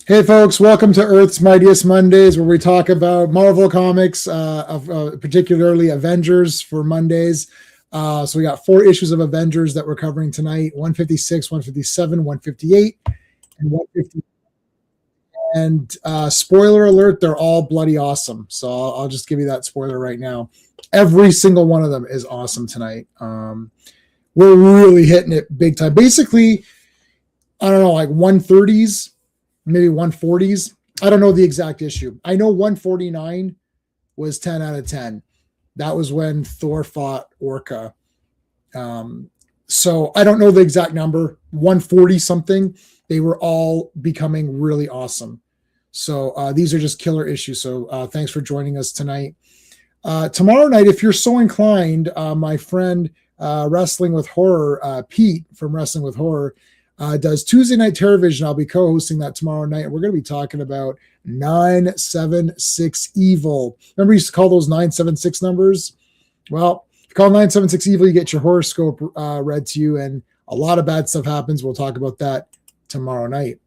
Hey folks, welcome to Earth's Mightiest Mondays, where we talk about Marvel comics, particularly Avengers for Mondays. So we got 4 issues of Avengers that we're covering tonight: 156, 157, 158, and 150. And spoiler alert, they're all bloody awesome. So I'll just give you that spoiler right now. Every single one of them is awesome tonight. We're really hitting it big time. Basically, I don't know, like 130s. Maybe 140s. I don't know the exact issue. I know 149 was 10 out of 10. That was when Thor fought Orca. So I don't know the exact number. 140 something. They were all becoming really awesome. So these are just killer issues. So thanks for joining us tonight. Tomorrow night, if you're so inclined, my friend Wrestling with Horror, Pete from Wrestling with Horror, does Tuesday Night Terrorvision. I'll be co-hosting that tomorrow night. We're going to be talking about 976 Evil. Remember, you used to call those 976 numbers? Well, if you call 976 Evil, you get your horoscope read to you, and a lot of bad stuff happens. We'll talk about that tomorrow night.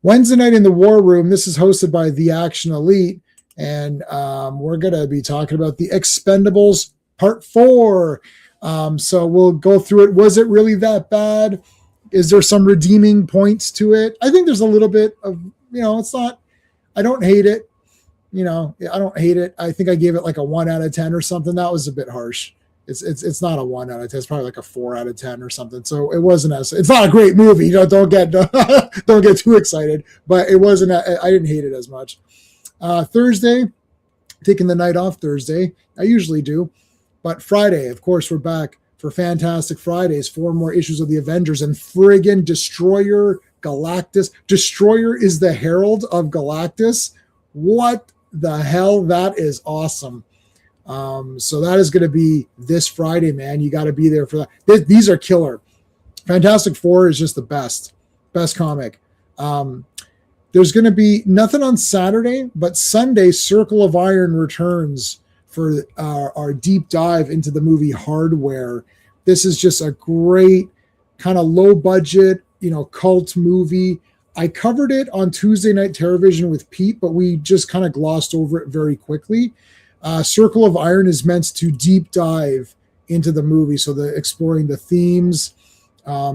Wednesday night in the War Room. This is hosted by The Action Elite, and we're going to be talking about The Expendables Part 4. So we'll go through it. Was it really that bad? Is there some redeeming points to it? I think there's a little bit of, it's not, I don't hate it. I don't hate it. I think I gave it like a 1 out of 10 or something. That was a bit harsh. It's not a 1 out of 10. It's probably like a 4 out of 10 or something. So it wasn't it's not a great movie. Don't get too excited, but it wasn't, I didn't hate it as much. Thursday, taking the night off Thursday. I usually do, but Friday, of course, we're back for Fantastic Fridays, 4 more issues of the Avengers, and friggin' Destroyer Galactus. Destroyer is the herald of Galactus. What the hell? That is awesome. So that is going to be this Friday, man. You got to be there for that. These are killer. Fantastic Four is just the best comic. There's going to be nothing on Saturday, but Sunday, Circle of Iron returns for our deep dive into the movie Hardware. This is just a great kind of low budget, cult movie. I covered it on Tuesday Night Terrorvision with Pete, but we just kind of glossed over it very quickly. Circle of Iron is meant to deep dive into the movie. So exploring the themes,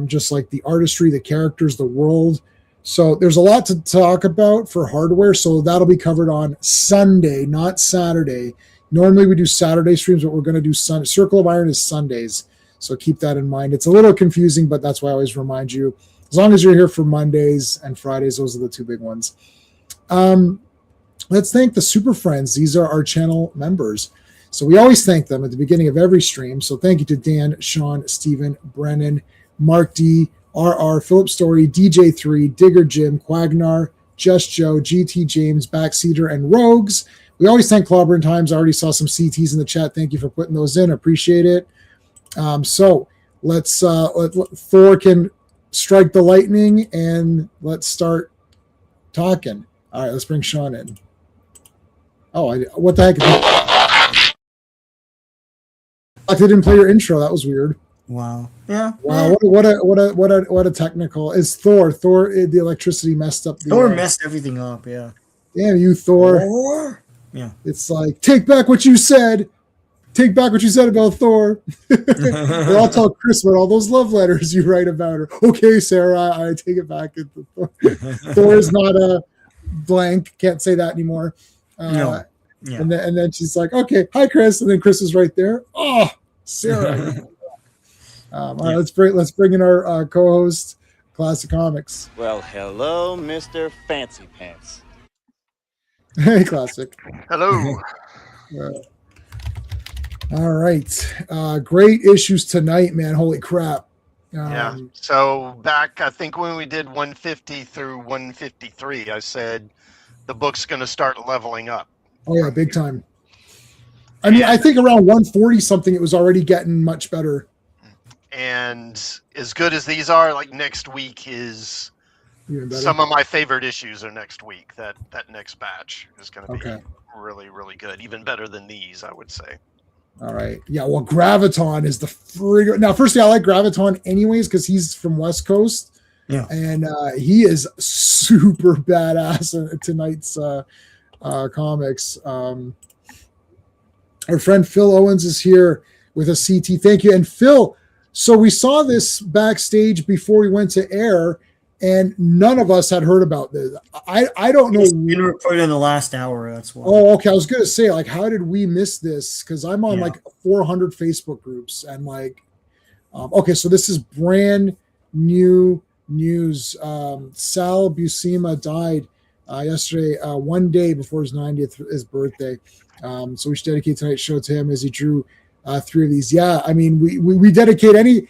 just like the artistry, the characters, the world. So there's a lot to talk about for Hardware. So that'll be covered on Sunday, not Saturday. Normally we do Saturday streams, but we're going to do Sunday. Circle of Iron is Sundays. So keep that in mind. It's a little confusing, but that's why I always remind you. As long as you're here for Mondays and Fridays, those are the 2 big ones. Let's thank the Super Friends. These are our channel members. So we always thank them at the beginning of every stream. So thank you to Dan, Sean, Steven, Brennan, Mark D, RR, Philip Story, DJ3, Digger Jim, Quagnar, Just Joe, GT James, Backseater, and Rogues. We always thank Clobbering Times. I already saw some CTs in the chat. Thank you for putting those in. Appreciate it. So let's Thor can strike the lightning, and let's start talking. All right, let's bring Sean in. Oh, what the heck? I didn't play your intro. That was weird. Wow. Yeah. Wow. What a technical is Thor. The electricity messed up. Thor messed everything up. Yeah. Damn you, Thor. Yeah. It's like, take back what you said. Take back what you said about Thor. I'll tell Chris about all those love letters you write about her. Okay, Sarah, I take it back. Thor is not a blank. Can't say that anymore. No. Yeah. And then she's like, okay, hi, Chris. And then Chris is right there. Oh, Sarah. All right, let's bring in our co-host, Classic Comics. Well, hello, Mr. Fancy Pants. Hey, Classic. Hello. All right. Great issues tonight, man. Holy crap. Yeah. So back, I think when we did 150 through 153, I said the book's going to start leveling up. Oh, yeah, big time. I mean, I think around 140 something, it was already getting much better. And as good as these are, like next week is some of my favorite issues are next week. That next batch is going to be really, really good. Even better than these, I would say. All right. Yeah, well, Graviton is the now, firstly, I like Graviton anyways because he's from West Coast. Yeah. And he is super badass in tonight's comics. Our friend Phil Owens is here with a CT. Thank you. And Phil, so we saw this backstage before we went to air, and none of us had heard about this. I don't know. It's been reported in the last hour. That's why. Oh, okay. I was going to say, like, how did we miss this? Because I'm on like 400 Facebook groups, and like, okay, so this is brand new news. Sal Buscema died yesterday, one day before his 90th birthday. So we should dedicate tonight's show to him as he drew 3 of these. Yeah, I mean, we dedicate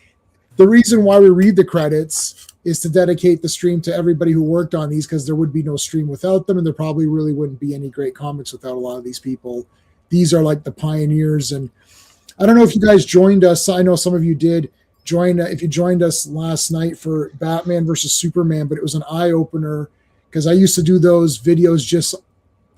the reason why we read the credits is to dedicate the stream to everybody who worked on these, because there would be no stream without them, and there probably really wouldn't be any great comics without a lot of these people. These are like the pioneers. And I don't know if you guys joined us. I know some of you did join. If you joined us last night for Batman versus Superman, but it was an eye-opener, because I used to do those videos just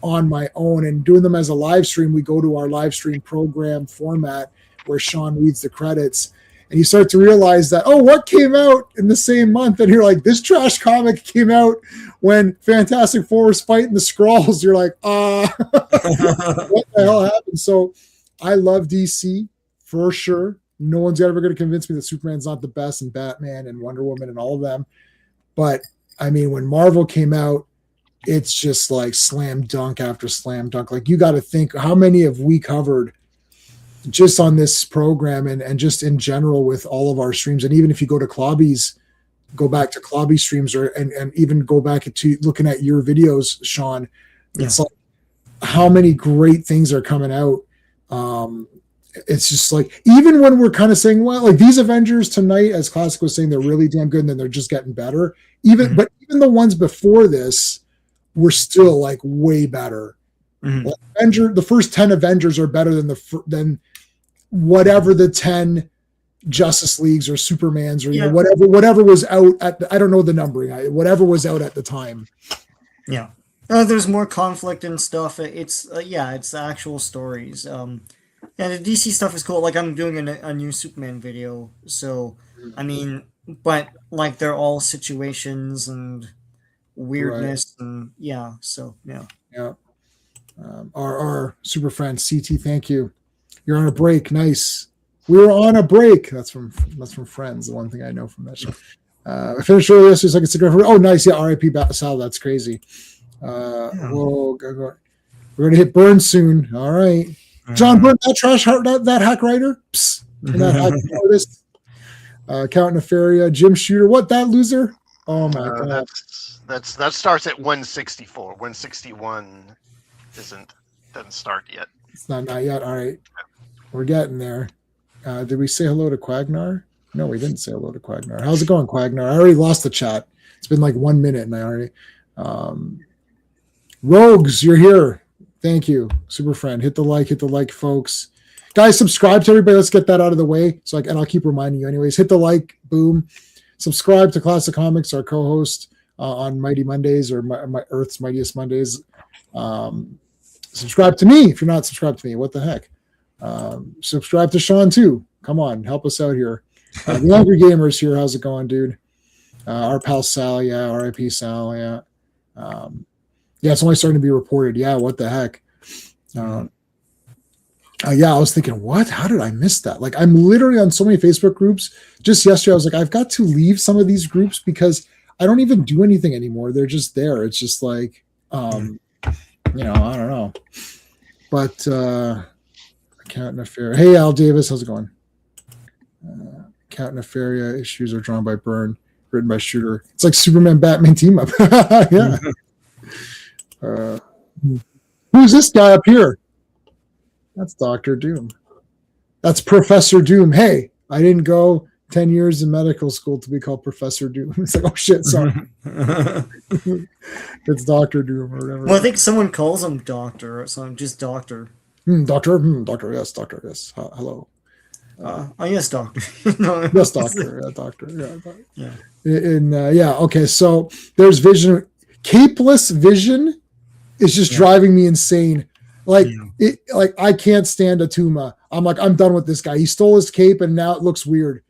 on my own, and doing them as a live stream, we go to our live stream program format where Sean reads the credits, and you start to realize that, oh, what came out in the same month? And you're like, this trash comic came out when Fantastic Four was fighting the Skrulls. You're like, what the hell happened? So I love DC for sure. No one's ever going to convince me that Superman's not the best, and Batman and Wonder Woman and all of them. But I mean, when Marvel came out, it's just like slam dunk after slam dunk. Like, you got to think, how many have we covered just on this program and just in general with all of our streams? And even if you go to Klobby's, go back to Klobby streams, and even go back to looking at your videos, Sean, it's like how many great things are coming out. It's just like, even when we're kind of saying, well, like these Avengers tonight, as Classic was saying, they're really damn good, and then they're just getting better. But even the ones before this were still like way better. Like the first 10 Avengers are better than whatever the 10 Justice Leagues or Supermans or whatever was out I don't know the numbering. Whatever was out at the time. Yeah. There's more conflict and stuff. It's it's the actual stories. The DC stuff is cool. Like, I'm doing a new Superman video, so I mean, but like they're all situations and weirdness, and our super friend CT, thank you. You're on a break. Nice. We were on a break. That's from Friends. The one thing I know from that show. I finished earlier yesterday, so I can stick around. Oh, nice. Yeah, R.I.P. Sal. That's crazy. We're gonna hit Burn soon. All right, John Byrne, that hack writer, and that hack artist, Count Nefaria, Jim Shooter. What, that loser? Oh my god. That starts at 164. 161 doesn't start yet. It's not yet. All right, we're getting there. Did we say hello to Quagnar? No, we didn't say hello to Quagnar. How's it going, Quagnar? I already lost the chat. It's been like 1 minute, and I already. Rogues, you're here. Thank you, super friend. Hit the like, folks. Guys, subscribe to everybody. Let's get that out of the way. And I'll keep reminding you, anyways. Hit the like, boom. Subscribe to Classic Comics, our co-host on Mighty Mondays, or my Earth's Mightiest Mondays. Subscribe to me if you're not subscribed to me. What the heck? Subscribe to Sean too. Come on, help us out here. The Angry Gamers here. How's it going, dude? Our pal Sal, R.I.P. Sal, it's only starting to be reported. Yeah, what the heck? I was thinking, what? How did I miss that? Like, I'm literally on so many Facebook groups. Just yesterday, I was like, I've got to leave some of these groups because I don't even do anything anymore. They're just there. It's just like, I don't know. But Count Nefaria. Hey, Al Davis, how's it going? Count Nefaria issues are drawn by Byrne, written by Shooter. It's like Superman Batman team up. Yeah. Who's this guy up here? That's Dr. Doom. That's Professor Doom. Hey, I didn't go 10 years in medical school to be called Professor Doom. It's like, oh shit, sorry. It's Dr. Doom or whatever. Well, I think someone calls him Doctor or something, just Doctor. Doctor, yes, hello. Yes, Doctor. Yes, Doctor. Yeah, Doctor. Yeah. Okay, so there's Vision. Capeless Vision is just driving me insane. Like I can't stand Atuma. I'm done with this guy. He stole his cape and now it looks weird.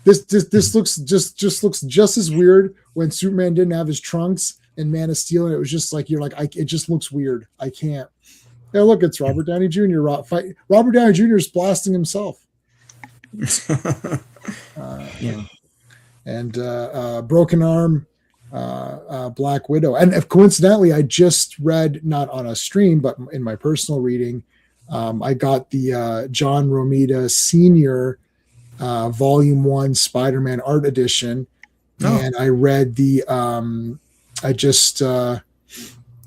this looks just as weird when Superman didn't have his trunks in Man of Steel, and it was just like it just looks weird. I can't. Yeah, look, it's Robert Downey Jr. Robert Downey Jr. is blasting himself. Yeah. And Broken Arm, Black Widow. And if coincidentally, I just read, not on a stream, but in my personal reading, I got the John Romita Sr. Volume 1 Spider-Man Art Edition. And I read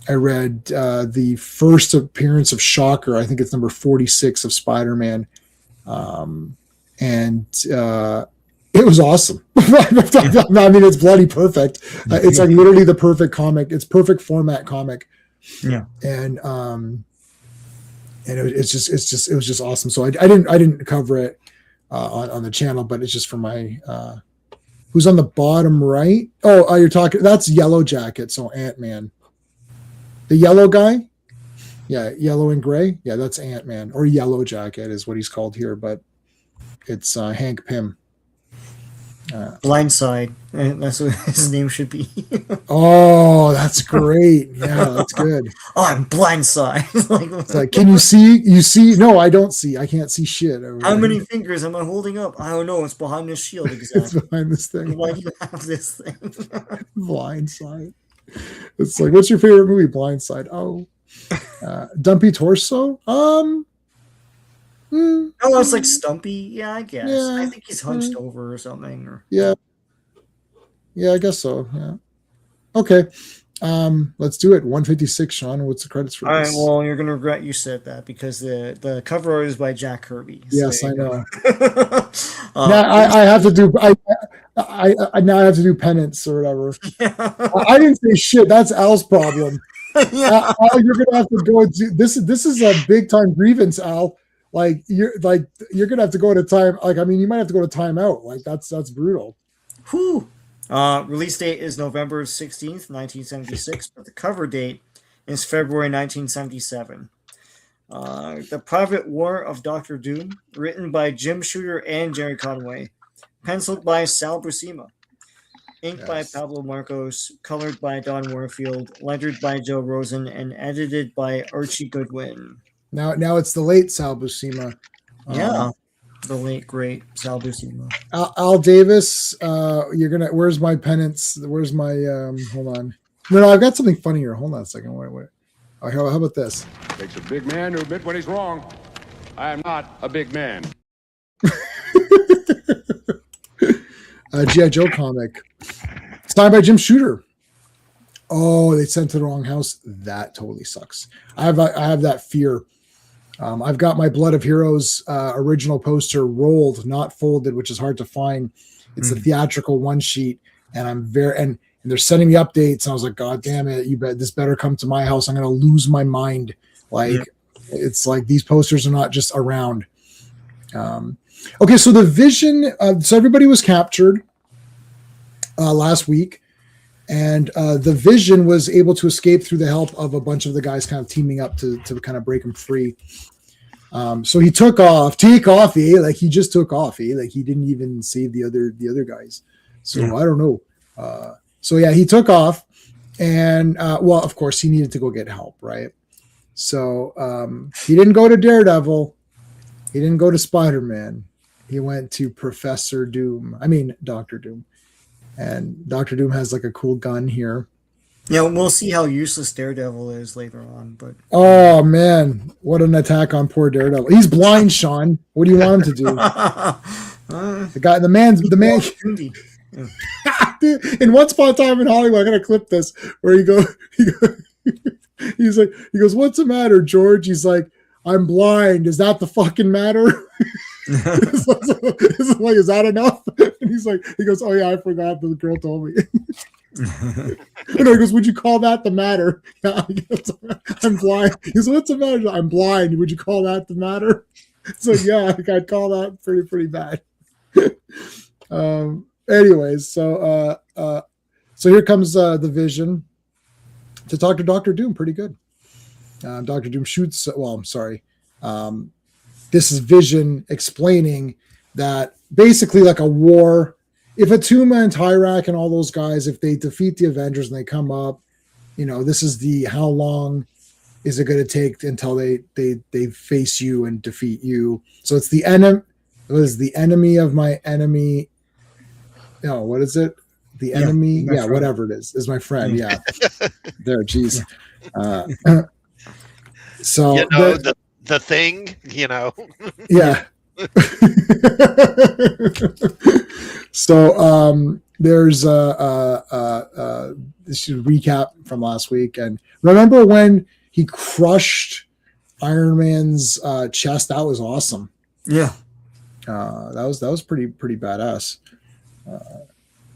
I read the first appearance of Shocker. I think it's number 46 of Spider-Man. And it was awesome. I mean, it's bloody perfect. It's like literally the perfect comic. It's perfect format comic. Yeah. And it was just awesome. So I didn't cover it on the channel, but it's just for my who's on the bottom right. Oh, you're talking, that's Yellow Jacket. So Ant-Man. The yellow guy? Yeah, yellow and gray. Yeah, that's Ant-Man, or Yellow Jacket is what he's called here, but it's Hank Pym. Blindside. That's what his name should be. Oh, that's great. Yeah, that's good. Oh, I'm blindside. It's like, can you see? You see? No, I don't see. I can't see shit. How many fingers am I holding up? I don't know. It's behind this shield. Exactly. It's behind this thing. Why do you have this thing? Blindside. It's like, what's your favorite movie? Blindside. Oh, Dumpy Torso. Oh, it's like Stumpy. Yeah, I guess. Yeah, I think he's hunched over or something. Or yeah, I guess so. Yeah. Okay. Let's do it. 156, Sean. What's the credits for this? All right. Well, you're gonna regret you said that because the cover art is by Jack Kirby. So yes, I know. Now I have to do. I now have to do penance or whatever. Yeah. I didn't say shit. That's Al's problem. Yeah. Al, you're gonna have to go into this. This is a big time grievance, Al. You're gonna have to go to time. You might have to go to timeout. That's brutal. Whew. Release date is November 16th, 1976, but the cover date is February 1977. The Private War of Dr. Doom, written by Jim Shooter and Jerry Conway, penciled by Sal Buscema, inked by Pablo Marcos, colored by Don Warfield, lettered by Joe Rosen, and edited by Archie Goodwin. Now it's the late Sal Buscema. Yeah. The late great Sal Buscema. Al Davis, where's my penance? Where's my hold on. No, I've got something funnier. Hold on a second. Wait. Oh, how about this? Takes a big man to admit when he's wrong. I am not a big man. G.I. Joe comic. Signed by Jim Shooter. Oh, they sent to the wrong house. That totally sucks. I have that fear. I've got my Blood of Heroes original poster rolled, not folded, which is hard to find. It's a theatrical one sheet, and and they're sending me updates. And I was like, God damn it! This better come to my house. I'm gonna lose my mind. It's like these posters are not just around. Okay, so the Vision. So everybody was captured last week, and the Vision was able to escape through the help of a bunch of the guys kind of teaming up to kind of break him free. So he took off. He just took off. He didn't even save the other guys. So yeah. I don't know. He took off, and of course he needed to go get help, right? So he didn't go to Daredevil. He didn't go to Spider-Man. He went to Dr. Doom. And Dr. Doom has like a cool gun here. Yeah, we'll see how useless Daredevil is later on. But oh man, what an attack on poor Daredevil! He's blind, Sean. What do you want him to do? the man. In Once Upon a Time in Hollywood, I'm gonna clip this where he goes, "What's the matter, George?" He's like, "I'm blind. Is that the fucking matter?" Is that enough? And he goes, "Oh yeah, I forgot. The girl told me." He goes, "Would you call that the matter?" Yeah, I'm blind. He goes, "What's the matter?" "I'm blind. Would you call that the matter?" So yeah, I'd call that pretty bad. Anyways, so here comes the Vision to talk to Dr. Doom. Pretty good. Dr. Doom shoots. Well, I'm sorry. This is Vision explaining that basically like a war. If Atuma and Tyrak and all those guys, if they defeat the Avengers and they come up, this is the how long is it going to take until they face you and defeat you. So it's the enemy. What is the enemy of my enemy? No, what is it? The enemy, whatever it is my friend. Yeah, there, geez. So the thing, yeah. So there's this is a recap from last week, and remember when he crushed Iron Man's chest? That was awesome. Yeah, that was pretty badass.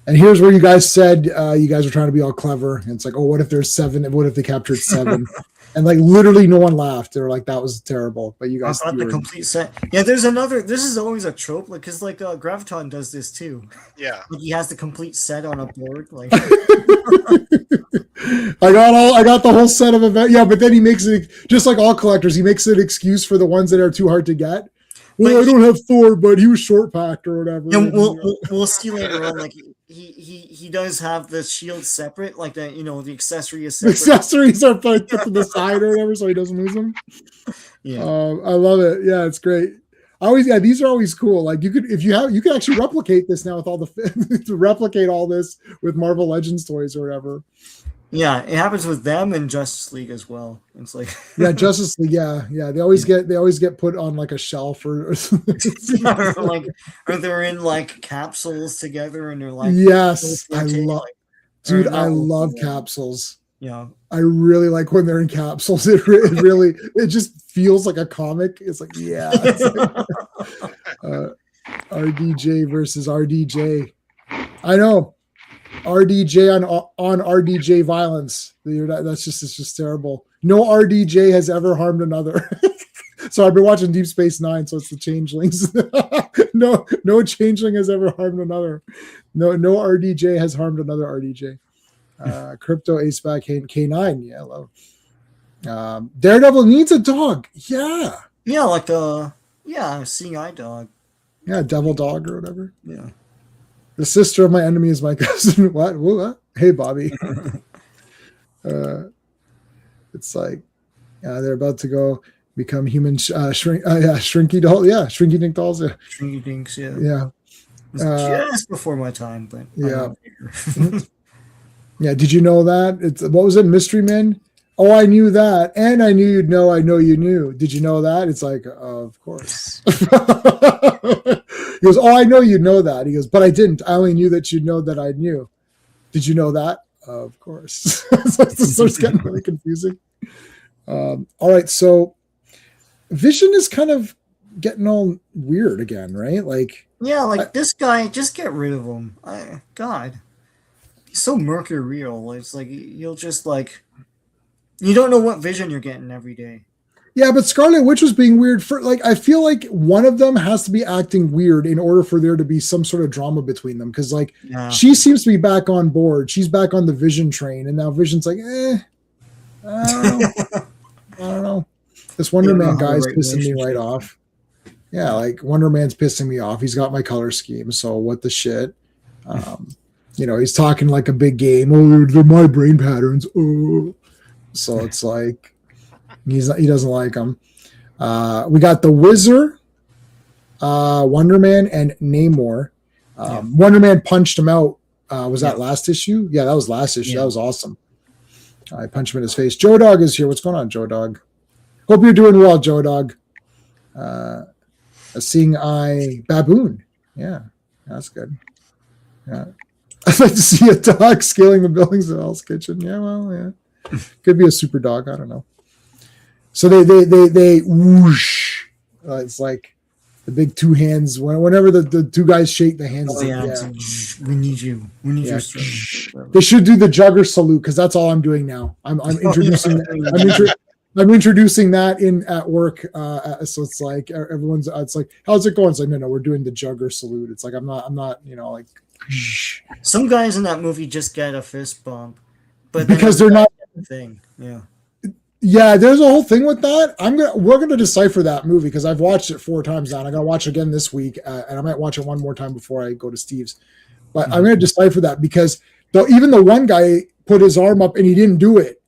And here's where you guys said you guys were trying to be all clever. And it's like, oh, what if there's 7? What if they captured 7? And like literally no one laughed. They were like, that was terrible. But you guys the complete set. Yeah, there's another. This is always a trope, like because Graviton does this too. Yeah, like he has the complete set on a board. Like I got the whole set of events. Yeah, but then he makes it just like all collectors. He makes an excuse for the ones that are too hard to get. Well, I don't have Thor, but he was short packed or whatever. Yeah, we'll see later on. Like he does have the shield separate, like that. The accessory is separate. The accessories are put to the side or whatever, so he doesn't lose them. Yeah, I love it. Yeah, it's great. These are always cool. Like you could actually replicate this now with all to replicate all this with Marvel Legends toys or whatever. Yeah, it happens with them and Justice League as well. It's like Justice League. Yeah. They always get put on like a shelf or or they're in like capsules together and they're like yes, I love capsules. Yeah, I really like when they're in capsules. It really just feels like a comic. It's like RDJ versus RDJ. I know. RDJ on RDJ violence. It's just terrible. No RDJ has ever harmed another. So I've been watching Deep Space Nine, so it's the changelings. No changeling has ever harmed another. No RDJ has harmed another RDJ. Crypto Ace back K9. Yeah, love. Daredevil needs a dog. Yeah. Yeah, like seeing eye dog. Yeah, devil dog or whatever. Yeah. The sister of my enemy is my cousin. What? Hey, Bobby. It's like they're about to go become human shrinky doll. Yeah, shrinky dink dolls. Yeah. Shrinky dinks. Yeah. Yeah. Just before my time, but yeah. Yeah. Did you know that? What was it? Mystery Men. Oh, I knew that, and I knew you'd know. I know you knew. Did you know that? It's like, of course. He goes, oh, I know you'd know that. He goes, but I didn't. I only knew that you'd know that I knew. Did you know that? Of course. So it starts getting really confusing. All right, so Vision is kind of getting all weird again, right? Like, this guy, just get rid of him. God, he's so mercurial. It's like you'll just like. You don't know what Vision you're getting every day. Yeah, but Scarlet Witch was being weird for I feel like one of them has to be acting weird in order for there to be some sort of drama between them. Because she seems to be back on board. She's back on the Vision train, and now Vision's like, I don't know. This Wonder Man guy's pissing me right off. Yeah, like Wonder Man's pissing me off. He's got my color scheme, so what the shit? He's talking like a big game. Oh, they're my brain patterns. Oh. So it's like he doesn't like them. We got the Wizard, Wonder Man, and Namor. Wonder Man punched him out. Was that last issue? Yeah, that was last issue. Yeah. That was awesome. I punched him in his face. Joe Dog is here. What's going on, Joe Dog? Hope you're doing well, Joe Dog. A seeing eye baboon. Yeah, that's good. Yeah, I'd like to see a dog scaling the buildings of Hell's Kitchen. Yeah, well, yeah. Could be a super dog. I don't know. So they whoosh. It's like the big two hands. Whenever the two guys shake the hands, we need you. We need your They should do the jugger salute because that's all I'm doing now. I'm introducing. I'm introducing that in at work. So it's like everyone's. It's like, how's it going? It's like, no, we're doing the jugger salute. It's like I'm not. Like. Some guys in that movie just get a fist bump, but because they're not. Thing. Yeah. Yeah, there's a whole thing with that. We're gonna decipher that movie because I've watched it 4 times now. And I gotta watch it again this week, and I might watch it one more time before I go to Steve's. But I'm gonna decipher that because even the one guy put his arm up and he didn't do it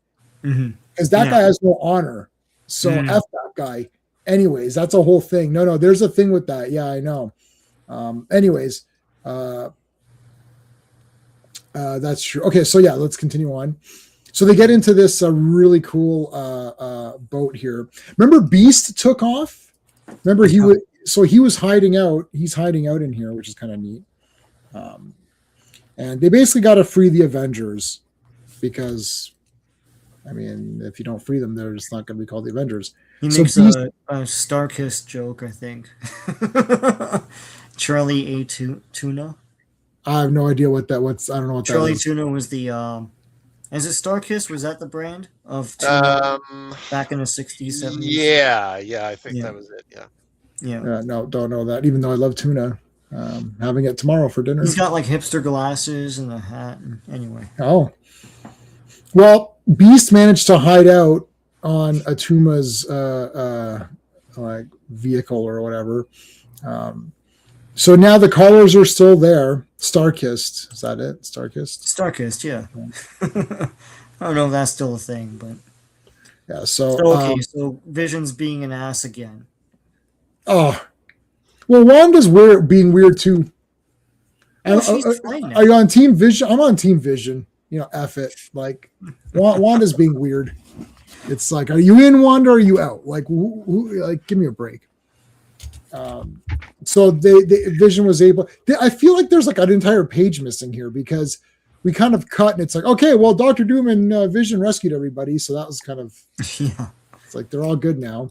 because that guy has no honor. So F that guy. Anyways, that's a whole thing. No, there's a thing with that. Yeah, I know. Anyways, that's true. Okay, so yeah, let's continue on. So they get into this really cool boat here. Remember, Beast took off. Remember, he was hiding out. He's hiding out in here, which is kind of neat. And they basically got to free the Avengers because, I mean, if you don't free them, they're just not going to be called the Avengers. He makes a Starkiss joke, I think. Charlie A. Tuna. I have no idea what that. I don't know what Charlie that is. Tuna was the. Is it Starkiss? Was that the brand of tuna back in the 60s, 70s? Yeah, I think that was it. Yeah. No, don't know that. Even though I love tuna, having it tomorrow for dinner. He's got like hipster glasses and a hat. Anyway. Oh, well, Beast managed to hide out on Atuma's like vehicle or whatever. So now the collars are still there. Starkissed, is that it? Starkissed, yeah. I don't know if that's still a thing, but yeah. So so Vision's being an ass again. Oh, well, Wanda's being weird too. Are you on Team Vision? I'm on Team Vision. F it. Like, Wanda's being weird. It's like, are you in, Wanda, or are you out? Like, like, give me a break. So Vision was able. I feel like there's like an entire page missing here because we kind of cut and it's like, okay, well, Dr. Doom and Vision rescued everybody, so that was kind of It's like they're all good now.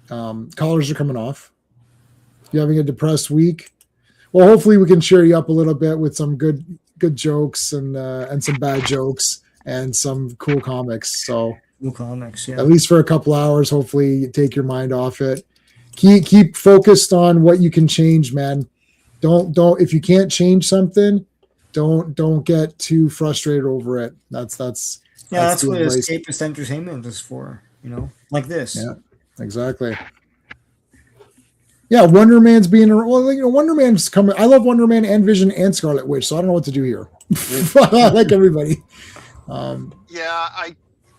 Collars are coming off. You having a depressed week? Well, hopefully we can cheer you up a little bit with some good jokes and some bad jokes and some cool comics. So cool comics, yeah. At least for a couple hours, hopefully you take your mind off it. Keep focused on what you can change, man. Don't if you can't change something, don't get too frustrated over it. That's what escapist entertainment is for, like this. Yeah, exactly. Yeah, Wonder Man's Wonder Man's coming. I love Wonder Man and Vision and Scarlet Witch, so I don't know what to do here. I like everybody.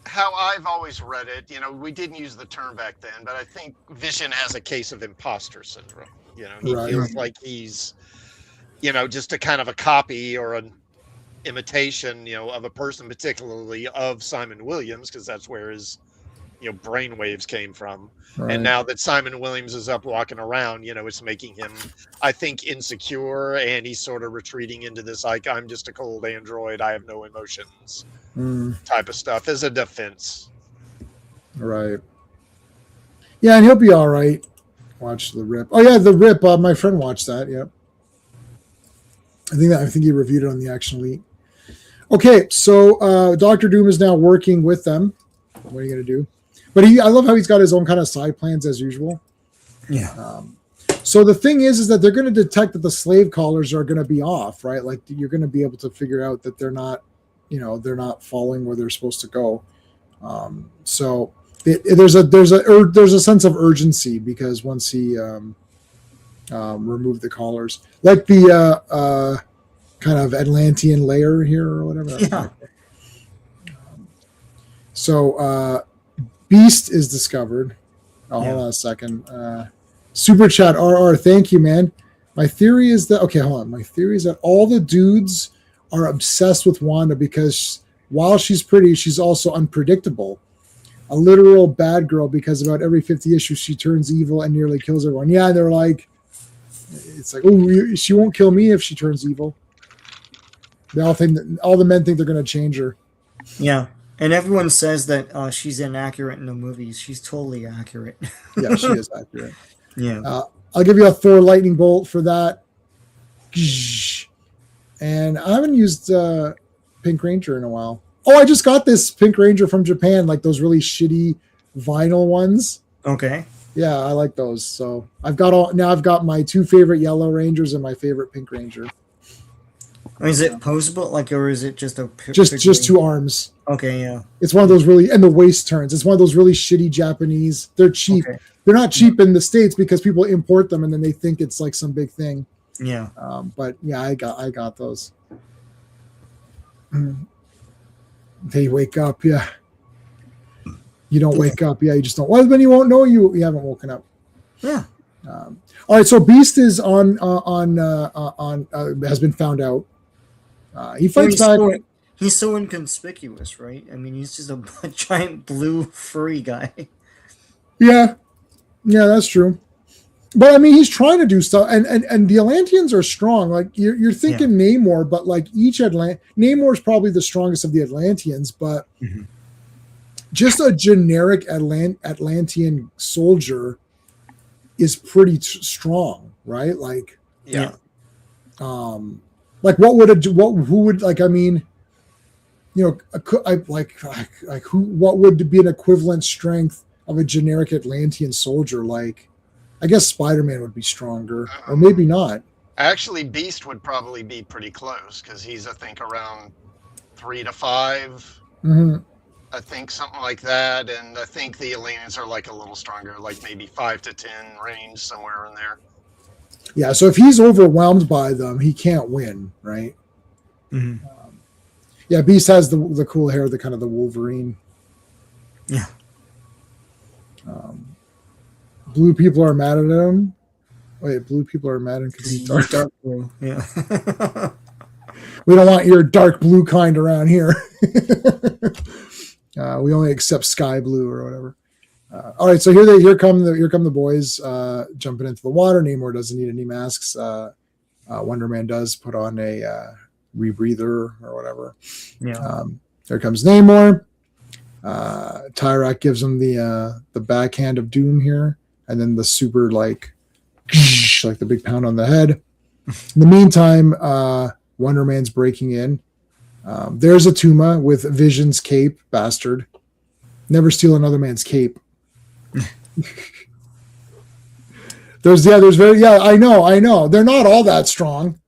How I've always read it, we didn't use the term back then, but I think Vision has a case of imposter syndrome. He feels like he's, just a kind of a copy or an imitation, of a person, particularly of Simon Williams, because that's where his, brainwaves came from. Right. And now that Simon Williams is up walking around, it's making him, I think, insecure, and he's sort of retreating into this, like, I'm just a cold android, I have no emotions type of stuff as a defense. Right. Yeah, and he'll be all right. Watch The Rip. Oh, yeah, The Rip. My friend watched that, yep. I think he reviewed it on the Action Elite. Okay, so Dr. Doom is now working with them. What are you going to do? But I love how he's got his own kind of side plans as usual. Yeah. So the thing is that they're going to detect that the slave collars are going to be off, right? Like you're going to be able to figure out that they're not following where they're supposed to go. So there's a sense of urgency because once he removed the collars, like the kind of Atlantean layer here or whatever. Yeah. So Beast is discovered. Hold on a second. Super chat RR, thank you, man. My theory is that all the dudes are obsessed with Wanda because while she's pretty, she's also unpredictable. A literal bad girl because about every 50 issues she turns evil and nearly kills everyone. Yeah, they're like, it's like, oh, she won't kill me if she turns evil. They all think that, all the men think they're going to change her. Yeah. And everyone says that she's inaccurate in the movies. She's totally accurate. Yeah, she is accurate. Yeah. I'll give you a Thor lightning bolt for that. And I haven't used Pink Ranger in a while. Oh, I just got this Pink Ranger from Japan, like those really shitty vinyl ones. Okay. Yeah, I like those. So I've got my two favorite Yellow Rangers and my favorite Pink Ranger. I mean, is it posable, or is it just a just two arms? Okay, yeah. It's one of those really, and the waist turns. It's one of those really shitty Japanese. They're cheap. Okay. They're not cheap in the States because people import them and then they think it's like some big thing. Yeah. But yeah, I got those. They wake up, yeah. You don't wake up, yeah. You just don't. Well, then you won't know you haven't woken up. Yeah. All right. So Beast is on has been found out. He fights back. He's so inconspicuous, right? I mean, he's just a giant blue furry guy. Yeah, that's true. But I mean, he's trying to do stuff, and the Atlanteans are strong. Like you're thinking Namor, but like Namor is probably the strongest of the Atlanteans, but just a generic Atlantean soldier is pretty strong, right? Like, like who would like? I mean, what would be an equivalent strength of a generic Atlantean soldier? Like, I guess Spider-Man would be stronger, or maybe not. Actually, Beast would probably be pretty close because he's, I think, around 3 to 5. Mm-hmm. I think something like that, and I think the Atlanteans are like a little stronger, like maybe 5 to 10 range, somewhere in there. Yeah, so if he's overwhelmed by them, he can't win, right? Mm-hmm. Yeah, Beast has the cool hair, the kind of the Wolverine. Yeah. Blue people are mad at him. Wait, blue people are mad at him because he's dark blue. Yeah. We don't want your dark blue kind around here. We only accept sky blue or whatever. All right, so here come the boys jumping into the water. Namor doesn't need any masks. Wonder Man does put on a rebreather or whatever. Yeah. Here comes Namor. Tyrak gives him the backhand of doom here, and then the super like the big pound on the head. In the meantime, Wonder Man's breaking in. There's Atuma with Vision's cape, bastard. Never steal another man's cape. I know. They're not all that strong.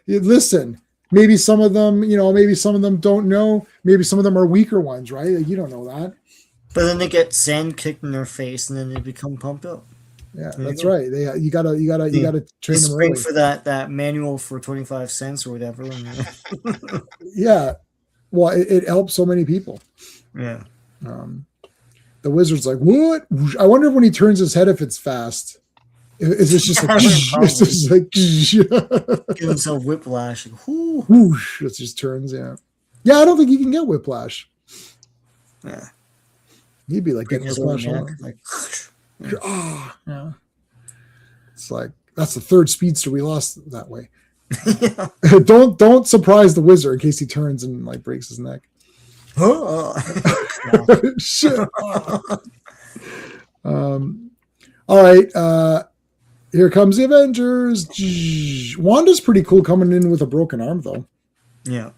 Listen, maybe some of them, don't know. Maybe some of them are weaker ones, right? You don't know that. But then they get sand kicked in their face, and then they become pumped up. Yeah, that's right. You gotta train them early. For that manual for 25 cents or whatever. Yeah, well, it helps so many people. Yeah. The wizard's like, what? I wonder when he turns his head if it's fast. Is this just like, it's just like give himself whiplash? Whoosh, it just turns. Yeah. I don't think he can get whiplash. Yeah. He'd be like getting whiplash. Yeah. It's like that's the third speedster we lost that way. Don't surprise the wizard in case he turns and like breaks his neck. Shit. All right. Here comes the Avengers. Wanda's pretty cool coming in with a broken arm though. Yeah.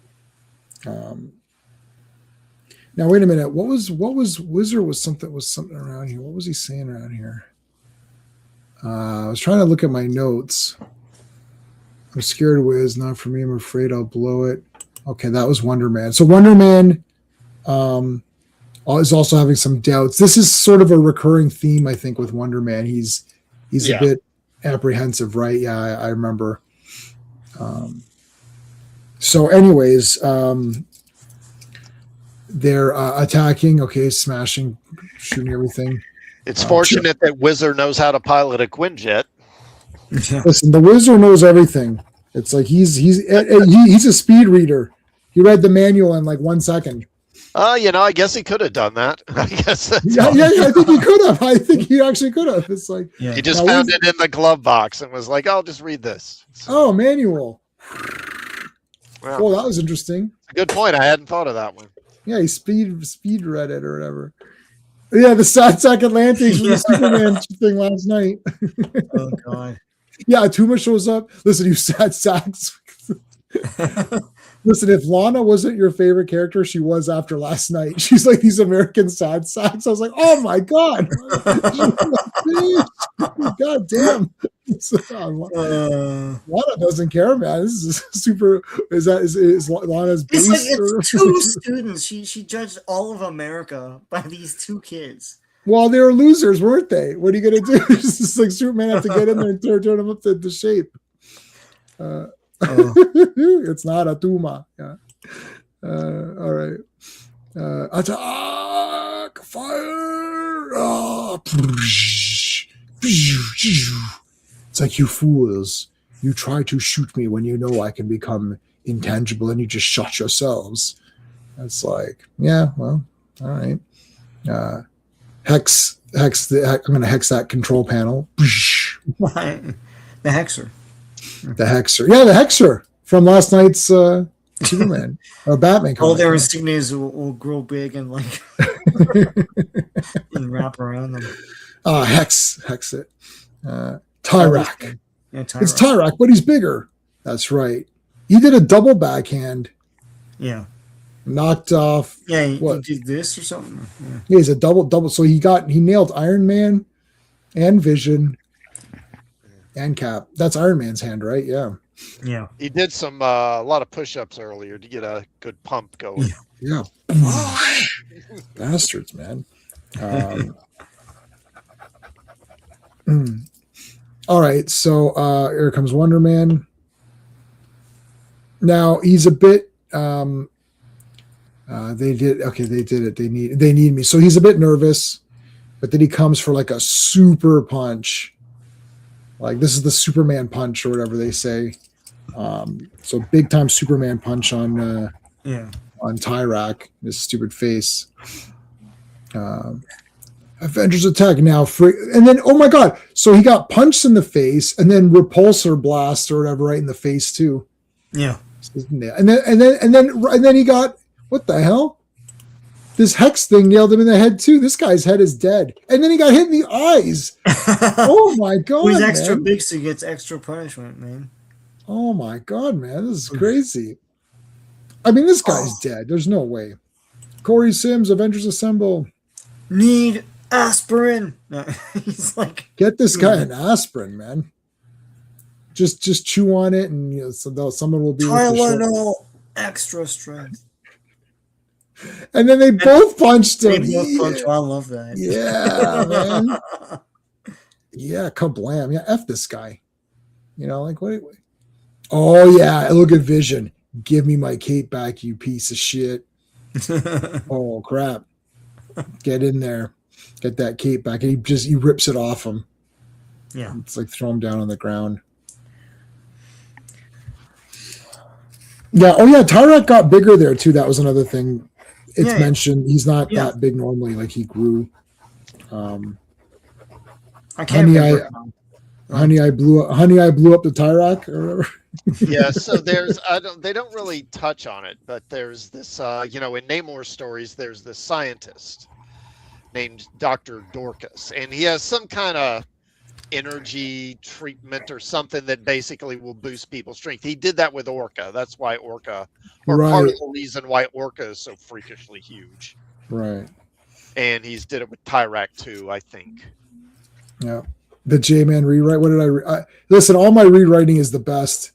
Now wait a minute. What was Wizard was something around here. What was he saying around here? I was trying to look at my notes. I'm scared Wiz, not for me. I'm afraid I'll blow it. Okay, that was Wonder Man. So Wonder Man is also having some doubts. This is sort of a recurring theme, I think, with Wonder Man. He's a bit apprehensive, right? Yeah, I remember. So anyways, they're attacking. Okay, smashing, shooting everything. It's fortunate that Wizard knows how to pilot a Quinjet. Listen, the Wizard knows everything. It's like he's a speed reader. He read the manual in like 1 second. I guess he could have done that. I guess. Yeah. I think he could have. I think he actually could have. It's like he just found it in the glove box and was like, "I'll just read this." So, manual. Well, that was interesting. A good point. I hadn't thought of that one. Yeah, he speed read it or whatever. Yeah, the Sad Sack Atlantis from the Superman thing last night. Oh God. Yeah, Atuma shows up. Listen, you Sad Sacks. Listen, if Lana wasn't your favorite character, she was after last night. She's like these American Sad Sacks. I was like, oh my God. God damn. Lana doesn't care, man. This is super. Is Lana's base? It's two students. She judged all of America by these two kids. Well, they were losers, weren't they? What are you gonna do? It's just like Superman have to get in there and turn them up to shape. It's not a Tuma. Yeah. All right. Attack! Fire! It's like, you fools. You try to shoot me when you know I can become intangible, and you just shot yourselves. It's like, yeah, well, all right. Hex. I'm going to hex that control panel. The Hexer. The Hexer. Yeah, the Hexer from last night's Superman or Batman. All their insignias will grow big and and wrap around them. Hex it. Tyrak. Yeah, Tyrak. It's Tyrak, but he's bigger. That's right. He did a double backhand. Yeah. Knocked off. Yeah, he did this or something. Yeah, he's a double. So he nailed Iron Man and Vision and Cap. That's Iron Man's hand, right? Yeah. Yeah. He did some a lot of push-ups earlier to get a good pump going. Yeah. Bastards, man. All right, so here comes Wonder Man. Now he's a bit. They did it. They need me. So he's a bit nervous, but then he comes for like a super punch. Like, this is the Superman punch or whatever they say. So big time Superman punch on Tyrak, his stupid face. Avengers attack now, and then, oh my god! So he got punched in the face, and then repulsor blast or whatever right in the face too. Yeah, and then he got, what the hell? This hex thing nailed him in the head too. This guy's head is dead, and then he got hit in the eyes. Oh my god! He's extra big, so he gets extra punishment, man. Oh my god, man, this is crazy. I mean, this guy's dead. There's no way. Corey Sims, Avengers Assemble. Need aspirin. No, he's like, get this guy an aspirin, man. Just chew on it, and someone will be Tylenol extra strength. And then they both punched him. I love that. Yeah, man. Yeah, kablam. Yeah, F this guy. Like, what? Oh yeah, look at Vision. Give me my cape back, you piece of shit. Oh crap. Get in there. Get that cape back. And he rips it off him. Yeah. It's like throw him down on the ground. Yeah. Oh yeah, Tyrak got bigger there too. That was another thing. It's mentioned. He's not that big normally. Like, he grew. I can't remember. Honey, I blew up the Tyrak or whatever. Yeah, so they don't really touch on it, but there's this in Namor's stories, there's this scientist named Dr. Dorcas, and he has some kind of energy treatment or something that basically will boost people's strength. He did that with Orca. That's why Orca, or part of the reason why Orca is so freakishly huge. Right. And he's did it with Tyrak too, I think. Yeah. The J-Man rewrite. What did I listen? All my rewriting is the best.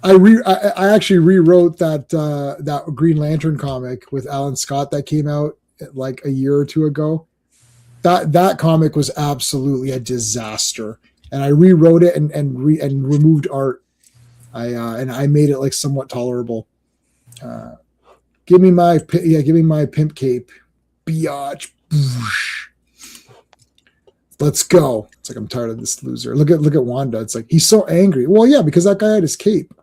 I actually rewrote that Green Lantern comic with Alan Scott that came out like a year or two ago. That comic was absolutely a disaster, and I rewrote it and removed art. I made it like somewhat tolerable. Give me my pimp cape, biatch. Let's go. It's like, I'm tired of this loser. Look at Wanda. It's like, he's so angry. Well, yeah, because that guy had his cape.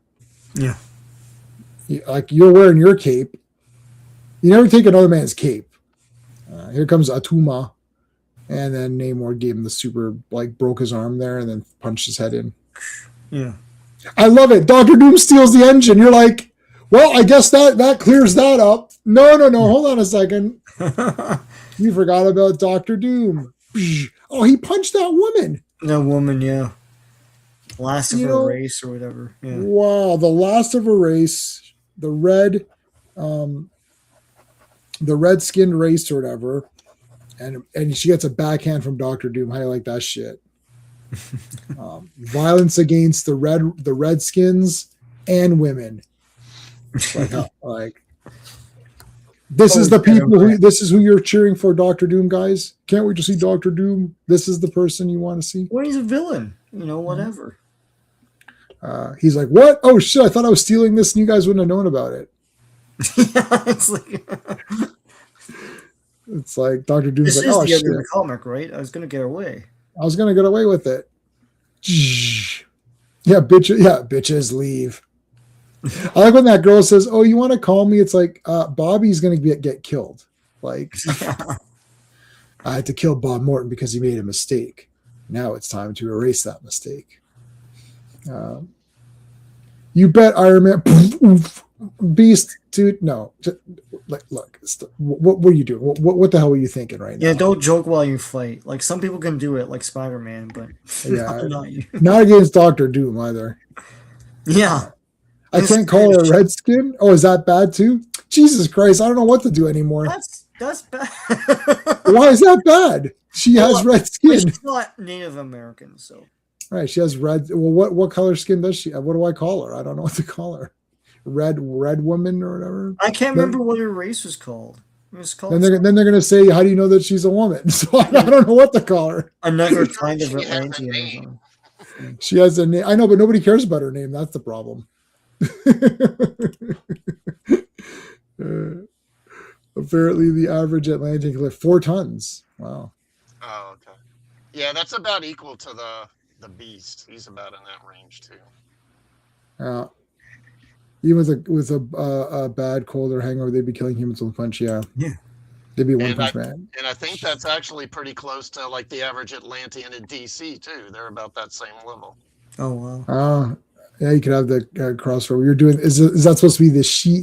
Yeah. Like, you're wearing your cape. You never take another man's cape. Here comes Atuma. And then Namor gave him the super, like, broke his arm there and then punched his head in. Yeah. I love it. Dr. Doom steals the engine. You're like, well, I guess that clears that up. No. Hold on a second. You forgot about Dr. Doom. Oh, he punched that woman. The woman, yeah. Last of her race or whatever. Yeah. Wow, the last of her race, the red-skinned race or whatever, and she gets a backhand from Dr. Doom. How do you like that shit? Violence against the Redskins and women. Like this is the people who this is who you're cheering for, Doctor Doom, guys. Can't wait to see Doctor Doom. This is the person you want to see. Well, he's a villain, whatever. He's like, what? Oh shit! I thought I was stealing this, and you guys wouldn't have known about it. It's like Doctor Doom's like, oh shit! The other comic, right? I was gonna get away with it. Yeah, bitch. Yeah, bitches leave. I like when that girl says, "Oh, you want to call me?" It's like Bobby's going to get killed. Like I had to kill Bob Morton because he made a mistake. Now it's time to erase that mistake. You bet, Iron Man. Beast, dude. No, just, look. What were you doing? What the hell were you thinking right now? Yeah, don't joke while you fight. Like some people can do it, like Spider-Man, but not you. Not against Doctor Doom either. Yeah. I can't call her a redskin. Oh, is that bad too? Jesus Christ, I don't know what to do anymore. That's bad. Why is that bad? She has red skin. She's not Native American, so. Right, she has red. Well, what color skin does she have? What do I call her? I don't know what to call her. Red woman or whatever. I can't remember what her race was called. It was called. Then they're gonna say, "How do you know that she's a woman?" So I don't know what to call her. Another kind of Atlantean. She has a name. I know, but nobody cares about her name. That's the problem. Apparently, the average Atlantean can lift 4 tons. Wow. Oh, okay. Yeah, that's about equal to the Beast. He's about in that range too. Even with a bad cold or hangover, they'd be killing humans with a punch. Yeah. They'd be one punch man. And I think that's actually pretty close to like the average Atlantean in DC too. They're about that same level. Oh wow. Yeah, you could have the crossover. You're doing is that supposed to be the she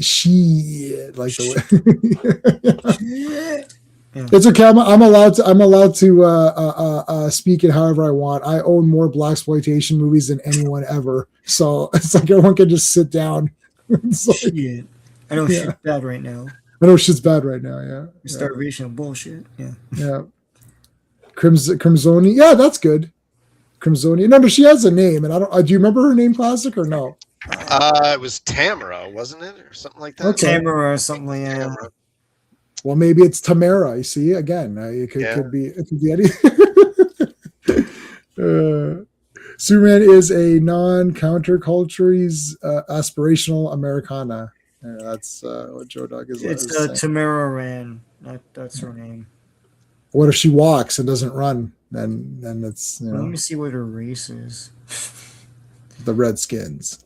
like the way? Yeah. It's okay. I'm allowed to speak it however I want. I own more blaxploitation movies than anyone ever, so it's like everyone can just sit down. It's like, shit. I know shit's bad right now. I know shit's bad right now. Yeah, starvation and bullshit. Yeah, yeah. Crimsoni. Yeah, that's good. Crimsoni. No, but she has a name, and I don't. Do you remember her name, Classic, or no? It was Tamara, wasn't it, or something like that? Okay. Tamara or something like that. Tamara. Well, maybe it's Tamara. You see, again, it could be Eddie. Superman is a non-counterculture. He's aspirational Americana. That's what Joe Dog is. It's Tamara Ran. That's her name. What if she walks and doesn't run? Then it's Let me see what her race is. The Redskins.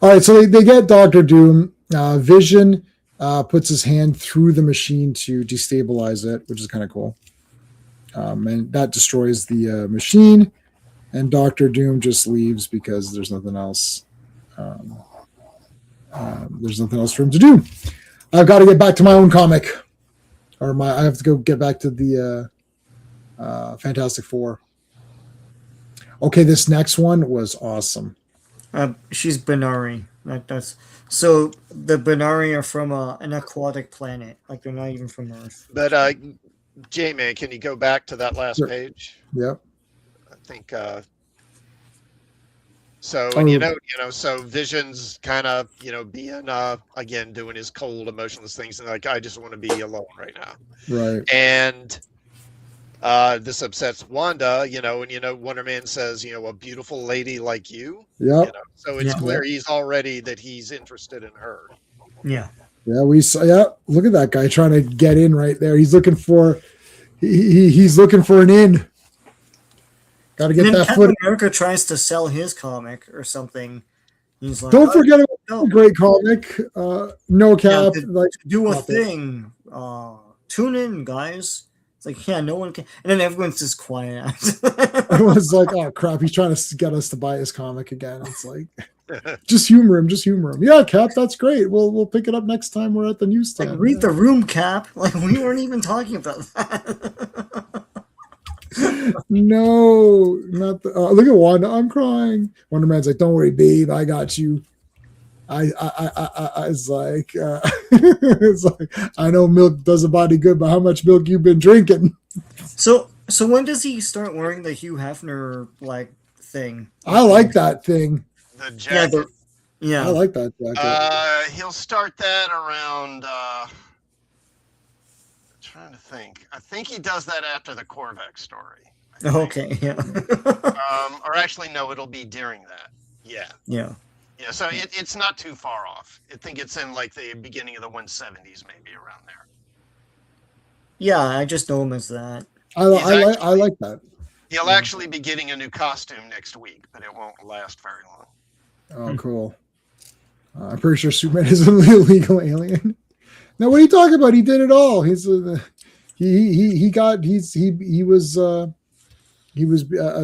All right, so they get Doctor Doom. Vision puts his hand through the machine to destabilize it, which is kind of cool. And that destroys the machine. And Doctor Doom just leaves because there's nothing else. There's nothing else for him to do. I've got to get back to my own comic, I have to go get back to the Fantastic Four. Okay, this next one was awesome. She's Benari. That's so the Benari are from an aquatic planet. Like they're not even from Earth. But J-Man, can you go back to that last page? Yep. I think so. So Vision's kind of being again doing his cold, emotionless things, and like I just want to be alone right now. Right. And this upsets Wanda, and Wonder Man says, a beautiful lady like you. Yeah. So it's clear he's interested in her. Yeah. Yeah, look at that guy trying to get in right there. He's looking for he's looking for an in. Got to get that Captain foot. America tries to sell his comic or something. He's like, don't forget about a great comic. No Cap. Do a thing. Tune in, guys. It's like, yeah, no one can. And then everyone's just quiet. Everyone's like, oh crap, he's trying to get us to buy his comic again. It's like, just humor him. Yeah, Cap, that's great. We'll pick it up next time we're at the newsstand. Like, read the room, Cap. Like, we weren't even talking about that. No, not the. Look at Wanda. I'm crying. Wonder Man's like, don't worry, babe. I got you. It's like, I know milk does a body good, but how much milk you've been drinking? So So when does he start wearing the Hugh Hefner like thing? I like that thing. The Yeah, jacket. yeah. I like that jacket. He'll start that around. Trying to think. I think he does that after the Korvac story. Okay, yeah. Or actually, no, it'll be during that. Yeah. Yeah. Yeah, so it's not too far off. I think it's in like the beginning of the 170s, maybe around there. Yeah, I just know him as that. I like that. He'll actually be getting a new costume next week, but it won't last very long. Oh, cool. I'm pretty sure Superman is an illegal alien. Now, what are you talking about? He did it all. He was a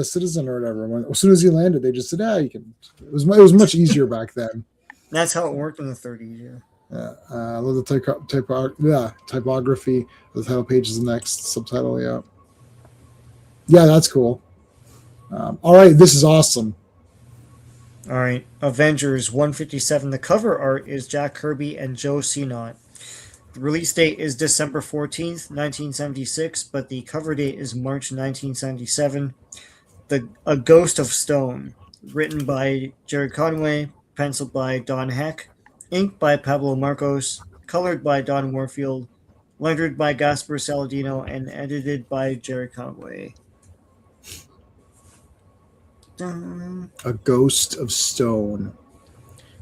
citizen or whatever. As soon as he landed, they just said, you can. It was much easier back then. That's how it worked in the 30s, yeah. I love the typography. The title page is the next subtitle. Yeah, that's cool. All right, this is awesome. All right, Avengers 157. The cover art is Jack Kirby and Joe Sinnott. The release date is December 14th, 1976, but the cover date is March 1977. A Ghost of Stone, written by Jerry Conway, penciled by Don Heck, inked by Pablo Marcos, colored by Don Warfield, lettered by Gaspar Saladino, and edited by Jerry Conway. A Ghost of Stone.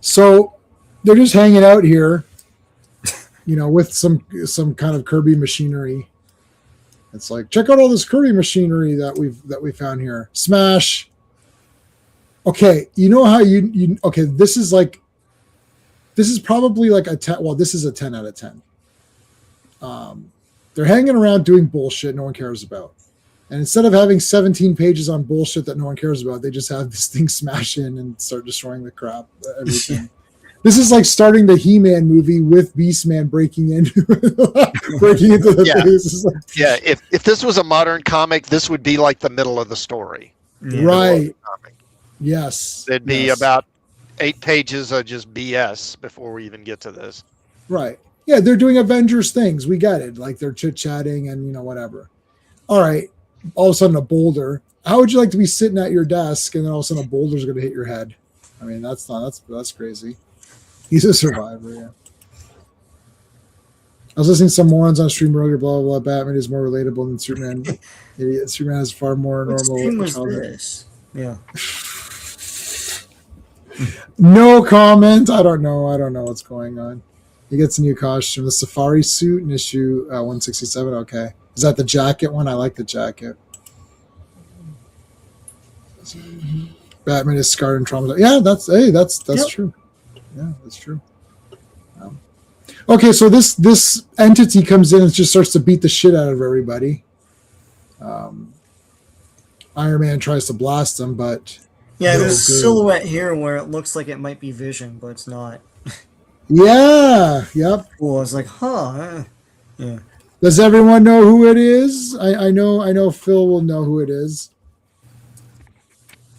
So they're just hanging out here, with some kind of Kirby machinery. It's like, check out all this Kirby machinery that we found here. Smash. Okay, you know how you okay, this is probably like a 10. Well, this is a 10 out of 10. They're hanging around doing bullshit no one cares about. And instead of having 17 pages on bullshit that no one cares about, they just have this thing smash in and start destroying the crap, everything. This is like starting the He-Man movie with Beastman breaking into the things. Yeah, if this was a modern comic, this would be like the middle of the story. Yeah. Right. Yes. There'd be about 8 pages of just BS before we even get to this. Right. Yeah, they're doing Avengers things. We get it. Like they're chit-chatting and whatever. All right. All of a sudden a boulder. How would you like to be sitting at your desk and then all of a sudden a boulder's going to hit your head? I mean, that's crazy. He's a survivor, yeah. I was listening to some morons on stream earlier, blah, blah, blah. Batman is more relatable than Superman. Idiot. Superman is far more normal. Was this? Yeah. No comment. I don't know what's going on. He gets a new costume. The safari suit in issue 167. Okay. Is that the jacket one? I like the jacket. Batman is scarred and traumatized. Yeah, that's true. Yeah, that's true. Okay, so this entity comes in and just starts to beat the shit out of everybody. Iron Man tries to blast him, but there's a silhouette here where it looks like it might be Vision, but it's not. Yeah. Yep. Cool. I was like, yeah. Does everyone know who it is? I know Phil will know who it is.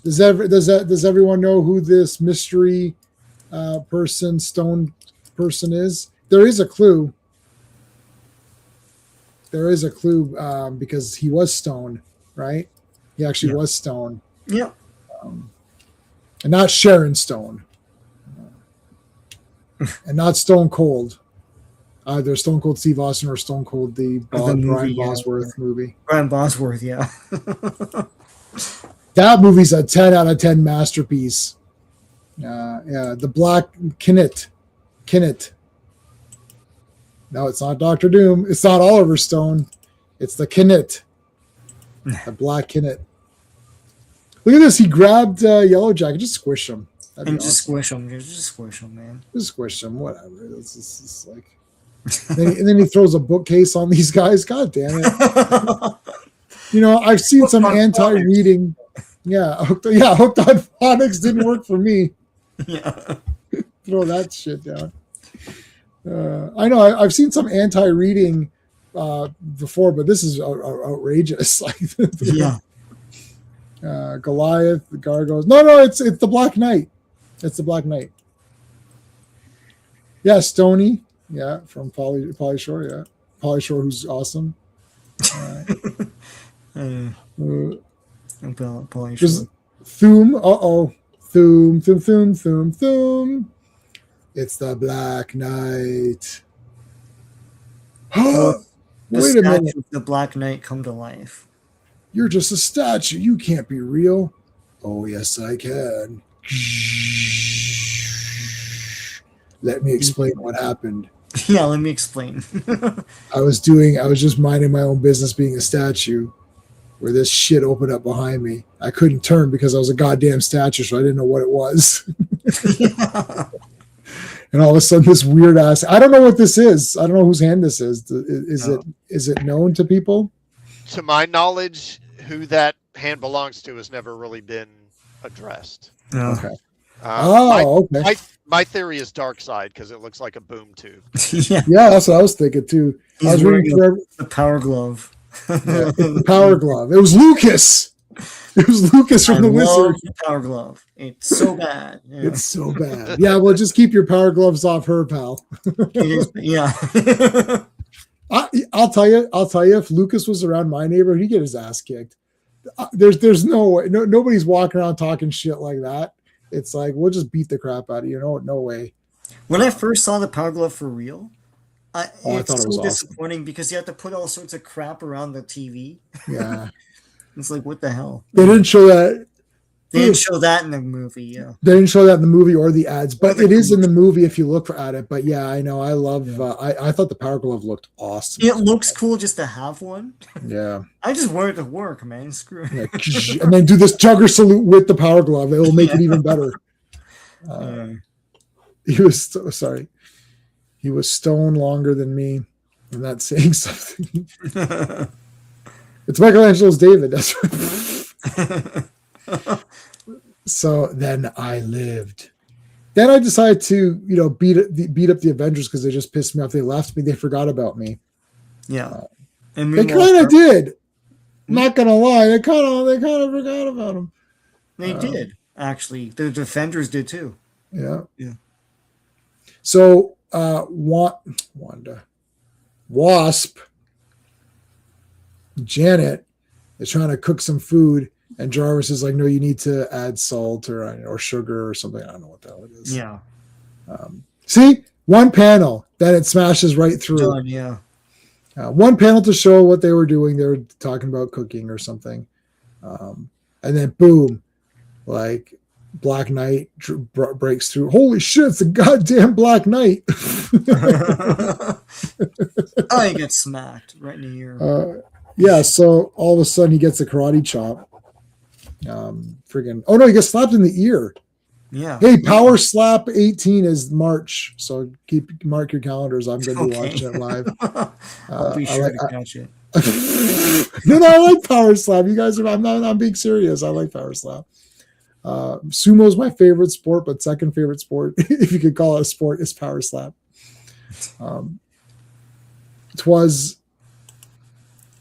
Does everyone know who this mystery stone person is? There is a clue. Because he was stone, right? He actually was stone. Yeah. And not Sharon Stone. And not Stone Cold. Either Stone Cold Steve Austin or Stone Cold the Brian Bosworth movie. Brian Bosworth, yeah. That movie's a 10 out of 10 masterpiece. The Black Kinnit. No, it's not Dr. Doom. It's not Oliver Stone. It's the Kinnit. The Black Kinnit. Look at this. He grabbed Yellow Jacket. Just squish him. And just squish him. Just squish him, man. Just squish him. Whatever. It's like... and then he throws a bookcase on these guys. God damn it. I've seen some anti-reading. Hooked on Phonics didn't work for me. Yeah. Throw that shit down. I know I've seen some anti-reading before, but this is outrageous. Goliath, the Gargoyles. No, it's the Black Knight. It's the Black Knight. Yeah, Stoney. Yeah, from Pauly Shore. Yeah, Pauly Shore, who's awesome. There's Thoom. Thoom, Thoom, Thoom, Thoom, Thoom. It's the Black Knight. Wait a minute. The Black Knight come to life. You're just a statue. You can't be real. Oh, yes, I can. Let me explain what happened. Yeah, let me explain. I was just minding my own business being a statue where this shit opened up behind me. I couldn't turn because I was a goddamn statue, so I didn't know what it was. And all of a sudden, this weird ass. I don't know what this is. I don't know whose hand this is. Is it known to people? To my knowledge, who that hand belongs to has never really been addressed. Okay. Okay. My theory is dark side because it looks like a boom tube. Yeah, that's what I was thinking too. I was reading the Power Glove. The Power Glove. It was Lucas. It was Lucas from the Wizard. The Power Glove. It's so bad. Yeah. It's so bad. Yeah, well, just keep your Power Gloves off her, pal. Yeah. I'll tell you. If Lucas was around my neighborhood, he'd get his ass kicked. There's no way. Nobody's walking around talking shit like that. It's like we'll just beat the crap out of you. No way. When I first saw the Power Glove for real, I thought it was disappointing because you have to put all sorts of crap around the TV. Yeah. It's like, what the hell? They didn't show that. They didn't show that in the movie, yeah. They didn't show that in the movie or the ads, but it is in the movie if you look at it. But yeah, I know. I love. I thought the Power Glove looked awesome. It looks cool just to have one. Yeah. I just want it to work, man. Screw it. Yeah. And then do this jugger salute with the Power Glove. It will make it even better. He was sorry. He was stone longer than me. I'm not saying something. It's Michelangelo's David. That's right. So then I lived. Then I decided to, beat up the Avengers because they just pissed me off. They left me. They forgot about me. Yeah, and they kind of did. Not gonna lie, they kind of forgot about him. They did actually. The Defenders did too. Yeah. So Wanda, Wasp, Janet is trying to cook some food, and Jarvis is like, "No, you need to add salt or sugar or something." I don't know what the hell it is. Yeah. See, one panel, then it smashes right through. Done, yeah. One panel to show what they were doing. They were talking about cooking or something, and then boom, like Black Knight breaks through. Holy shit! It's a goddamn Black Knight. He gets smacked right in the ear. Yeah, so all of a sudden he gets a karate chop. Oh no, he gets slapped in the ear. Yeah. Hey, Power Slap 18 is March, so mark your calendars. I'm going to be watching it live. I'll be sure to catch it. No, I like Power Slap. You guys I'm being serious. I like Power Slap. Sumo is my favorite sport, but second favorite sport, if you could call it a sport, is Power Slap. It was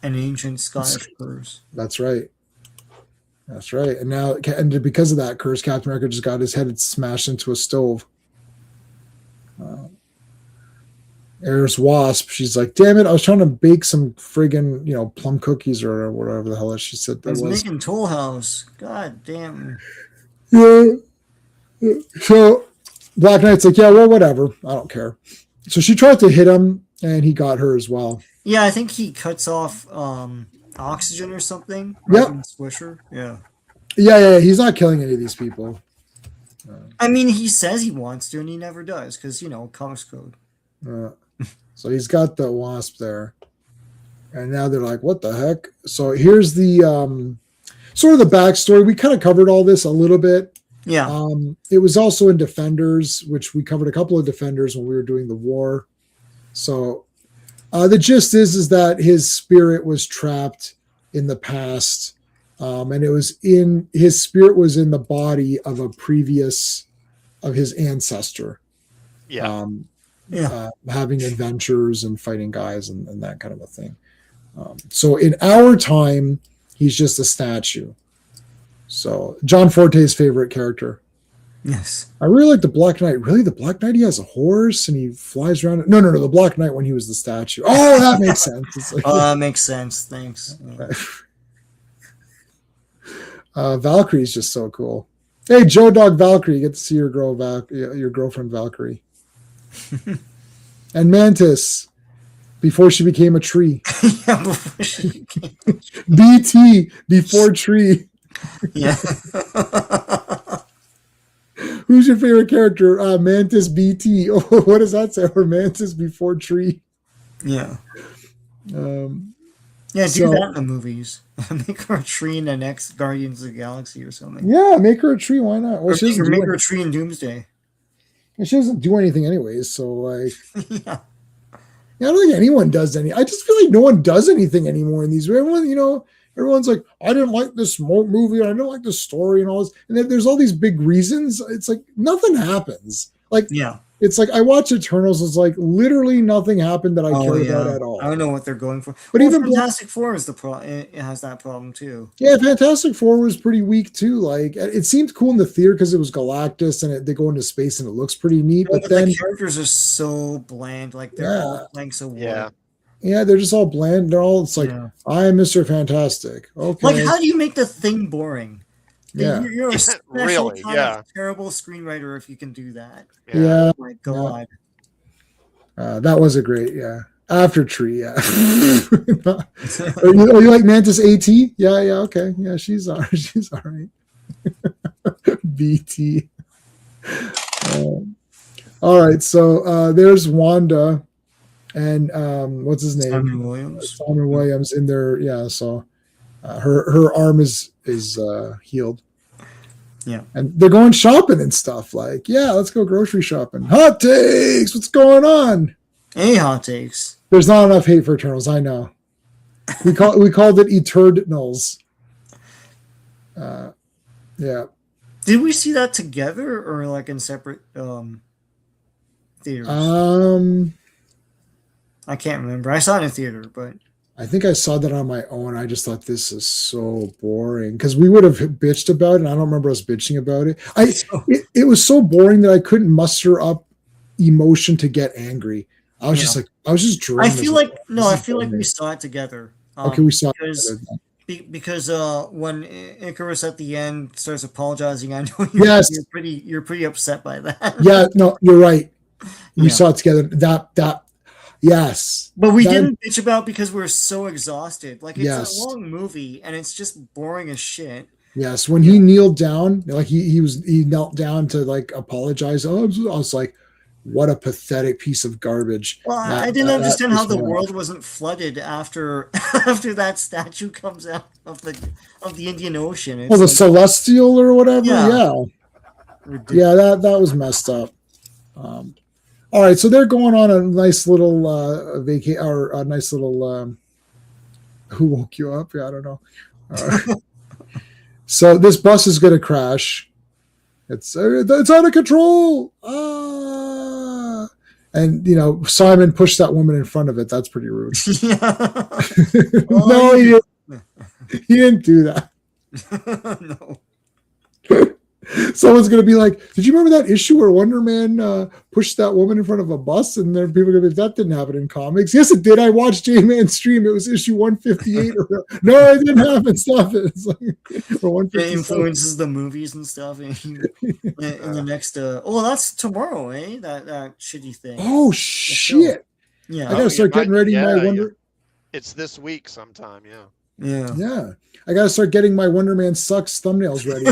an ancient Scottish curse. That's right. And because of that curse, Captain America just got his head smashed into a stove. There's Wasp. She's like, "Damn it! I was trying to bake some friggin' plum cookies or whatever the hell she said that was." Making Toll House. God damn. Yeah. So Black Knight's like, "Yeah, well, whatever. I don't care." So she tried to hit him, and he got her as well. Yeah, I think he cuts off oxygen or something. Yep. Swisher. Yeah. Yeah. He's not killing any of these people. I mean, he says he wants to, and he never does, because comics code. So he's got the Wasp there, and now they're like, "What the heck?" So here's the sort of the backstory. We kind of covered all this a little bit. Yeah. It was also in Defenders, which we covered a couple of Defenders when we were doing the war. So the gist is that his spirit was trapped in the past, and his spirit was in the body of his ancestor. Yeah. Having adventures and fighting guys and that kind of a thing. So in our time, he's just a statue. So John Forte's favorite character. Yes. I really like the Black Knight. Really, the Black Knight, he has a horse and he flies around. No, the Black Knight when he was the statue. Oh, that makes sense. That makes sense. Thanks. Valkyrie's just so cool. Hey, Joe Dog Valkyrie, you get to see your girlfriend Valkyrie. And Mantis, before she became a tree. Yeah, before she became... BT, before tree. Yeah. Who's your favorite character? Mantis BT. Oh, what does that say? Or Mantis before tree. Yeah. Yeah, do that in the movies. Make her a tree in the next Guardians of the Galaxy or something. Yeah, make her a tree. Why not? Well, make her a tree in Doomsday. She doesn't do anything anyways, so like... Yeah. I don't think anyone does any. I just feel like no one does anything anymore in these. Everyone's like, I didn't like this movie, or I didn't like the story, and all this. And then there's all these big reasons. It's like nothing happens. Like, yeah, it's like I watch Eternals. It's like literally nothing happened that I care about at all. I don't know what they're going for. But even Fantastic Four is it has that problem too. Yeah, Fantastic Four was pretty weak too. Like it seemed cool in the theater because it was Galactus and they go into space and it looks pretty neat. But then the characters are so bland. Like they're all playing so well. Yeah, they're just all bland. They're all. It's like I'm Mr. Fantastic. Okay. Like, how do you make the Thing boring? Yeah, you're a special really, kind of terrible screntwriter if you can do that. Yeah. Oh my God. That was a great, After Tree, yeah. you like Mantis AT? Yeah, okay. Yeah, she's all right. BT. All right, so there's Wanda and what's his name? Simon Williams in there, so her arm is healed. Yeah. And they're going shopping and stuff. Like, let's go grocery shopping. Hot takes. What's going on? Any hot takes? There's not enough hate for Eternals. I know. We called it Eternals. Yeah. Did we see that together or like in separate theaters? I can't remember. I saw it in a theater, but I think I saw that on my own. I just thought this is so boring because we would have bitched about it. And I don't remember us bitching about it. It was so boring that I couldn't muster up emotion to get angry. I was just like, I was just drained. I feel like we saw it together. Okay, we saw it together. Because when Icarus at the end starts apologizing, I know you're pretty upset by that. Yeah, no, you're right. We saw it together. That. Yes. But we didn't bitch about because we're so exhausted. Like, it's a long movie and it's just boring as shit. Yes. When he kneeled down, like he knelt down to like apologize. I was like, what a pathetic piece of garbage. Well, I didn't understand how the world wasn't flooded after that statue comes out of the Indian Ocean. It's the Celestial or whatever. Yeah, that was messed up. All right, so they're going on a nice little vacation, or a nice little. Who woke you up? Yeah, I don't know. So this bus is going to crash. It's out of control. And Simon pushed that woman in front of it. That's pretty rude. No, he didn't do that. No. Someone's going to be like, did you remember that issue where Wonder Man pushed that woman in front of a bus? And then people are going to be, that didn't happen in comics. Yes, it did. I watched J-Man stream. It was issue 158. No, it didn't happen. Stop it. It's like, it influences the movies and stuff. And in the next, that's tomorrow, eh? That shitty thing. Oh, shit. Yeah. I got to start getting ready. My Wonder. It's this week sometime, Yeah. I got to start getting my Wonder Man sucks thumbnails ready.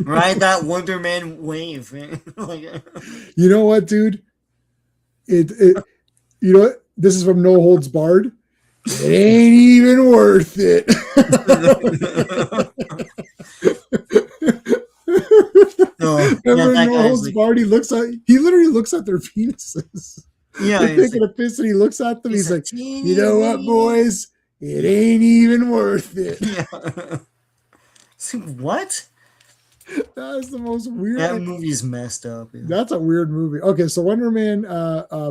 Ride that Wonder Man wave. You know what, dude? You know what? This is from No Holds Barred. It ain't even worth it. Remember No Holds Barred? He literally looks at their penises. Yeah. They're taking a piss and he looks at them. He's like, you know what, boys? It ain't even worth it. Yeah. What? That is the most weird. That movie's messed up. Yeah. That's a weird movie. Okay, so Wonder Man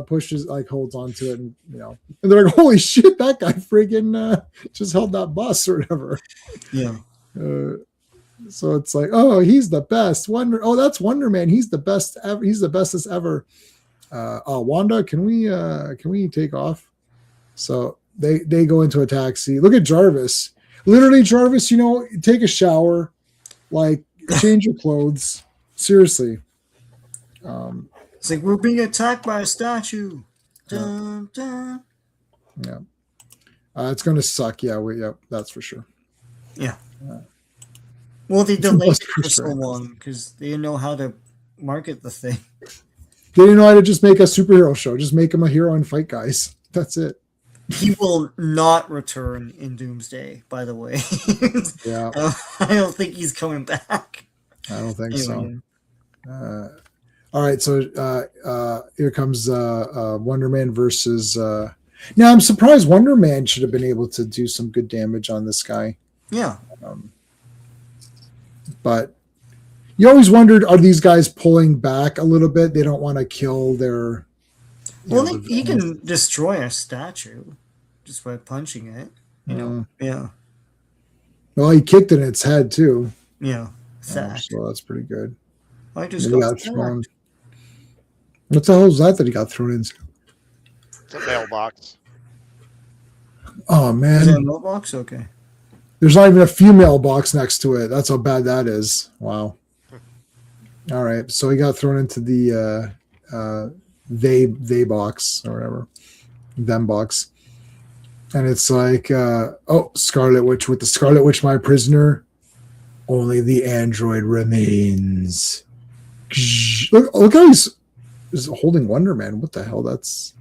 pushes, like, holds onto it, and and they're like, "Holy shit, that guy freaking just held that bus or whatever." Yeah. So it's like, oh, he's the best. That's Wonder Man. He's the best ever. He's the bestest ever. Wanda, can we take off? So they go into a taxi. Look at Jarvis. Literally, Jarvis, take a shower, like change your clothes. Seriously. It's like we're being attacked by a statue. Dun, dun. Yeah. It's going to suck. Yeah, that's for sure. Yeah. Well, they delayed it for so long because they didn't know how to market the thing. They didn't know how to just make a superhero show. Just make him a hero and fight guys. That's it. He will not return in Doomsday, by the way. Yeah. I don't think he's coming back. I don't think so. All right, so here comes Wonder Man versus. Now I'm surprised Wonder Man should have been able to do some good damage on this guy. Yeah. But you always wondered, are these guys pulling back a little bit? They don't want to kill their. Well, he can destroy a statue just by punching it. You know. Yeah. Well, he kicked it in its head too. Yeah. So that's pretty good. I just got thrown. What the hell was that he got thrown into? It's a mailbox. Oh man! Is it a mailbox? Okay. There's not even a female box next to it. That's how bad that is. Wow. All right, so he got thrown into the they box or whatever, them box, and it's like, Scarlet Witch, with the Scarlet Witch my prisoner, only the android remains. Look how he's holding Wonder Man. What the hell? That's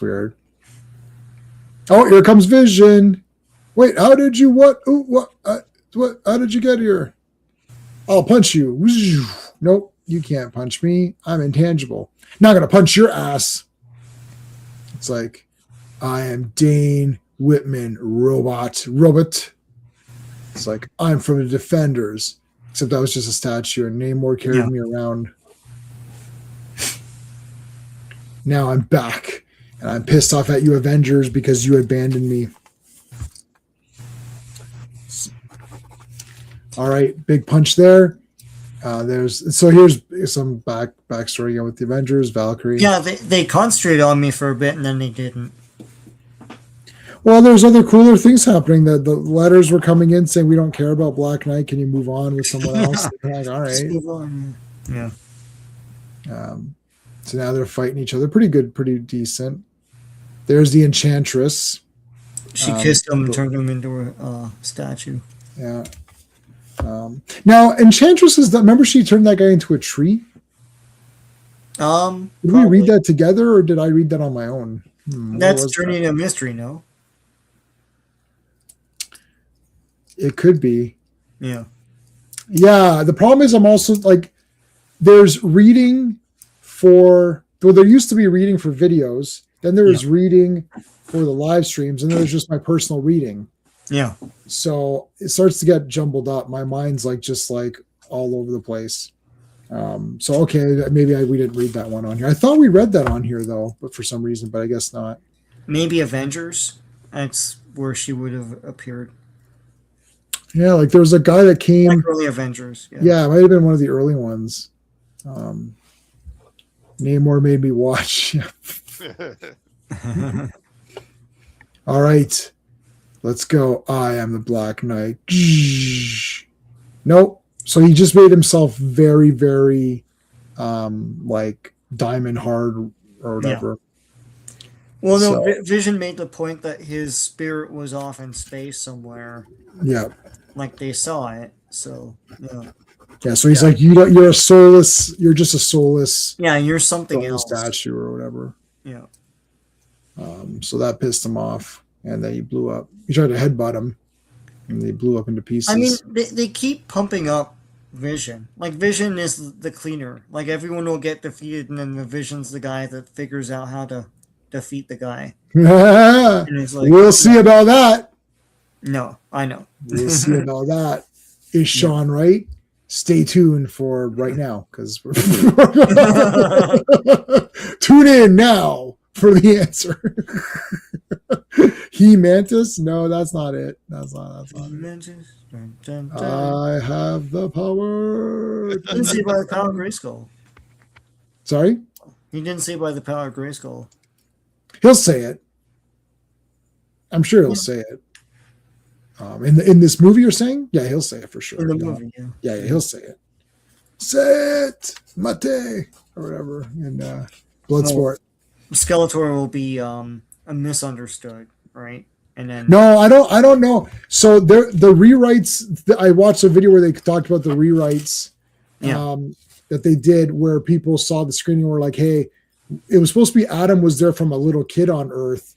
weird. Oh, here comes Vision. Wait, how did you what? Ooh, what? How did you get here? I'll punch you. Nope, you can't punch me. I'm intangible. Not gonna punch your ass. It's like, I am Dane Whitman, robot. It's like, I'm from the Defenders. Except I was just a statue and Namor carried me around. Now I'm back. And I'm pissed off at you Avengers because you abandoned me. All right, big punch there. Here's some backstory again with the Avengers, Valkyrie. Yeah, they concentrated on me for a bit and then they didn't. Well, there's other cooler things happening. That the letters were coming in saying we don't care about Black Knight. Can you move on with someone else? Like, all right. Move on. Yeah. So now they're fighting each other. Pretty good, pretty decent. There's the Enchantress. She kissed him and turned him into a statue. Yeah. Now, Enchantress remember she turned that guy into a tree? Did we read that together or did I read that on my own? That's turning a mystery, no? It could be. Yeah. Yeah. The problem is I'm also like, there's reading there used to be reading for videos. Then there was reading for the live streams, and then there's just my personal reading. Yeah. So it starts to get jumbled up. My mind's just all over the place. So okay, maybe we didn't read that one on here. I thought we read that on here though, but for some reason, but I guess not. Maybe Avengers. That's where she would have appeared. Yeah, like there was a guy that came. Early Avengers. Yeah, it might have been one of the early ones. Namor made me watch. All right, let's go. I am the Black Knight. Nope. So he just made himself very, very, diamond hard or whatever. Yeah. Well, no, Vision made the point that his spirit was off in space somewhere. Yeah. Like they saw it. So yeah. Yeah, so he's like, you're a soulless. You're just a soulless. Yeah, you're something else. Statue or whatever. Yeah. So that pissed him off, and then he blew up. He tried to headbutt him, and they blew up into pieces. I mean, they keep pumping up Vision. Like Vision is the cleaner. Like everyone will get defeated, and then the Vision's the guy that figures out how to defeat the guy. We'll see about that. No, I know. We'll see about that. Is Sean right? Stay tuned for right now, because tune in now for the answer. He Mantis? No, that's not it. That's not it. I have the power. He didn't say by the power of Grayskull. Sorry? He didn't say by the power of Grayskull. He'll say it. I'm sure he'll say it. In this movie, you're saying? Yeah, he'll say it for sure. In the movie, yeah, he'll say it. Say it, Mate, or whatever in Bloodsport. Skeletor will be misunderstood, right? And then no, I don't know. So the rewrites. I watched a video where they talked about the rewrites that they did, where people saw the screening and were like, "Hey, it was supposed to be Adam was there from a little kid on Earth,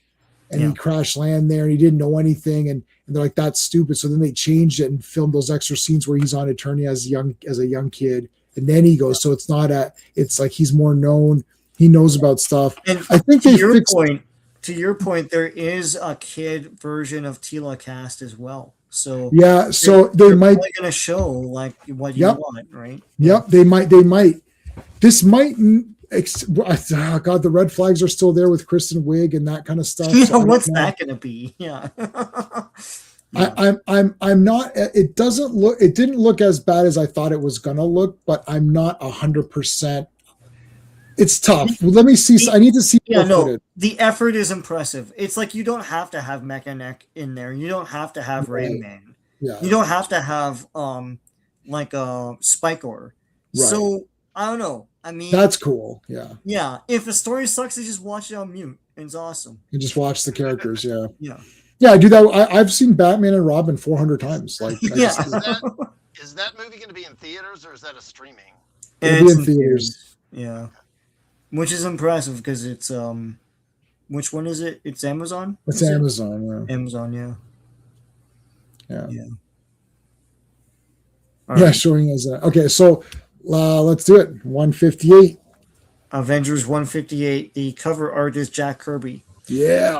and he crash land there, and he didn't know anything, and they're like, that's stupid." So then they changed it and filmed those extra scenes where he's on Eternia as a young kid, and then he goes. So it's not it's like he's more known. He knows about stuff. And I think to your point, there is a kid version of Tila cast as well. So yeah, so they might going to show like what you want, right? Yep, they might. This might. Oh God, the red flags are still there with Kristen Wiig and that kind of stuff. Yeah, so what's that going to be? Yeah. I'm not. It didn't look as bad as I thought it was gonna look, but I'm not 100%. It's tough. Let me see. I need to see. Yeah, no. The effort is impressive. It's like you don't have to have Mechanic in there. You don't have to have Rain Man. Yeah. You don't have to have like a Spikor. Right. So I don't know. I mean, that's cool. Yeah. Yeah. If the story sucks, you just watch it on mute. It's awesome. You just watch the characters. Yeah. Yeah. Yeah, I do that. I've seen Batman and Robin 400 times. Like, is that movie going to be in theaters or is that a streaming? It'll be in theaters. Yeah. Which is impressive because it's which one is it? It's Amazon? It's Amazon, yeah. Amazon, yeah. Yeah. Yeah. Yeah, showing as that. Okay, so let's do it. 158. Avengers 158. The cover art is Jack Kirby. Yeah.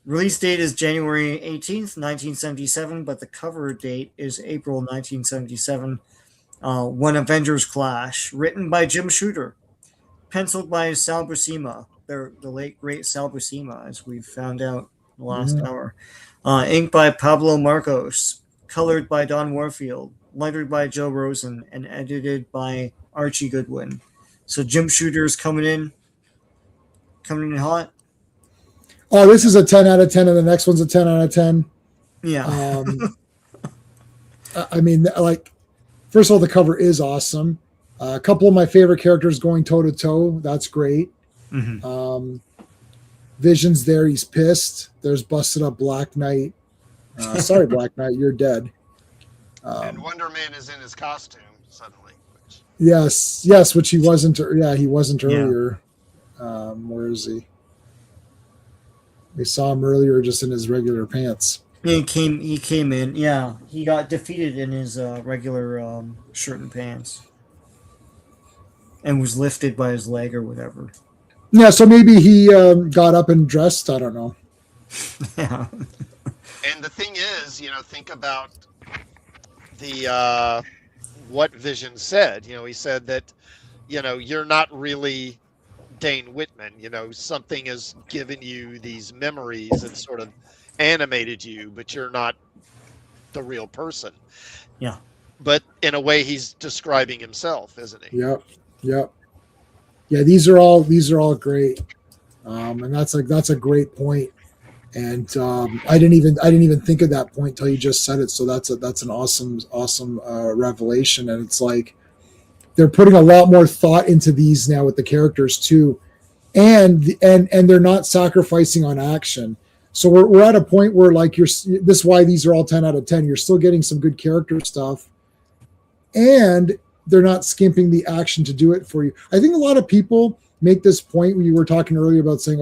Release date is January 18th, 1977, but the cover date is April 1977. When Avengers Clash. Written by Jim Shooter. Penciled by Sal Buscema, the late great Sal Buscema, as we found out the last hour. Inked by Pablo Marcos. Colored by Don Warfield. Lettered by Joe Rosen. And edited by Archie Goodwin. So Jim Shooter's coming in hot. Oh, this is a 10 out of 10, and the next one's a 10 out of 10. Yeah. I mean, like, first of all, the cover is awesome. A couple of my favorite characters going toe to toe. That's great. Mm-hmm. Vision's there. He's pissed. There's busted up Black Knight. Sorry, Black Knight, you're dead. And Wonder Man is in his costume suddenly. Yes, which he wasn't. Yeah, he wasn't earlier. Where is he? We saw him earlier just in his regular pants. He came in. Yeah, he got defeated in his regular shirt and pants. And was lifted by his leg or whatever. Yeah, so maybe he got up and dressed. I don't know. Yeah. And the thing is, think about the what Vision said. He said that, you're not really Dane Whitman. Something has given you these memories and sort of animated you, but you're not the real person. Yeah. But in a way, he's describing himself, isn't he? Yep. Yeah, these are all great, and that's a great point. And I didn't even think of that point till you just said it. So that's an awesome revelation. And it's like they're putting a lot more thought into these now with the characters too, and they're not sacrificing on action. So we're at a point where like this is why these are all 10 out of 10. You're still getting some good character stuff, and they're not skimping the action to do it for you. I think a lot of people make this point when you were talking earlier about saying,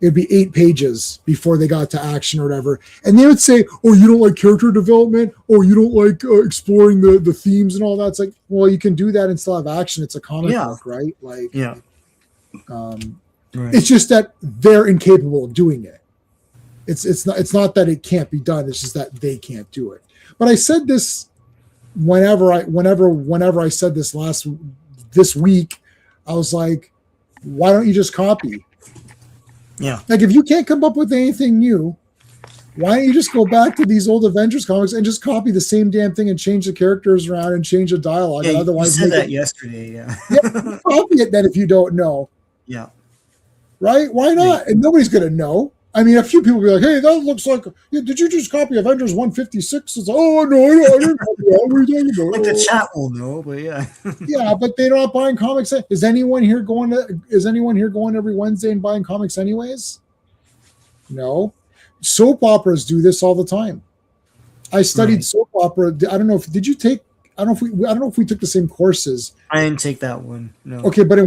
it'd be 8 pages before they got to action or whatever. And they would say, oh, you don't like character development? Oh, you don't like exploring the themes and all that? It's like, well, you can do that and still have action. It's a comic book, right? Like, yeah. Right. It's just that they're incapable of doing it. It's not that it can't be done. It's just that they can't do it. But I said this whenever I said this week, I was like, why don't you just copy? Yeah. Like if you can't come up with anything new, why don't you just go back to these old Avengers comics and just copy the same damn thing and change the characters around and change the dialogue? Yeah, otherwise, you said that yesterday. Yeah. Copy it then if you don't know. Yeah. Right? Why not? And nobody's going to know. I mean, a few people be like, "Hey, that looks like. Did you just copy Avengers 156?" It's like, "Oh no, I didn't copy that. What are you talking about?" Like the chat will know, but yeah. Yeah, but they're not buying comics. Is anyone here going every Wednesday and buying comics anyways? No. Soap operas do this all the time. I studied soap opera. I don't know if did you take. I don't know if we took the same courses. I didn't take that one. No. Okay, but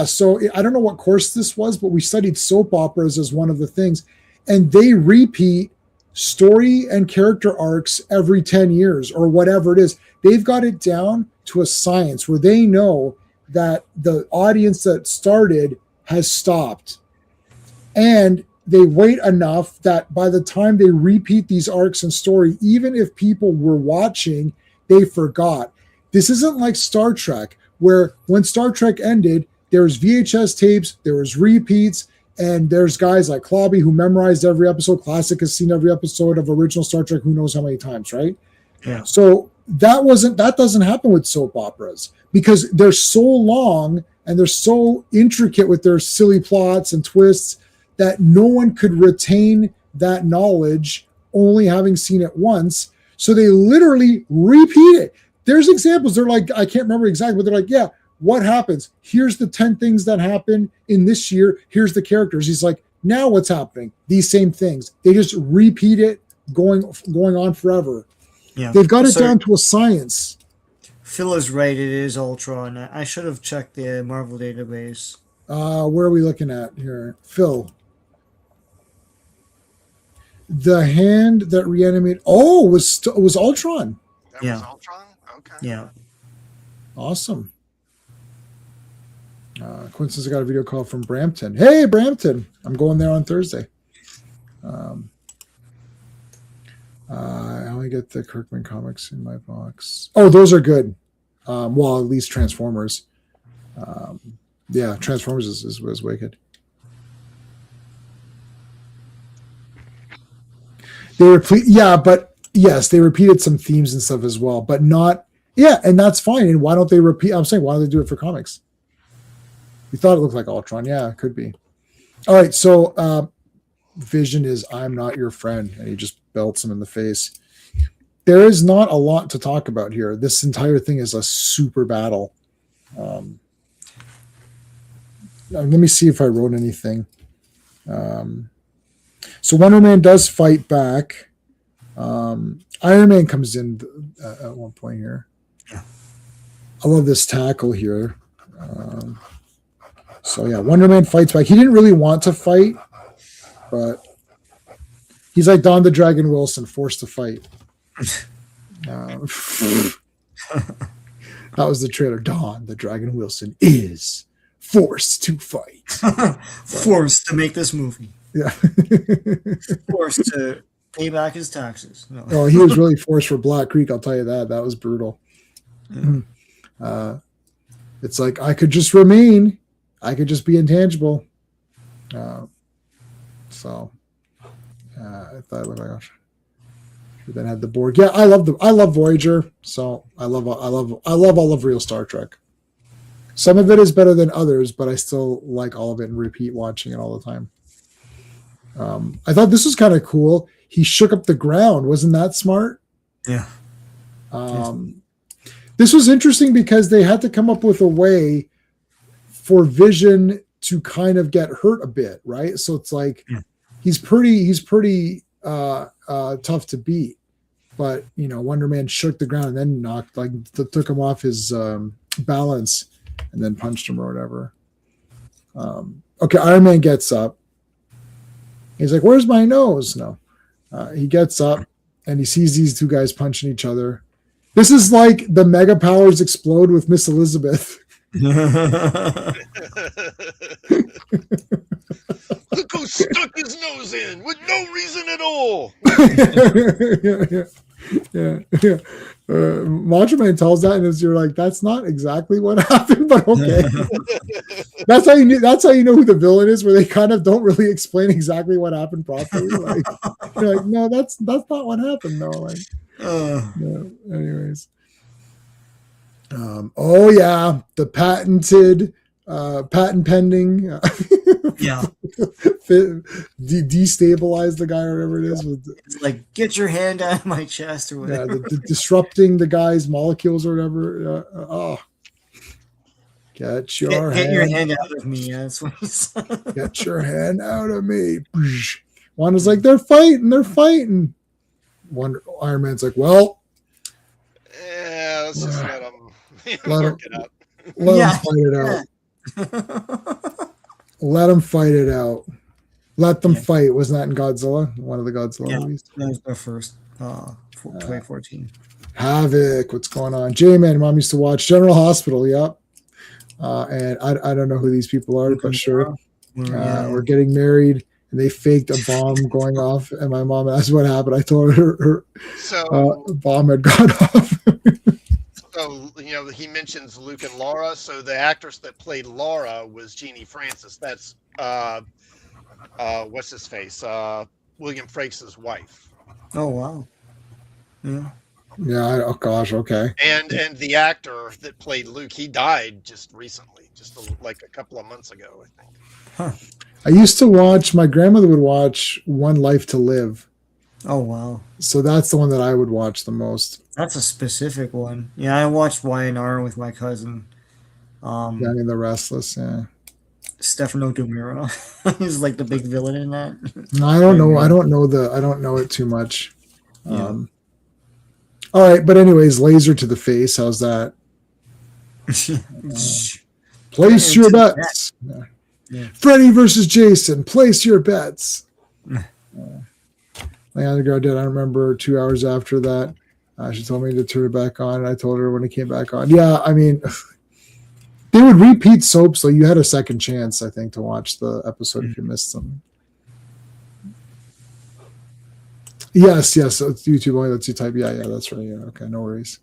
so I don't know what course this was, but we studied soap operas as one of the things, and they repeat story and character arcs every 10 years or whatever it is. They've got it down to a science where they know that the audience that started has stopped, and they wait enough that by the time they repeat these arcs and story, even if people were watching, they forgot. This isn't like Star Trek, where when Star Trek ended, there was VHS tapes, there was repeats, and there's guys like Clobby who memorized every episode. Classic has seen every episode of original Star Trek, who knows how many times, right? Yeah. So that doesn't happen with soap operas because they're so long and they're so intricate with their silly plots and twists that no one could retain that knowledge only having seen it once. So they literally repeat it. There's examples. They're like, I can't remember exactly, but they're like, yeah, what happens? Here's the 10 things that happen in this year. Here's the characters. He's like, now what's happening? These same things. They just repeat it going on forever. Yeah. They've got it down to a science. Phil is right. It is Ultron. I should have checked the Marvel database. Where are we looking at here? Phil. The hand that reanimated. Oh, was Ultron. That Yeah. was Ultron? Okay. Yeah. Awesome. Quinn says I got a video call from Brampton. Hey, Brampton. I'm going there on Thursday. I only get the Kirkman comics in my box. Oh, those are good. Well, at least Transformers. Yeah, Transformers is wicked. They repeated some themes and stuff as well, but not. Yeah, and that's fine. And why don't they repeat? I'm saying, why don't they do it for comics? We thought it looked like Ultron. Yeah, it could be. All right, so Vision is I'm not your friend, and he just belts him in the face. There is not a lot to talk about here. This entire thing is a super battle. Let me see if I wrote anything. So Wonder Man does fight back. Iron Man comes in at one point here. I love this tackle here. So yeah, Wonder Man fights back. He didn't really want to fight, but he's like Don the Dragon Wilson, forced to fight. That was the trailer. Don the Dragon Wilson is forced to fight. Forced to make this movie. Yeah. Forced to pay back his taxes. No. Oh, he was really forced for Black Creek. I'll tell you that. That was brutal. It's like I could just remain. I could just be intangible. I thought it looked like. Then had the board. Yeah, I love Voyager. So I love all of real Star Trek. Some of it is better than others, but I still like all of it and repeat watching it all the time. I thought this was kind of cool. He shook up the ground. Wasn't that smart? Yeah. This was interesting because they had to come up with a way for Vision to kind of get hurt a bit, right? So it's like he's pretty tough to beat, but Wonder Man shook the ground and then took him off his balance and then punched him or whatever. Okay, Iron Man gets up. He's like, "Where's my nose?" No, he gets up and he sees these two guys punching each other. This is like the mega powers explode with Miss Elizabeth. Look who stuck his nose in with no reason at all. Yeah. Macho Man tells that, and you're like, "That's not exactly what happened," but okay. That's how you know who the villain is, where they kind of don't really explain exactly what happened properly. Like, you're like, "No, that's not what happened." No, like, no. Anyways. Oh yeah, the patent pending. Yeah. Destabilize the guy or whatever it is. It's like, get your hand out of my chest or whatever. Yeah, disrupting the guy's molecules or whatever. Get your hand out of me. Yeah, that's what he said. Get your hand out of me. Wanda's like, they're fighting. Iron Man's like, well, yeah, let's just let them let work it out. Let them fight it out. Let them fight it out. Let them fight. Wasn't that in Godzilla? One of the Godzilla movies? That was the first 2014. Havoc. What's going on? J-Man, Mom used to watch General Hospital. Yep. And I don't know who these people are, but sure. We're getting married, and they faked a bomb going off. And my mom asked what happened. I told her bomb had gone off. So, he mentions Luke and Laura. So the actress that played Laura was Jeannie Francis. That's what's his face? William Frakes' wife. Oh wow. Yeah. Yeah. Oh gosh. Okay. And the actor that played Luke, he died just recently, like a couple of months ago, I think. Huh. I used to watch. My grandmother would watch One Life to Live. Oh wow. So that's the one that I would watch the most. That's a specific one. Yeah, I watched YNR with my cousin. Young and the Restless. Yeah. Stefano Dumiro. He's like the big villain in that. No, I don't know. I don't know it too much. Yeah. All right, but anyways, laser to the face. How's that? Place your bets. Yeah. Freddy versus Jason. Place your bets. My other girl did. I remember 2 hours after that, she told me to turn it back on, and I told her when it came back on. Yeah, I mean, they would repeat soaps, so you had a second chance, I think, to watch the episode if you missed them. Yes. So it's YouTube only lets you type. Yeah, that's right. Yeah, okay, no worries.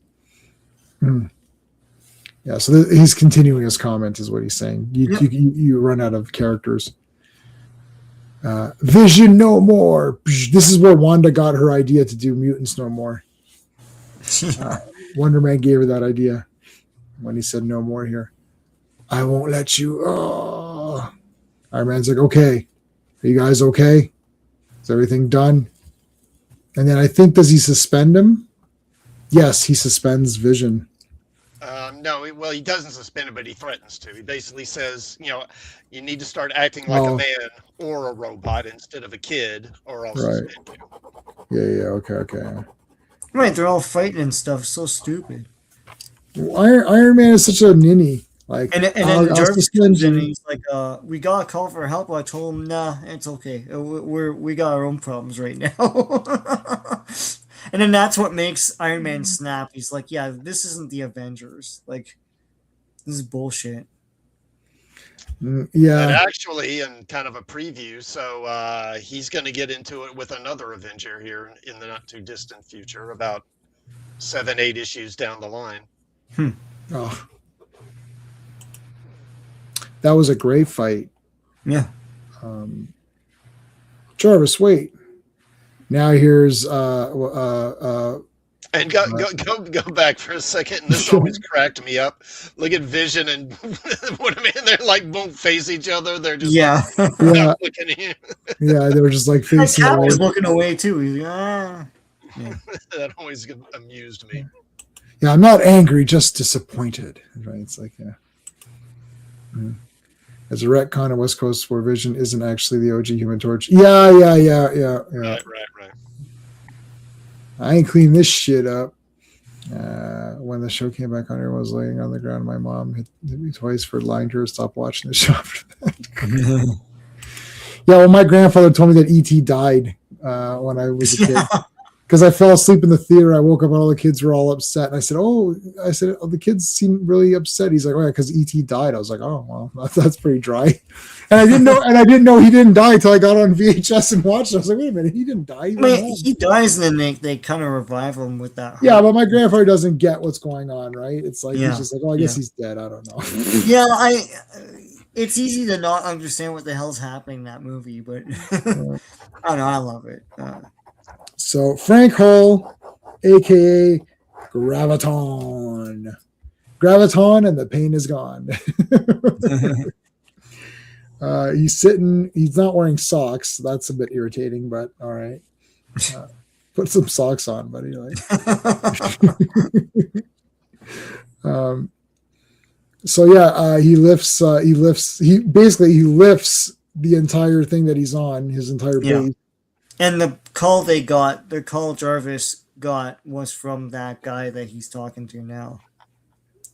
Yeah, so he's continuing his comment, is what he's saying. You run out of characters. Vision no more. This is where Wanda got her idea to do Mutants no more. Wonder Man gave her that idea when he said no more here. I won't let you. Oh. Iron Man's like, okay, are you guys okay? Is everything done? And then I think, does he suspend him? Yes, he suspends Vision. No, he doesn't suspend him, but he threatens to. He basically says, you need to start acting like a man or a robot instead of a kid, or else suspend you. Yeah, okay. Right, they're all fighting and stuff. So stupid. Iron Man is such a ninny. Like, and then Jarvis comes in and he's like, we got a call for help. I told him, nah, it's okay. We got our own problems right now. And then that's what makes Iron Man snap. He's like, yeah, this isn't the Avengers. Like, this is bullshit. Yeah. And actually, in kind of a preview, so he's going to get into it with another Avenger here in the not too distant future, about 7-8 issues down the line. Oh. That was a great fight. Yeah. Jarvis, wait. Now here's and go back for a second. And this always cracked me up. Look at Vision and they're like won't face each other. They're just looking at you. Yeah, they were just like facing. Cap was looking away too. He's yeah. That always amused me. Yeah, I'm not angry, just disappointed. Right? It's like As a retcon of West Coast where Vision isn't actually the OG Human Torch. Yeah. Right. I ain't cleaned this shit up. When the show came back on, everyone was laying on the ground. My mom hit me twice for lying to her to stop watching the show after that. Yeah, well, my grandfather told me that E.T. died when I was a kid. Because I fell asleep in the theater. I woke up and all the kids were all upset. And I said, the kids seem really upset. He's like, oh, yeah, because E.T. died. I was like, oh, well, that's pretty dry. And I didn't know he didn't die until I got on VHS and watched it. I was like, wait a minute, he didn't die. He dies and then they kind of revive him with that. Yeah, but my grandfather doesn't get what's going on, right? It's like, he's just like, oh, I guess he's dead. I don't know. Yeah, it's easy to not understand what the hell's happening in that movie, but I don't know. I love it. So Frank Hull, a.k.a. Graviton, and the pain is gone. He's sitting. He's not wearing socks. That's a bit irritating, but all right. Put some socks on, buddy. Like. So yeah, he lifts. He lifts the entire thing that he's on, his entire base. And the call Jarvis got was from that guy that he's talking to now.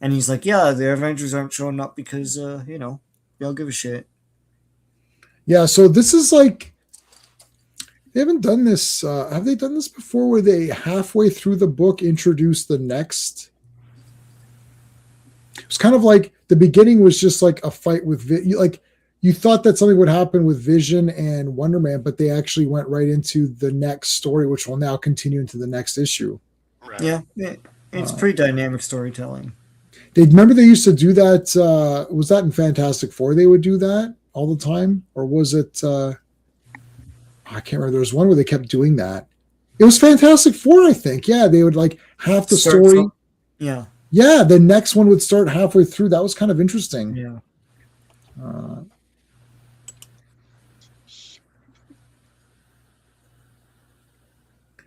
And he's like, yeah, the Avengers aren't showing up because, they don't give a shit. Yeah, so this is like, they haven't done this. Have they done this before where they halfway through the book introduce the next? It was kind of like the beginning was just like a fight with, you thought that something would happen with Vision and Wonder Man, but they actually went right into the next story, which will now continue into the next issue. Right. Yeah, it's pretty dynamic storytelling. Remember they used to do that. Was that in Fantastic Four? They would do that all the time, or was it? I can't remember. There was one where they kept doing that. It was Fantastic Four, I think. Yeah, they would like half the story. Yeah. Yeah, the next one would start halfway through. That was kind of interesting. Yeah.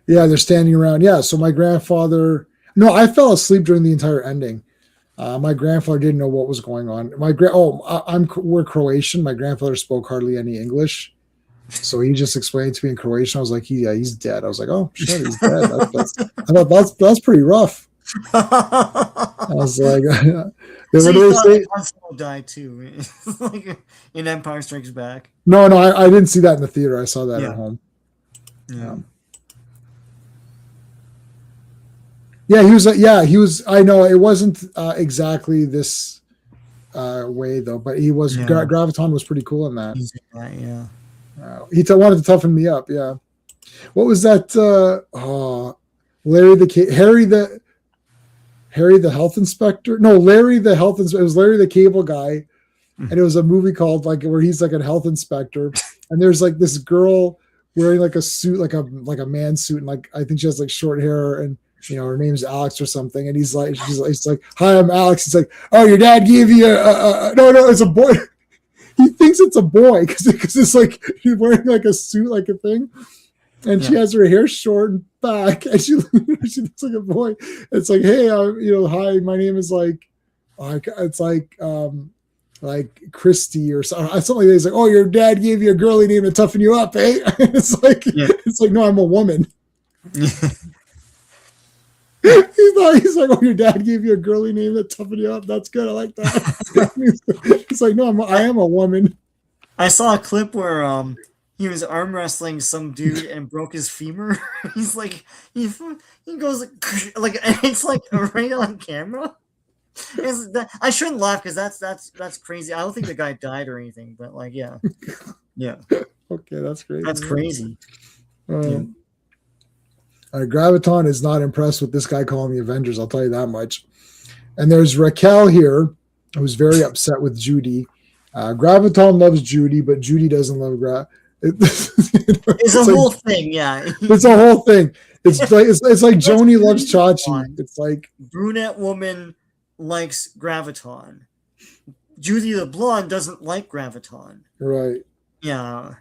Yeah, they're standing around. Yeah, so my grandfather. No, I fell asleep during the entire ending. My grandfather didn't know what was going on. We're Croatian. My grandfather spoke hardly any English, so he just explained to me in Croatian. I was like, he's dead. I was like, oh shit, he's dead. I thought that's pretty rough. I was like, so you thought Han Solo died too, like in Empire Strikes Back. No, I didn't see that in the theater. I saw that at home. Yeah. Yeah, he was. I know it wasn't exactly this way though, but he was. Graviton was pretty cool in that. He wanted to toughen me up. Yeah. What was that? Harry the health inspector. No, Larry the health inspector. It was Larry the cable guy, and it was a movie called like where he's like a health inspector, and there's like this girl wearing like a suit, like a man suit, and like I think she has like short hair and. Her name's Alex or something, and he's like, "Hi, I'm Alex." He's like, "Oh, your dad gave you no, it's a boy." He thinks it's a boy because it's like he's wearing like a suit, like a thing, and she has her hair short and back, and she looks like a boy. It's like, "Hey, hi, my name is it's like Christy or something like that." He's like, "Oh, your dad gave you a girly name to toughen you up, eh?" It's like, no, I'm a woman. He's like, "Oh, your dad gave you a girly name that toughened you up. That's good. I like that." He's like, "No, I am a woman." I saw a clip where he was arm wrestling some dude and broke his femur. He's like, he goes like it's like right on camera. I shouldn't laugh because that's crazy. I don't think the guy died or anything, but like, yeah. Okay, that's crazy. That's crazy. Graviton is not impressed with this guy calling the Avengers. I'll tell you that much. And there's Raquel here, who's very upset with Judy. Graviton loves Judy, but Judy doesn't love It's a whole thing, yeah. It's a whole thing. It's like Joni loves Chachi. It's like brunette woman likes Graviton. Judy the blonde doesn't like Graviton. Right. Yeah.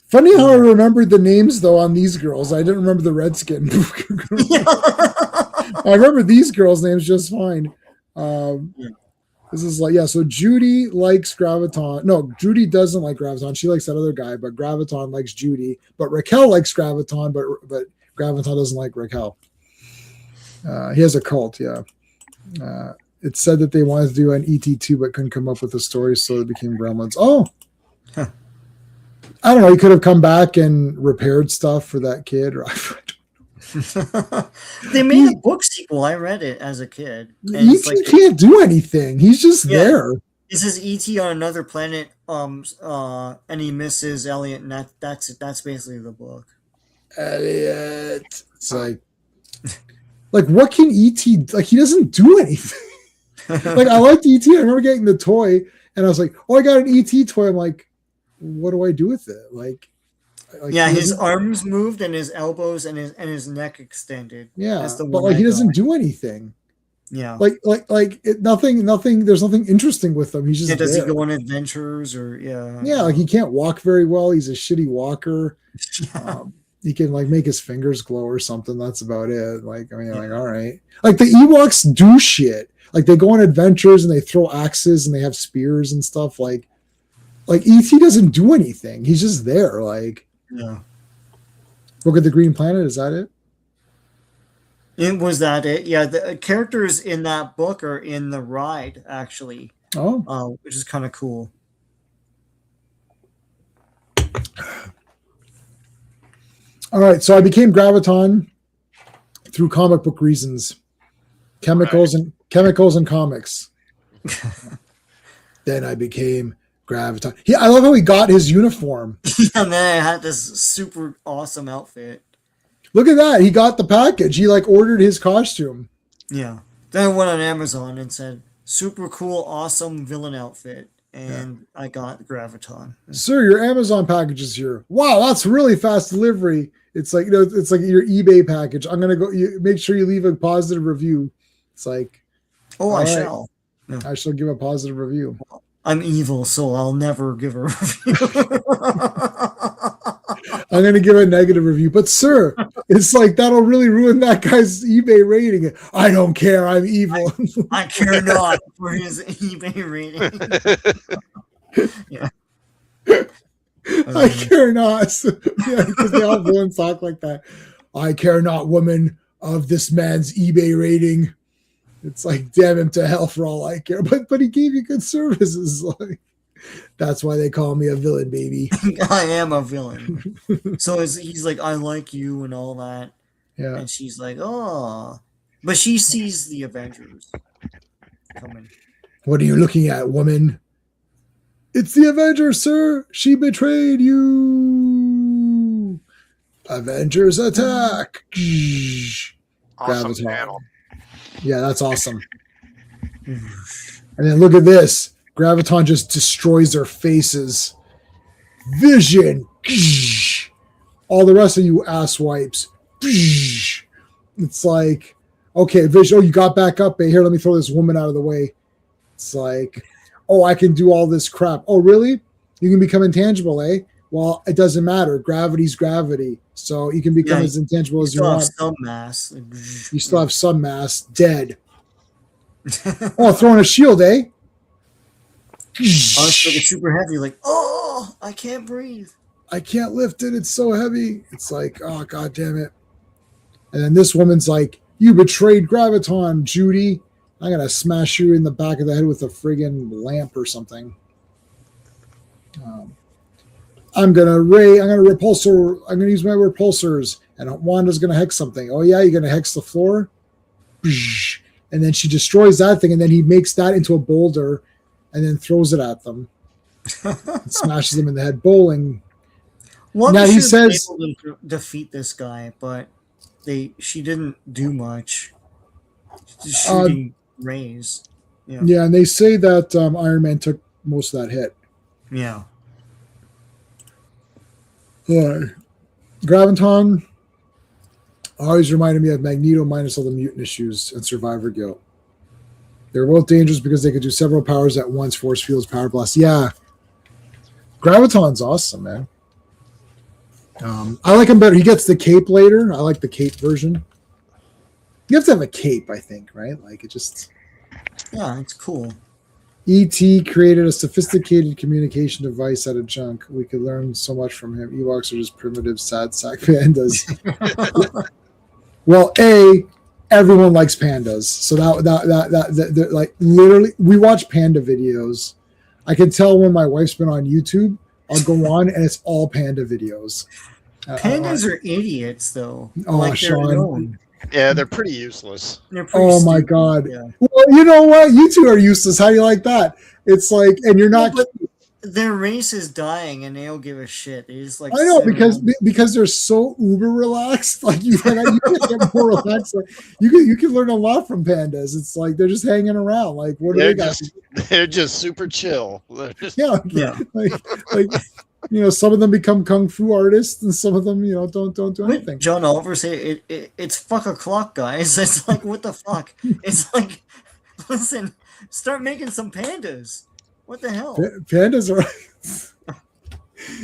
Funny how I remembered the names though on these girls. I didn't remember the Redskin. I remember these girls' names just fine. This is like, so Judy likes Graviton. No, Judy doesn't like Graviton. She likes that other guy, but Graviton likes Judy. But Raquel likes Graviton, but Graviton doesn't like Raquel. He has a cult, yeah. It said that they wanted to do an ET2 but couldn't come up with a story, so it became Gremlins. Oh! Huh. I don't know. He could have come back and repaired stuff for that kid. Or they made a book sequel. I read it as a kid. E.T. can't do anything. He's just there. This is E.T. on another planet, and he misses Elliot, and that's basically the book. Elliot. It's like what can E.T. like? He doesn't do anything. Like I liked E.T. I remember getting the toy, and I was like, "Oh, I got an E.T. toy." I'm like, what do I do with it? Like his arms moved and his elbows and his neck extended. Yeah, but like he doesn't do anything. Yeah. Nothing. There's nothing interesting with him. He's just does there. he go on adventures or Yeah, like he can't walk very well. He's a shitty walker. He can like make his fingers glow or something. That's about it. Like, I mean, like, all right. Like the Ewoks do shit. Like they go on adventures and they throw axes and they have spears and stuff. Like E.T. doesn't do anything. He's just there. Like, Book of the Green Planet. Is that it? Was that it? Yeah, the characters in that book are in the ride, actually. Which is kind of cool. All right, so I became Graviton through comic book reasons, chemicals and comics. Then I became Graviton. I love how he got his uniform. And then I had this super awesome outfit. Look at that. He got the package. He like ordered his costume. Yeah. Then I went on Amazon and said, super cool, awesome villain outfit. And I got Graviton. Sir, your Amazon package is here. Wow, that's really fast delivery. It's like, it's like your eBay package. I'm going to go, make sure you leave a positive review. It's like, I shall. Yeah. I shall give a positive review. I'm evil, so I'll never give a review. I'm going to give a negative review. But, sir, it's like that'll really ruin that guy's eBay rating. I don't care. I'm evil. I care not for his eBay rating. Yeah. I care not. Yeah, because they all villains talk like that. I care not, woman, of this man's eBay rating. It's like, damn him to hell for all I care. But he gave you good services. Like, that's why they call me a villain, baby. I am a villain. So he's like, I like you and all that. Yeah. And she's like, oh. But she sees the Avengers coming. What are you looking at, woman? It's the Avengers, sir. She betrayed you. Avengers attack. Awesome panel. Yeah, that's awesome. And then look at this. Graviton just destroys their faces. Vision. All the rest of you ass wipes. It's like, okay, Vision. Oh, you got back up. Here, let me throw this woman out of the way. It's like, oh, I can do all this crap. Oh, really? You can become intangible, eh? Well, it doesn't matter. Gravity's gravity. So you can become as intangible as you want. Some mass. You still have some mass. Dead. Oh, throwing a shield, eh? Oh, it's like it's super heavy. Like, oh, I can't breathe. I can't lift it. It's so heavy. It's like, oh, God damn it. And then this woman's like, you betrayed Graviton, Judy. I'm going to smash you in the back of the head with a friggin' lamp or something. I'm going to repulsor. I'm going to use my repulsors. And Wanda's going to hex something. Oh, yeah, you're going to hex the floor? And then she destroys that thing. And then he makes that into a boulder and then throws it at them. And smashes them in the head. Bowling. Now he says able to defeat this guy, but she didn't do much. Just shooting rays. Yeah, and they say that Iron Man took most of that hit. Yeah. Graviton always reminded me of Magneto minus all the mutant issues and survivor guilt. They were both dangerous because they could do several powers at once, force fields, power blast. Yeah. Graviton's awesome, man. I like him better. He gets the cape later. I like the cape version. You have to have a cape, I think, right? Like, it just... Yeah, it's cool. E.T. created a sophisticated communication device out of junk. We could learn so much from him. Ewoks are just primitive, sad sack pandas. Well, everyone likes pandas. So that like, literally, we watch panda videos. I can tell when my wife's been on YouTube. I'll go on, and it's all panda videos. Pandas are idiots, though. Oh, like Sean. Yeah, they're pretty useless. Oh my God. Yeah. Well, you know what? You two are useless. How do you like that? It's like, and you're not. Their race is dying, and they don't give a shit. They just like. I know because they're so uber relaxed. Like you can get more relaxed. Like, you can learn a lot from pandas. It's like they're just hanging around. Like what do they got? They're just super chill. Yeah. Like Some of them become kung fu artists, and some of them, don't do anything. John Oliver say it's fuck o'clock, guys. It's like, what the fuck? It's like, listen, start making some pandas. What the hell? Pandas are.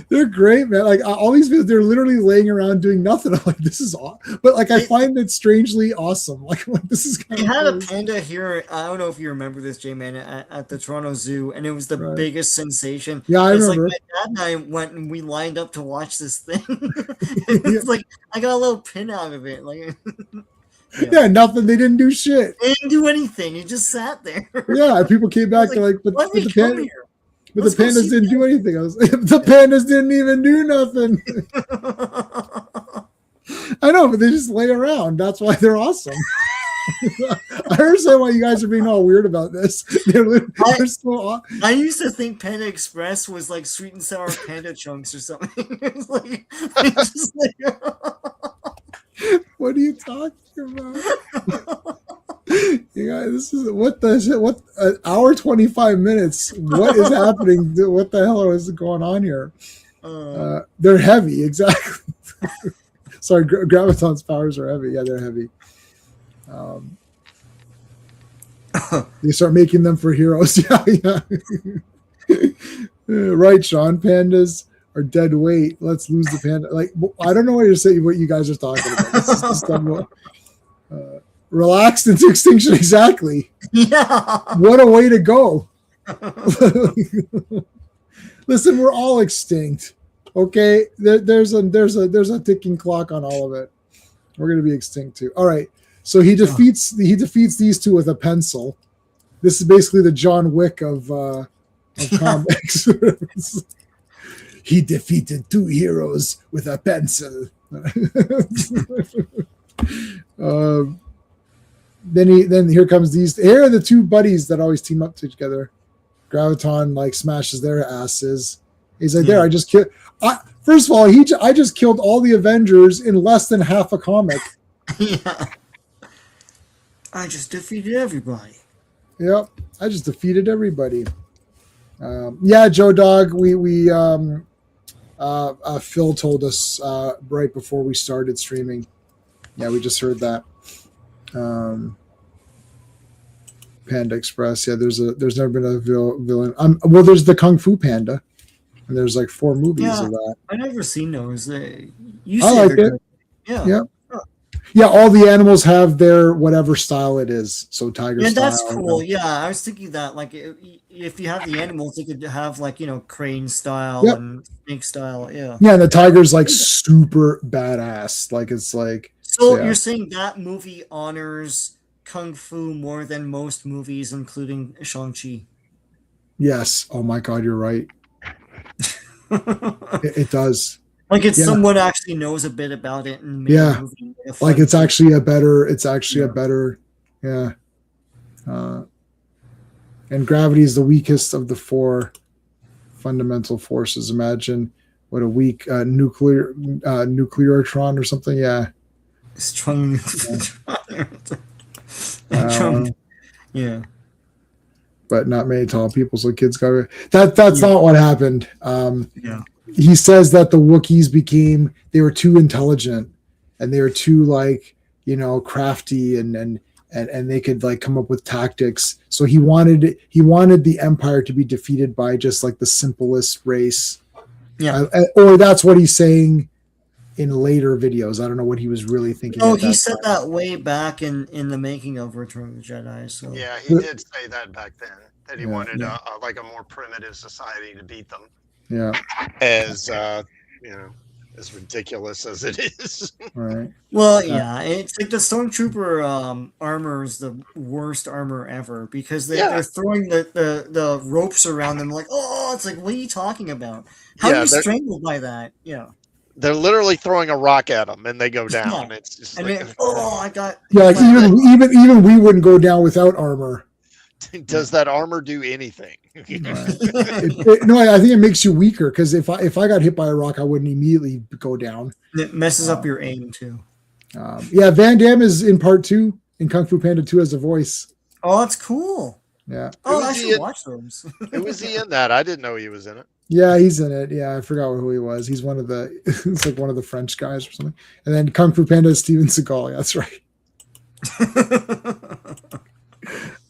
They're great, man. Like all these videos, they're literally laying around doing nothing. I'm like, this is awesome. But like, I find it strangely awesome. Like this is kind of. We had a panda here. I don't know if you remember this, J-Man, at the Toronto Zoo, and it was the biggest sensation. Yeah, I remember. Like my dad and I went and we lined up to watch this thing. It's like I got a little pin out of it. Like, yeah, nothing. They didn't do shit. They didn't do anything. He just sat there. Yeah, people came back. They're like, but the panda. But the pandas didn't do anything. I was like, the pandas didn't even do nothing. I know, but they just lay around. That's why they're awesome. I understand why you guys are being all weird about this. They're so I used to think Panda Express was like sweet and sour panda chunks or something. It's like, what are you talking about? You guys, this is what the shit. What an hour 25 minutes. What is happening? What the hell is going on here? They're heavy, exactly. Sorry, Graviton's powers are heavy. Yeah, they're heavy. They start making them for heroes. Yeah. Right, Sean. Pandas are dead weight. Let's lose the panda. Like, I don't know what you're saying. What you guys are talking about. This is the stuff. Relaxed into extinction, exactly. Yeah. What a way to go. Listen, we're all extinct. Okay, there's a ticking clock on all of it. We're gonna be extinct too. All right. So he defeats these two with a pencil. This is basically the John Wick of comics. He defeated two heroes with a pencil. Then here comes these. Here are the two buddies that always team up together. Graviton like smashes their asses. He's like, there, I just killed. First of all, I just killed all the Avengers in less than half a comic. Yeah. I just defeated everybody. Yep, I just defeated everybody. Yeah, Joe Dog. Phil told us right before we started streaming. Yeah, we just heard that. Panda Express. Yeah, there's never been a villain. Well, there's the Kung Fu Panda, and there's like 4 movies of that. I never seen those. I like it. Yeah. Yeah, all the animals have their whatever style it is. So tiger style. Yeah, that's cool. Yeah, I was thinking that like if you have the animals, you could have like crane style and snake style. Yeah. Yeah, and the tiger's like super badass. Like it's like. So you're saying that movie honors Kung Fu more than most movies, including Shang-Chi? Yes. Oh my God, you're right. it does. Like someone actually knows a bit about it and made a movie. Like it's actually a better. Yeah. And gravity is the weakest of the 4 fundamental forces. Imagine what a weak nucleartron or something. Yeah. Strong. Yeah. But not many tall people, so kids got that's not what happened. Yeah. He says that the Wookiees they were too intelligent and they were too crafty and they could like come up with tactics. So he wanted the Empire to be defeated by just like the simplest race. Yeah. Or that's what he's saying in later videos. I don't know what he was really thinking. Oh, he said that way back in the making of Return of the Jedi. So yeah, he did say that back then, that he wanted a more primitive society to beat them. Yeah. As as ridiculous as it is. Right. Well, yeah, it's like the Stormtrooper armor is the worst armor ever because they're throwing the ropes around them like, oh, it's like, what are you talking about? How are you strangled by that? Yeah. They're literally throwing a rock at them and they go down. Yeah. It's just I got. Yeah, like even we wouldn't go down without armor. Does that armor do anything? No, I think it makes you weaker because if I got hit by a rock, I wouldn't immediately go down. It messes up your aim too. Yeah, Van Damme is in part 2 in Kung Fu Panda 2 as a voice. Oh, that's cool. Yeah. Oh, I should watch those. Who was he in that? I didn't know he was in it. Yeah, he's in it. Yeah, I forgot who he was. He's one of the. It's like one of the French guys or something. And then Kung Fu Panda is Steven Seagal. Yeah, that's right.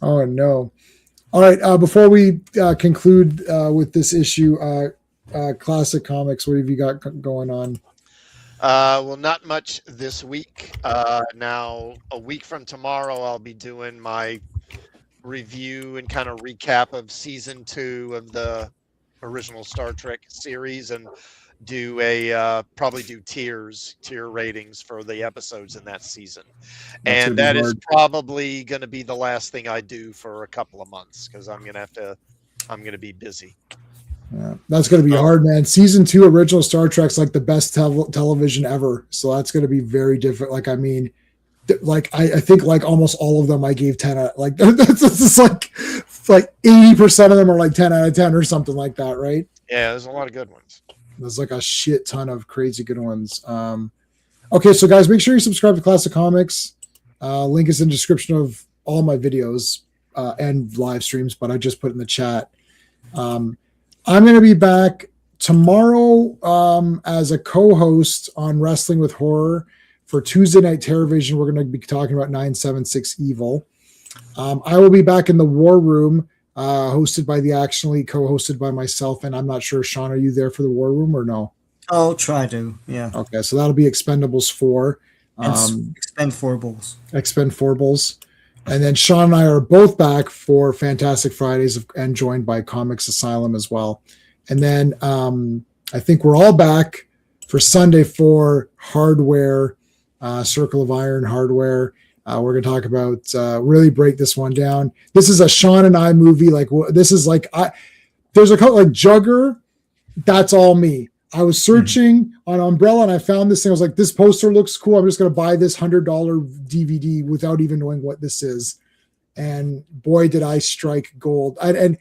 Oh no! All right. Before we conclude with this issue, Classic Comics, what have you got going on? Well, not much this week. Now, a week from tomorrow, I'll be doing my review and kind of recap of season 2 of the original Star Trek series, and do probably do tier ratings for the episodes in that season. And that is probably going to be the last thing I do for a couple of months, because I'm going to be busy. Yeah, that's going to be hard, man. Season 2 original Star Trek's like the best television ever. So that's going to be very different. Like, I mean, like I think like almost all of them I gave 10 out. Like that's like 80% of them are like 10 out of 10 or something like that, right? Yeah, there's a lot of good ones. There's like a shit ton of crazy good ones. Okay, so guys, make sure you subscribe to Classic Comics. Link is in the description of all my videos and live streams, but I just put in the chat. I'm going to be back tomorrow as a co-host on Wrestling with Horror for Tuesday Night Terrorvision. We're going to be talking about 976 Evil. I will be back in the War Room, hosted by the Action Elite, co-hosted by myself, and I'm not sure, Sean, are you there for the War Room or no? I'll try to, yeah. Okay, so that'll be Expendables 4. Expendables. And then Sean and I are both back for Fantastic Fridays and joined by Comics Asylum as well. And then I think we're all back for Sunday for Hardware, Circle of Iron Hardware. We're going to talk about, really break this one down. This is a Sean and I movie. Like, this is like, there's a couple like Jugger. That's all me. I was searching on Umbrella and I found this thing. I was like, this poster looks cool. I'm just going to buy this $100 DVD without even knowing what this is. And boy, did I strike gold. I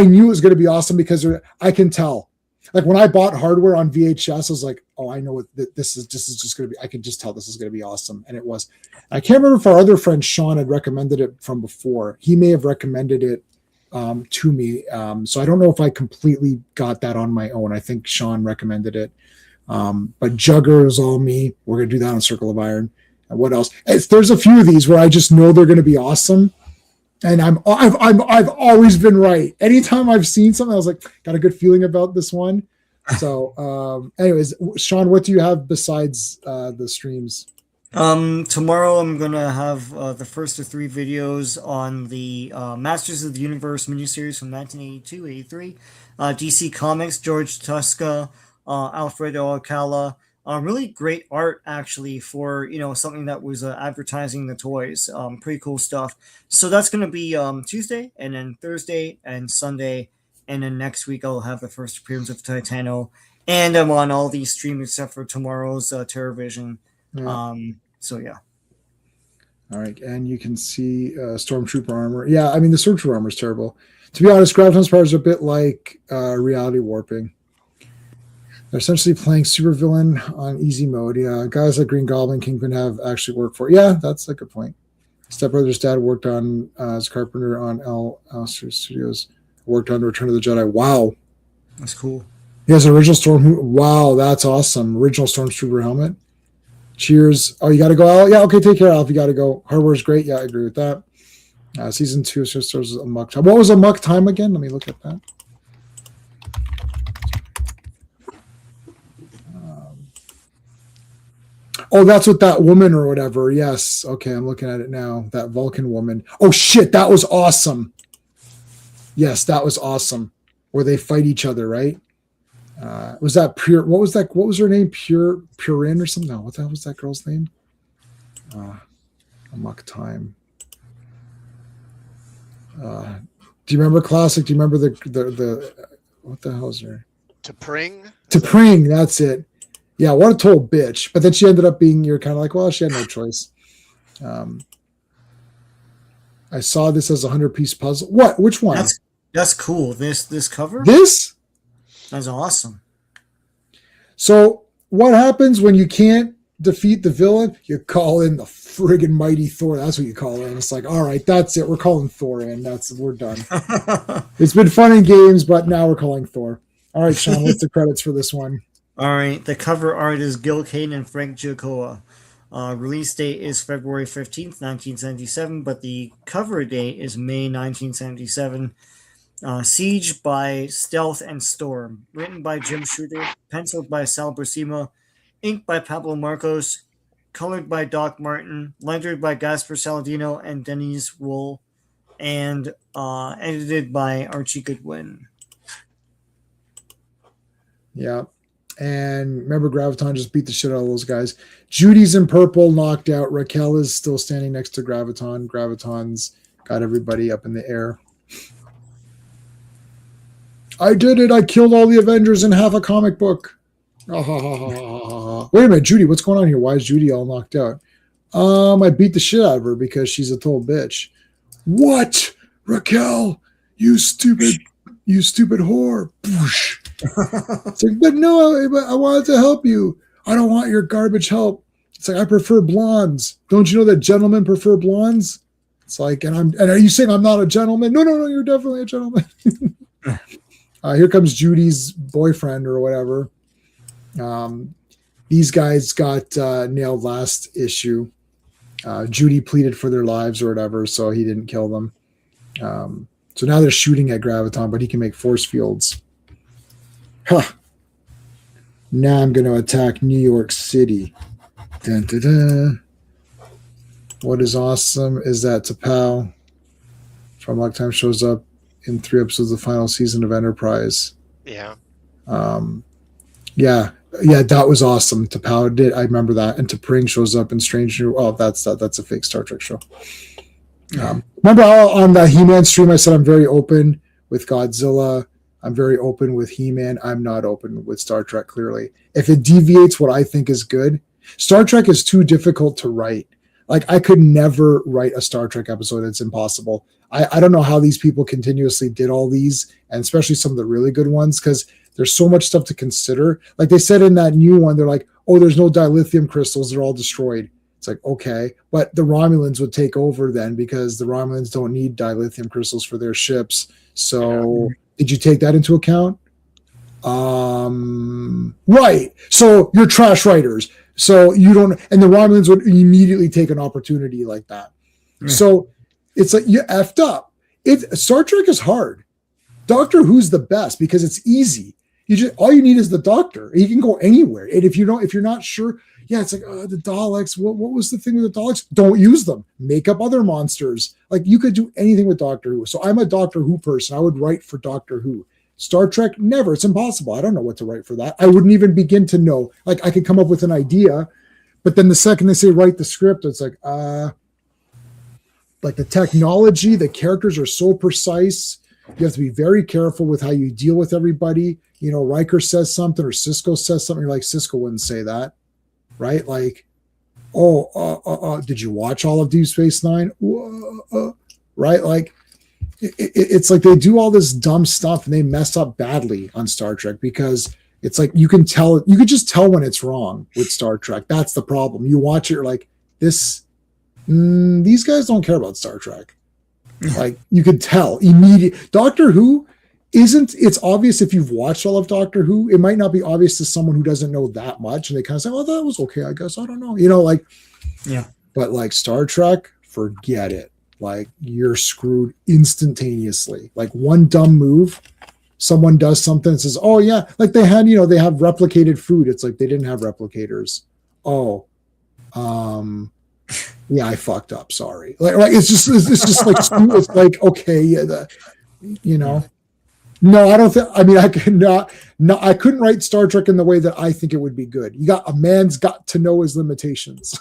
knew it was going to be awesome because I can tell. Like when I bought Hardware on VHS, I was like, oh, I know what this is just going to be. I can just tell this is going to be awesome. And it was. I can't remember if our other friend Sean had recommended it from before. He may have recommended it to me. So I don't know if I completely got that on my own. I think Sean recommended it. But Jugger is all me. We're going to do that on Circle of Iron. And what else? There's a few of these where I just know they're going to be awesome. And I've always been right. Anytime I've seen something, I was like, got a good feeling about this one. So, anyways, Sean, what do you have besides the streams? Tomorrow I'm gonna have the first of 3 videos on the Masters of the Universe miniseries from 1982-83. DC Comics, George Tuska, Alfredo Alcala. Really great art, actually, for something that was advertising the toys. Pretty cool stuff. So that's going to be Tuesday, and then Thursday and Sunday, and then next week I'll have the first appearance of Titano, and I'm on all these streams except for tomorrow's Terrorvision. Yeah. So yeah. All right, and you can see Stormtrooper armor. Yeah, I mean the Stormtrooper armor is terrible. To be honest, Graviton's power is a bit like reality warping. They're essentially playing supervillain on easy mode. Yeah, guys like Green Goblin, Kingpin have actually worked for it. Yeah, that's a good point. Step Brother's dad worked as carpenter on Alistair Studios. Worked on Return of the Jedi. Wow. That's cool. He has an original Wow, that's awesome. Original Stormtrooper helmet. Cheers. Oh, you got to go, Al? Yeah, okay, take care, Al, if you got to go. Hardware's great. Yeah, I agree with that. Season 2 Sisters Amok Time. What was Amok Time again? Let me look at that. Oh, that's what that woman or whatever. Yes. Okay, I'm looking at it now. That Vulcan woman. Oh, shit, that was awesome. Yes, that was awesome. Where they fight each other, right? Was that Pure? What was that? What was her name? Purin or something? No, what the hell was that girl's name? Amok Time. Do you remember Classic? Do you remember the what the hell is her? T'Pring? T'Pring, that's it. Yeah, what a total bitch. But then she ended up being, you're kind of like, well, she had no choice. I saw this as a 100-piece puzzle. What? Which one? That's cool. This cover? This? That's awesome. So what happens when you can't defeat the villain? You call in the friggin' mighty Thor. That's what you call in. It's like, all right, that's it. We're calling Thor in. We're done. It's been fun in games, but now we're calling Thor. All right, Sean, what's the credits for this one? All right, the cover art is Gil Kane and Frank Giacoa. Release date is February 15th, 1977, but the cover date is May 1977. Siege by Stealth and Storm. Written by Jim Shooter. Penciled by Sal Buscema. Inked by Pablo Marcos. Colored by Doc Martin. Lettered by Gaspar Saladino and Denise Wool. And edited by Archie Goodwin. Yeah. And remember, Graviton just beat the shit out of those guys. Judy's in purple, knocked out. Raquel is still standing next to Graviton. Graviton's got everybody up in the air. I did it. I killed all the Avengers in half a comic book. Wait a minute, Judy, what's going on here? Why is Judy all knocked out? I beat the shit out of her because she's a total bitch. What? Raquel, you stupid whore. It's like, but no, I wanted to help you. I don't want your garbage help. It's like, I prefer blondes. Don't you know that gentlemen prefer blondes? It's like, and are you saying I'm not a gentleman? No, you're definitely a gentleman. Here comes Judy's boyfriend or whatever. These guys got nailed last issue. Judy pleaded for their lives or whatever, so he didn't kill them. So now they're shooting at Graviton, but he can make force fields. Huh. Now I'm going to attack New York City. Dun, dun, dun. What is awesome is that T'Pau from Luck Time shows up in 3 episodes of the final season of Enterprise. Yeah. Yeah, that was awesome. T'Pau did. I remember that. And T'Pring shows up in Strange New. Oh, that's a fake Star Trek show. Remember how on the He-Man stream I said I'm very open with Godzilla. I'm very open with He-Man. I'm not open with Star Trek, clearly. If it deviates what I think is good, Star Trek is too difficult to write. Like, I could never write a Star Trek episode. It's impossible. I don't know how these people continuously did all these, and especially some of the really good ones, because there's so much stuff to consider. Like they said in that new one, they're like, oh, there's no dilithium crystals. They're all destroyed. It's like, okay. But the Romulans would take over then because the Romulans don't need dilithium crystals for their ships. So did you take that into account? Right. So you're trash writers. So you don't, and the Romulans would immediately take an opportunity like that. So it's like you effed up. Star Trek is hard. Doctor Who's the best because it's easy. All you need is the Doctor. He can go anywhere. And if you're not sure, it's like the Daleks. What was the thing with the Daleks? Don't use them. Make up other monsters. Like you could do anything with Doctor Who. So I'm a Doctor Who person. I would write for Doctor Who. Star Trek, never. It's impossible. I don't know what to write for that. I wouldn't even begin to know. Like I could come up with an idea, but then the second they say write the script, it's like the technology, the characters are so precise. You have to be very careful with how you deal with everybody. You know, Riker says something or Cisco says something. You're like, Cisco wouldn't say that, right? Like, did you watch all of Deep Space Nine? Right? Like, it's like they do all this dumb stuff and they mess up badly on Star Trek because it's like you could just tell when it's wrong with Star Trek. That's the problem. You watch it, you're like, these guys don't care about Star Trek. Like you could tell immediately. Doctor Who it's obvious if you've watched all of Doctor Who. It might not be obvious to someone who doesn't know that much, and they kind of say, "Oh, that was okay, I guess." I don't know, But like Star Trek, forget it. Like you're screwed instantaneously. Like one dumb move, someone does something and says, "Oh yeah," like they have replicated food. It's like they didn't have replicators. Oh, yeah, I fucked up. Sorry. Like it's just like it's like okay, No, I don't think. I mean, I could not. No, I couldn't write Star Trek in the way that I think it would be good. A man's got to know his limitations.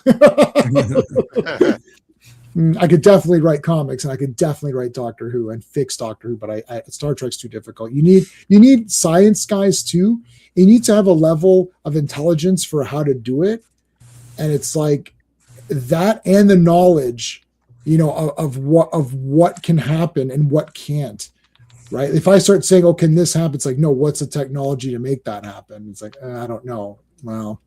I could definitely write comics, and I could definitely write Doctor Who and fix Doctor Who, but Star Trek's too difficult. You need science guys too. You need to have a level of intelligence for how to do it, and it's like that and the knowledge, of what can happen and what can't. Right? If I start saying, "Oh, can this happen?" It's like, no. What's the technology to make that happen? It's like I don't know. Well,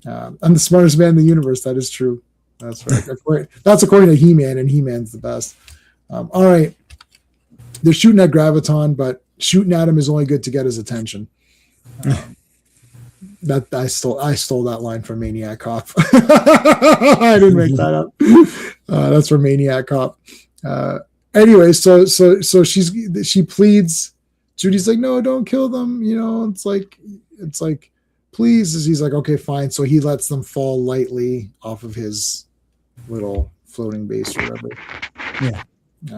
I'm the smartest man in the universe. That is true. That's right. That's according to He-Man, and He-Man's the best. All right. They're shooting at Graviton, but shooting at him is only good to get his attention. That I stole that line from Maniac Cop. I didn't make that up. That's from Maniac Cop. Anyway, so she pleads. Judy's like, no, don't kill them. You know, it's like, please. He's like, okay, fine. So he lets them fall lightly off of his little floating base or whatever. Yeah.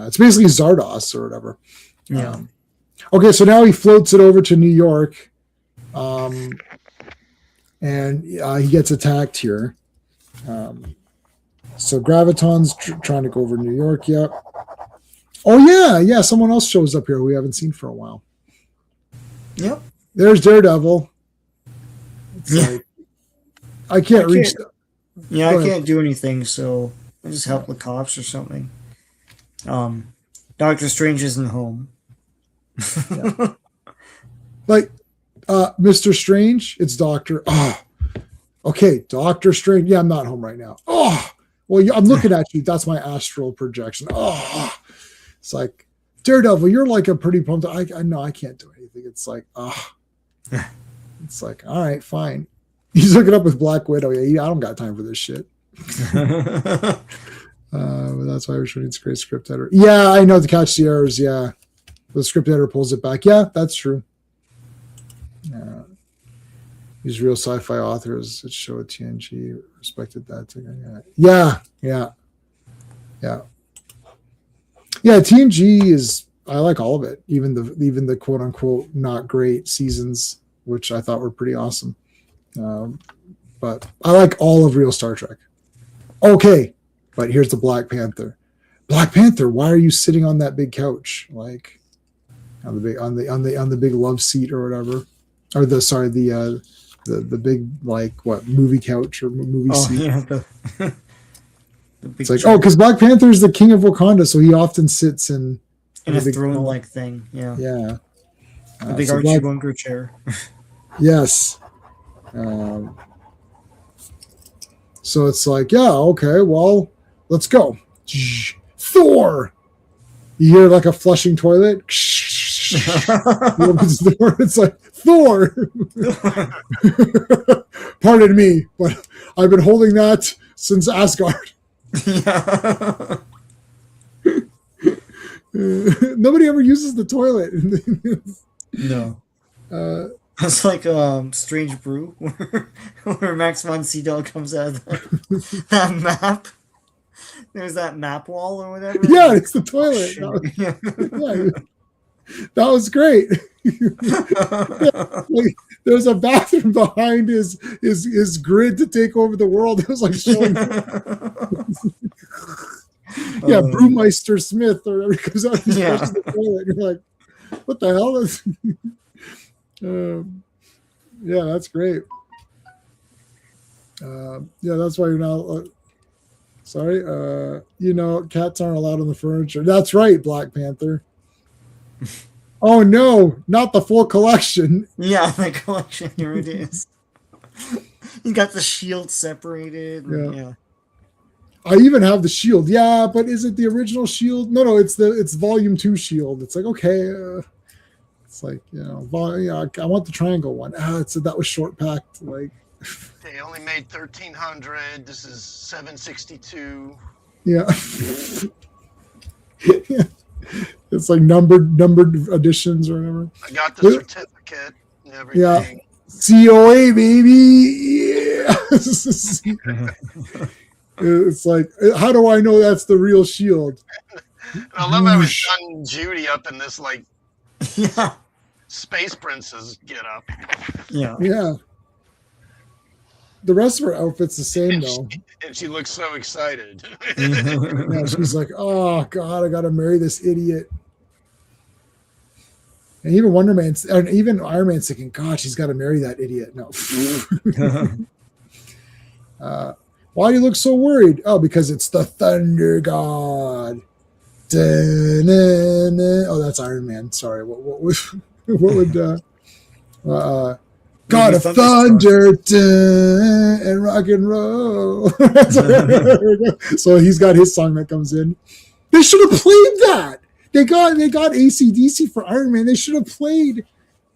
It's basically Zardos or whatever. Yeah. Okay, so now he floats it over to New York. And he gets attacked here. So Graviton's trying to go over to New York. Yep. Oh, yeah. Someone else shows up here we haven't seen for a while. Yep. There's Daredevil. Like, I can't reach. Yeah, I can't do anything, so I just help the cops or something. Doctor Strange isn't home. Yeah. Like, Mr. Strange, it's Doctor. Oh, okay, Doctor Strange. Yeah, I'm not home right now. Oh, well, I'm looking at you. That's my astral projection. Oh, it's like, Daredevil, you're like a pretty pumped. I know I can't do anything. It's like, it's like, all right, fine. He's hooking up with Black Widow. Yeah, I don't got time for this shit. But that's why we're shooting this great script editor. Yeah, I know, to catch the errors. Yeah, the script editor pulls it back. Yeah, that's true. These real sci-fi authors that show at TNG respected that. Yeah. TNG is, I like all of it, even the quote unquote not great seasons, which I thought were pretty awesome. But I like all of real Star Trek. Okay, but here's the Black Panther. Black Panther, why are you sitting on that big couch, like on the big love seat or whatever, or the big, like, what, movie couch or movie seat? Yeah, the it's like, chair. Because Black Panther is the king of Wakanda, so he often sits in a throne-like thing. Yeah. The big Archie Bunker chair. Yes. So it's like, yeah, okay, well, let's go. Thor. You hear like a flushing toilet. He opens the door. It's like, Thor. Pardon me, but I've been holding that since Asgard. Yeah. Nobody ever uses the toilet. No. It's like Strange Brew, where Max von Sydow comes out of that map. There's that map wall or whatever. Yeah, it's the toilet. That was great. Like, there's a bathroom behind his grid to take over the world. It was like showing. Yeah, Brewmeister Smith or whatever comes out. The toilet. You're like, what the hell is? Yeah, that's great. That's why you're not. Sorry, cats aren't allowed on the furniture. That's right, Black Panther. Oh no, not the full collection. Yeah, the collection, here it is. You got the shield separated. Yeah. I even have the shield. Yeah, but is it the original shield? No, it's volume 2 shield. It's like, okay, it's like, I want the triangle one. That was short packed. Like, they only made 1,300. This is 762. Yeah. Yeah. It's like numbered editions or whatever. I got the certificate and everything. Yeah. COA, baby. Yeah. It's like, how do I know that's the real shield? I love how it's done Judy up in this, like, space princess get up. Yeah. Yeah. The rest of her outfit's the same, though. And she looks so excited. Yeah, she's like, oh, God, I got to marry this idiot. And even Wonder Man's, and even Iron Man's thinking, God, she's got to marry that idiot. No. Why do you look so worried? Oh, because it's the Thunder God. Da-na-na. Oh, that's Iron Man. Sorry. What would God of Thunder and rock and roll. So he's got his song that comes in. They should have played that. They got AC/DC for Iron Man. They should have played.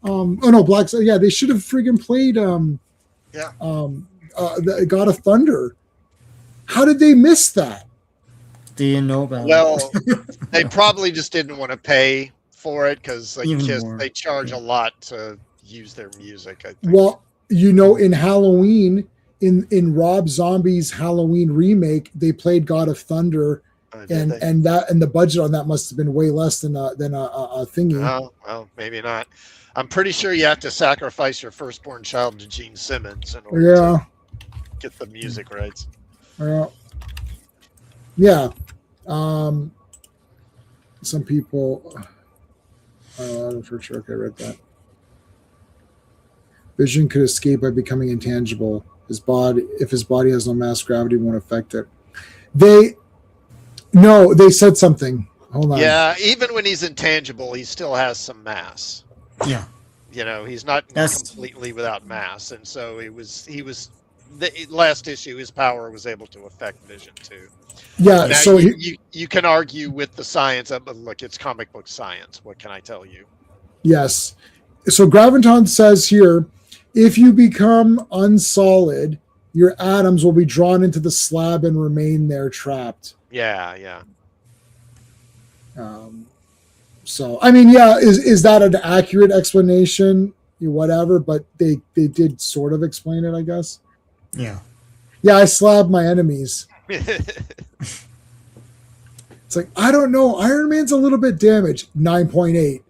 Oh no, Yeah, they should have friggin' played. The God of Thunder. How did they miss that? They didn't know about Well, it. they probably just didn't want to pay for it because Even more. they charge a lot to use their music. I think. Well, in Halloween, in Rob Zombie's Halloween remake, they played God of Thunder, and the budget on that must have been way less than a thingy. Oh, well, maybe not. I'm pretty sure you have to sacrifice your firstborn child to Gene Simmons in order to get the music rights. Yeah. Some people. For sure, okay, I read that. Vision could escape by becoming intangible. If his body has no mass, gravity won't affect it. They said something. Hold on. Yeah, even when he's intangible, he still has some mass. Yeah. He's not completely without mass, and so the last issue, his power was able to affect Vision too. Yeah, now so you can argue with the science, but look, it's comic book science. What can I tell you? Yes. So Graviton says here, if you become unsolid, your atoms will be drawn into the slab and remain there trapped. Yeah. So I mean, yeah, is that an accurate explanation? Whatever, but they did sort of explain it, I guess. Yeah. Yeah, I slab my enemies. It's like, I don't know. Iron Man's a little bit damaged. 9.8.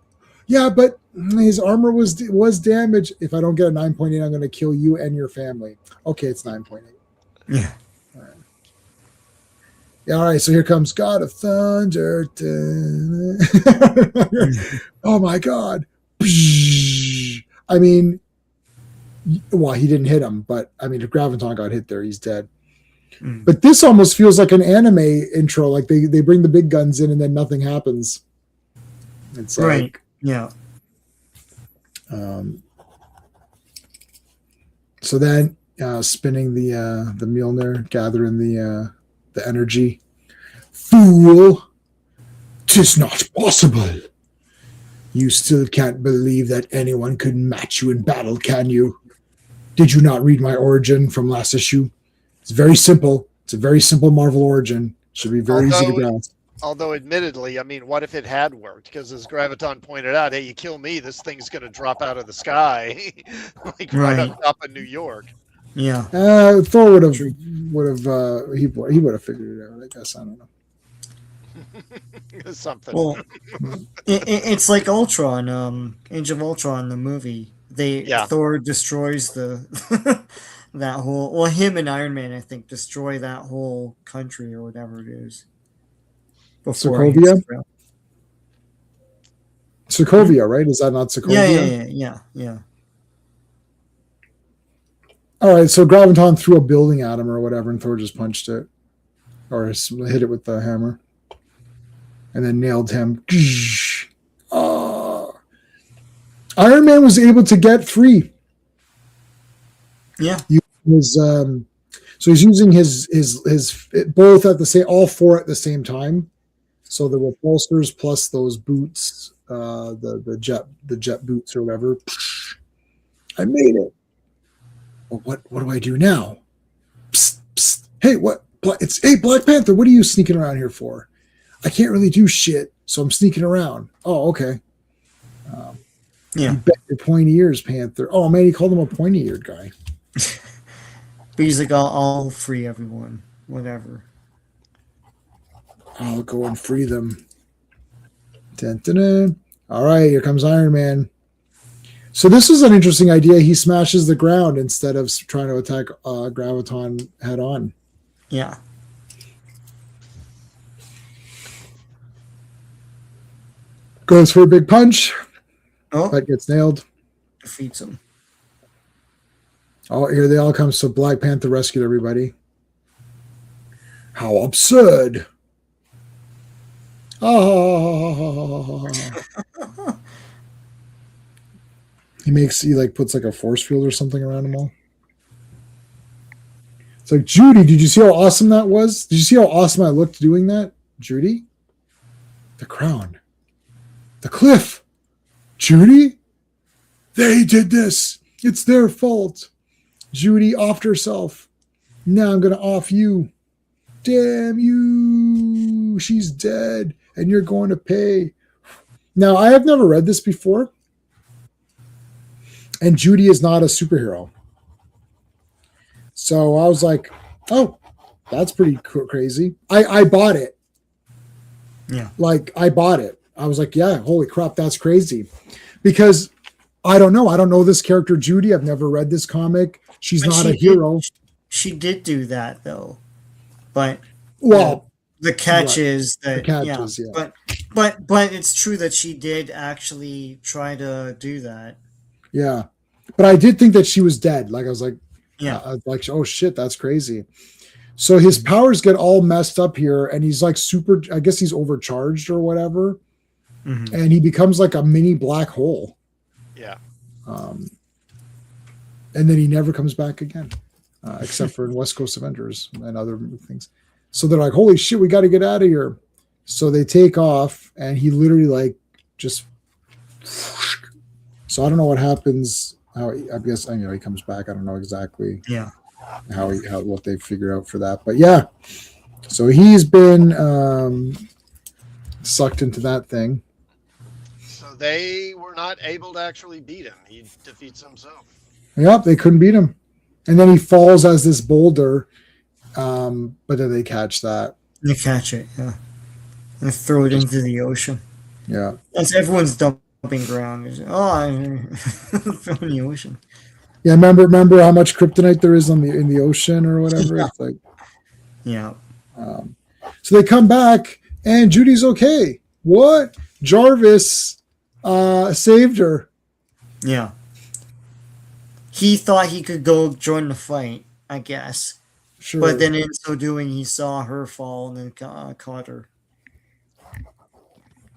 Yeah, but his armor was damaged. If I don't get a 9.8, I'm going to kill you and your family. Okay, it's 9.8. Yeah. All right. Yeah, all right, so here comes God of Thunder. Oh, my God. I mean, well, he didn't hit him, but I mean, if Graviton got hit there, he's dead. But this almost feels like an anime intro. Like they bring the big guns in and then nothing happens. It's right. Like, yeah. So then spinning the Mjolnir, gathering the energy. Fool! 'Tis not possible. You still can't believe that anyone could match you in battle, can you? Did you not read my origin from last issue? It's very simple. It's a very simple Marvel origin. Should be very easy to grasp. Although, admittedly, I mean, what if it had worked? Because as Graviton pointed out, hey, you kill me, this thing's going to drop out of the sky, right on top of New York. Yeah. Thor would have he would have figured it out. I guess, I don't know. Something. Well, it's like Ultron, Age of Ultron, the movie. Thor destroys the that whole. Well, him and Iron Man, I think, destroy that whole country or whatever it is. Sokovia. Sokovia, right? Is that not Sokovia? Yeah. All right, so Graviton threw a building at him or whatever, and Thor just punched it, or hit it with the hammer, and then nailed him. Iron Man was able to get free. Yeah. So he's using his both at the same, all four at the same time. So the repulsors plus those boots, the jet boots or whatever. I made it. Well, what do I do now? Psst, psst. Hey, what? Hey, Black Panther. What are you sneaking around here for? I can't really do shit, so I'm sneaking around. Oh, okay. You bet your pointy ears, Panther. Oh man, he called him a pointy-eared guy. But he's like, I'll free everyone, whatever. I'll go and free them. Dun, dun, dun. All right, here comes Iron Man. So this is an interesting idea. He smashes the ground instead of trying to attack Graviton head on. Yeah. Goes for a big punch. Oh. But gets nailed. Defeats him. Oh, here they all come. So Black Panther rescued everybody. How absurd. Oh. He puts like a force field or something around them all. It's like, Judy, did you see how awesome that was? Did you see how awesome I looked doing that? Judy? The crown. The cliff. Judy? They did this. It's their fault. Judy offed herself. Now I'm going to off you. Damn you. She's dead. And you're going to pay. Now, I have never read this before. And Judy is not a superhero. So I was like, oh, that's pretty crazy. I bought it. Yeah. Like, I bought it. I was like, yeah, holy crap, that's crazy. Because I don't know. I don't know this character, Judy. I've never read this comic. She's not a hero. She did do that, though. But well, the catch is that the catch is, yeah. But it's true that she did actually try to do that. Yeah. But I did think that she was dead. Like, I was like, yeah, like, oh shit, that's crazy. So his powers get all messed up here, and he's like super, I guess he's overcharged or whatever. Mm-hmm. And he becomes like a mini black hole. Yeah. And then he never comes back again, except for in West Coast Avengers and other things. So they're like, holy shit, we got to get out of here. So they take off, and he literally like just. So I don't know what happens. I guess he comes back. I don't know exactly. Yeah. How what they figure out for that, but yeah. So he's been sucked into that thing. So they were not able to actually beat him. He defeats himself. Yep, they couldn't beat him, and then he falls as this boulder. But then they catch that. They catch it, yeah, and throw it into the ocean. Yeah, that's everyone's dumping ground. Throw in the ocean. Yeah, remember how much kryptonite there is in the ocean or whatever. Yeah. It's like, yeah. So they come back, and Judy's okay. What? Jarvis saved her. Yeah. He thought he could go join the fight, I guess. Sure. But then in so doing, he saw her fall and then caught her.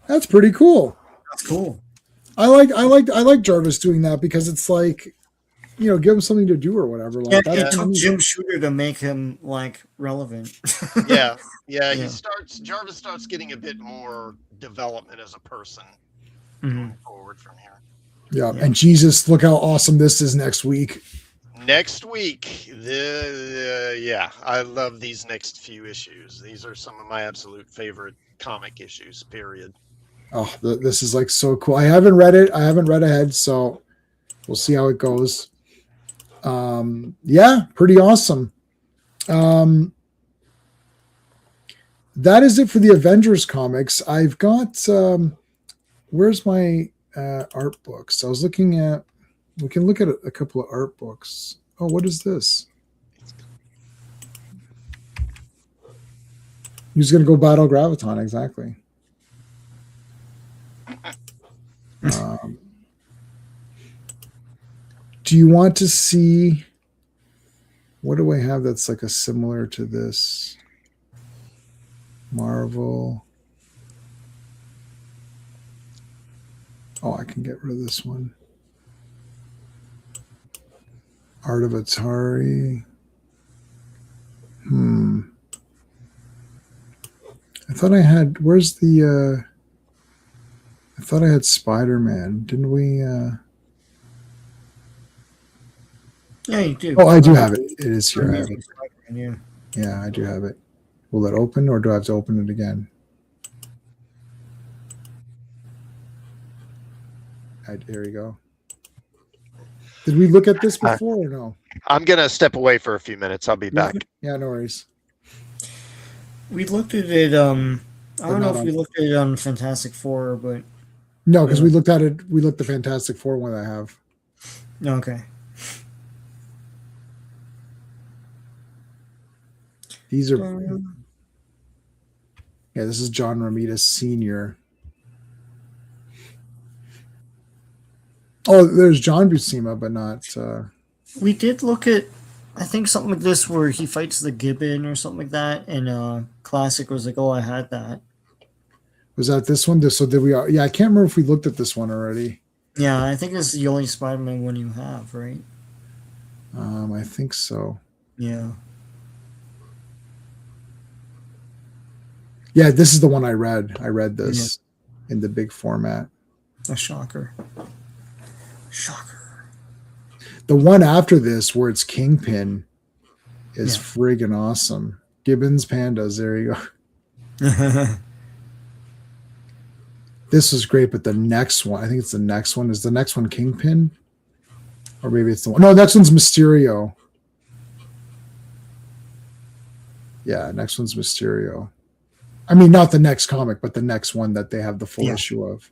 That's pretty cool. That's cool. I like Jarvis doing that because it's like, give him something to do or whatever. Like it took Jim Shooter to make him like relevant. Yeah. Jarvis starts getting a bit more development as a person going forward from here. Yeah, and Jesus, look how awesome this is next week. Next week, I love these next few issues. These are some of my absolute favorite comic issues, period. Oh, this is like so cool. I haven't read it. I haven't read ahead, so we'll see how it goes. Yeah, pretty awesome. That is it for the Avengers comics. I've got, where's my art books? I was looking at, we can look at a couple of art books. Oh, what is this? He's going to go battle Graviton, exactly. Do you want to see, what do I have that's like a similar to this? Marvel. Oh, I can get rid of this one. Art of Atari. I thought I had, where's the, I thought I had Spider-Man. Didn't we? Yeah, you do. Oh, I do have it. It is here. I have it. Yeah. Yeah, I do have it. Will it open, or do I have to open it again? There we go. Did we look at this before or no? I'm going to step away for a few minutes. I'll be back. Yeah, no worries. We looked at it. I don't know if we looked at it on Fantastic Four, but no, because we looked at it. We looked at the Fantastic Four one I have. Okay. These are. Yeah, this is John Romita Sr. Oh, there's John Buscema, but not. We did look at, I think, something like this where he fights the Gibbon or something like that, and Classic was like, "Oh, I had that." Was that this one? So did we? Yeah, I can't remember if we looked at this one already. Yeah, I think it's the only Spider-Man one you have, right? I think so. Yeah. Yeah, this is the one I read. I read this in the big format. A shocker. Shocker. The one after this, where it's Kingpin, is friggin' awesome. Gibbons Pandas. There you go. This was great, but the next one, I think it's the next one. Is the next one Kingpin? Or maybe it's the one. No, next one's Mysterio. Yeah, next one's Mysterio. I mean, not the next comic, but the next one that they have the full issue of.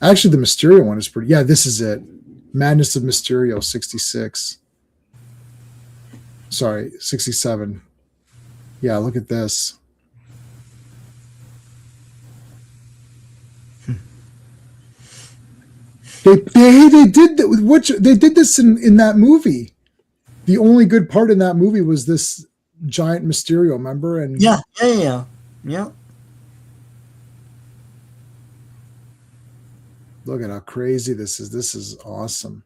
Actually, the Mysterio one is pretty. Yeah, this is it. Madness of Mysterio, 66. Sorry, 67. Yeah, look at this. They did they did this in that movie. The only good part in that movie was this giant Mysterio, remember? And yeah. Look at how crazy this is. This is awesome.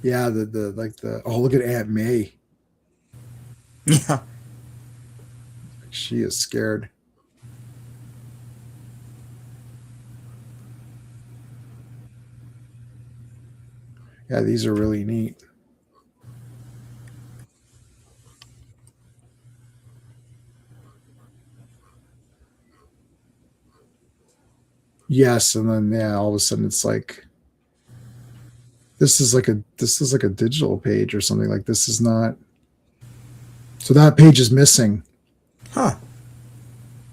Yeah, look at Aunt May. Yeah. She is scared. Yeah, these are really neat. Yes, and then all of a sudden it's like this is like a digital page or something. Like this is not. So that page is missing. Huh.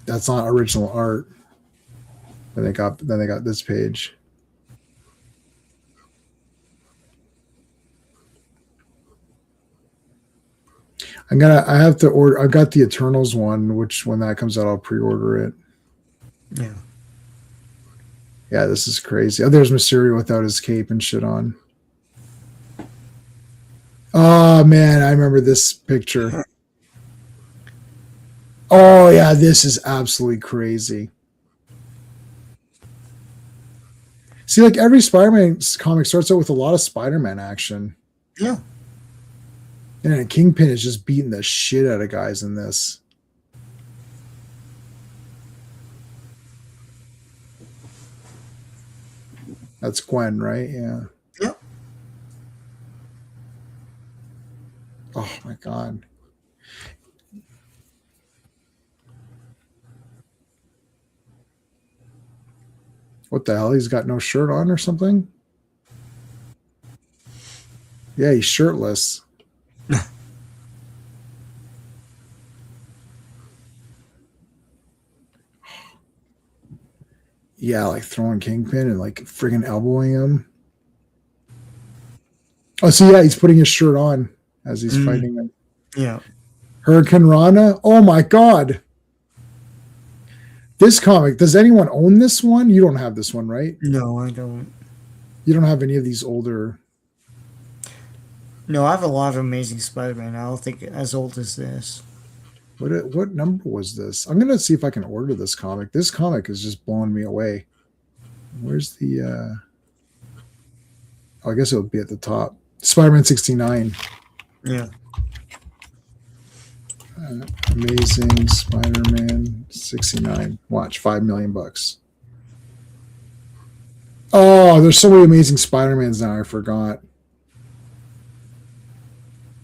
That's not original art. Then they got this page. I have to order. I've got the Eternals one, which when that comes out, I'll pre-order it. Yeah. Yeah, this is crazy. Oh, there's Mysterio without his cape and shit on. Oh man, I remember this picture. Oh yeah, this is absolutely crazy. See, like every Spider-Man comic starts out with a lot of Spider-Man action. Yeah. And Kingpin is just beating the shit out of guys in this. That's Gwen, right? Yeah. Yep. Oh my god. What the hell? He's got no shirt on or something? Yeah, he's shirtless. Yeah, like throwing Kingpin and like friggin' elbowing him. Oh, so yeah, he's putting his shirt on as he's fighting him. Yeah. Hurricane Rana. Oh my god. This comic, does anyone own this one? You don't have this one, right? No, I don't. You don't have any of these older. No, I have a lot of Amazing Spider-Man. I don't think as old as this. What number was this? I'm gonna see if I can order this comic. This comic is just blowing me away. Where's the I guess it'll be at the top. Spider-Man 69. Yeah. Amazing Spider-Man 69. Watch, $5 million. Oh, there's so many Amazing Spider-Mans now. I forgot.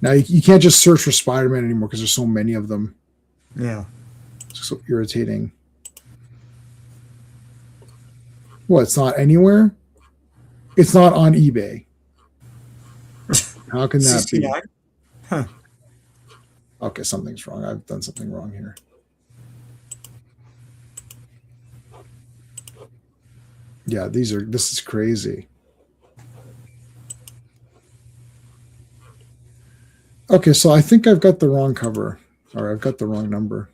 Now you can't just search for Spider-Man anymore because there's so many of them. Yeah. It's so irritating. What? It's not anywhere? It's not on eBay. How can that 69? Be? Huh. Okay, something's wrong. I've done something wrong here. Yeah, this is crazy. Okay, so I think I've got the wrong cover. Or I've got the wrong number.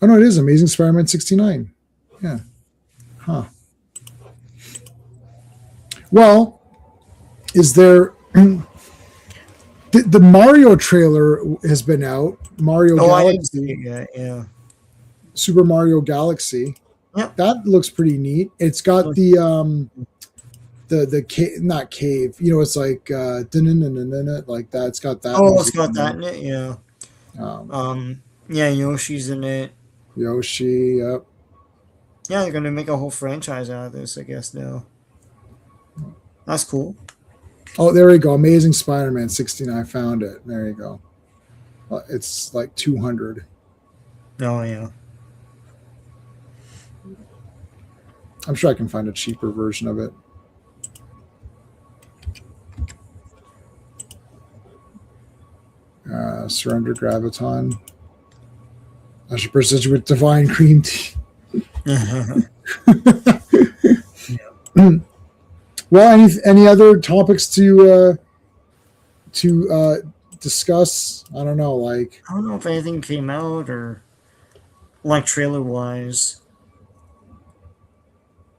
Oh no, it is Amazing Spider-Man 69. Yeah. Huh. Well, is there the Mario trailer has been out. Mario Galaxy. Yeah. Super Mario Galaxy. Yep. That looks pretty neat. It's got the cave, not cave. You know, it's like like that. It's got that. Oh, it's got that in it. Yeah. Yeah, Yoshi's in it. Yoshi, yep. Yeah, they're gonna make a whole franchise out of this, I guess now. That's cool. Oh, there we go. Amazing Spider-Man 69. I found it. There you go. It's like 200. Oh yeah. I'm sure I can find a cheaper version of it. Surrender Graviton. I should persist with Divine Cream Tea. Well, any other topics to discuss? I don't know. Like, I don't know if anything came out or like trailer wise.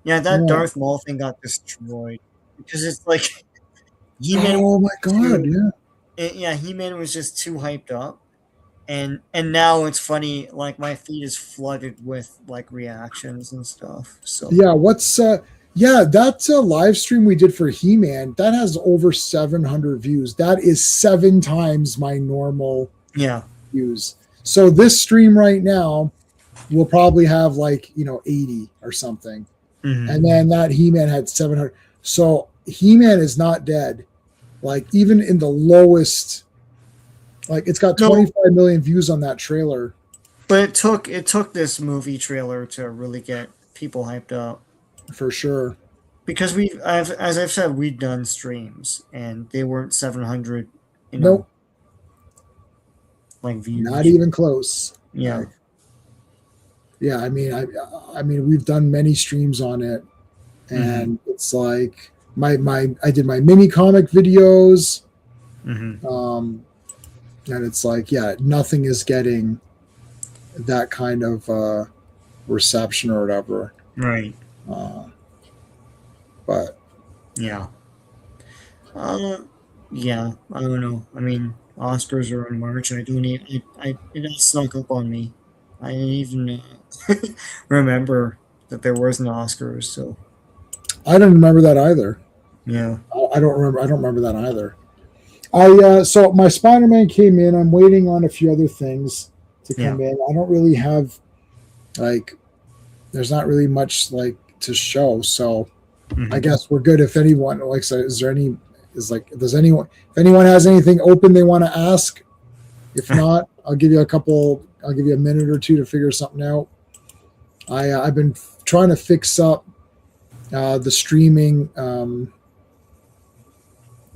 Yeah, that yeah. Darth Maul thing got destroyed because it's like He-Man. Oh my god! Yeah, He-Man was just too hyped up, and now it's funny. Like my feed is flooded with like reactions and stuff. So yeah. What's that's a live stream we did for He-Man. That has over 700 views. That is 7 times my normal views. So this stream right now will probably have like 80 or something, and then that He-Man had 700. So He-Man is not dead. Like even in the lowest, like it's got 25 million views on that trailer. But it took this movie trailer to really get people hyped up. For sure. Because as I've said, we've done streams and they weren't 700, Nope. Like views. Not even close. Yeah. Like, yeah, I mean we've done many streams on it, and it's like I did my mini comic videos, and it's like nothing is getting that kind of reception or whatever, right? But yeah, yeah, I don't know. I mean, Oscars are in March. It snuck up on me. I didn't even remember that there was an Oscars. So I didn't remember that either. Yeah, I don't remember that either. So my Spider-Man came in. I'm waiting on a few other things to come in. I don't really have there's not really much to show. So I guess we're good. If anyone if anyone has anything open they want to ask? If not, I'll give you a minute or two to figure something out. I've been trying to fix up the streaming,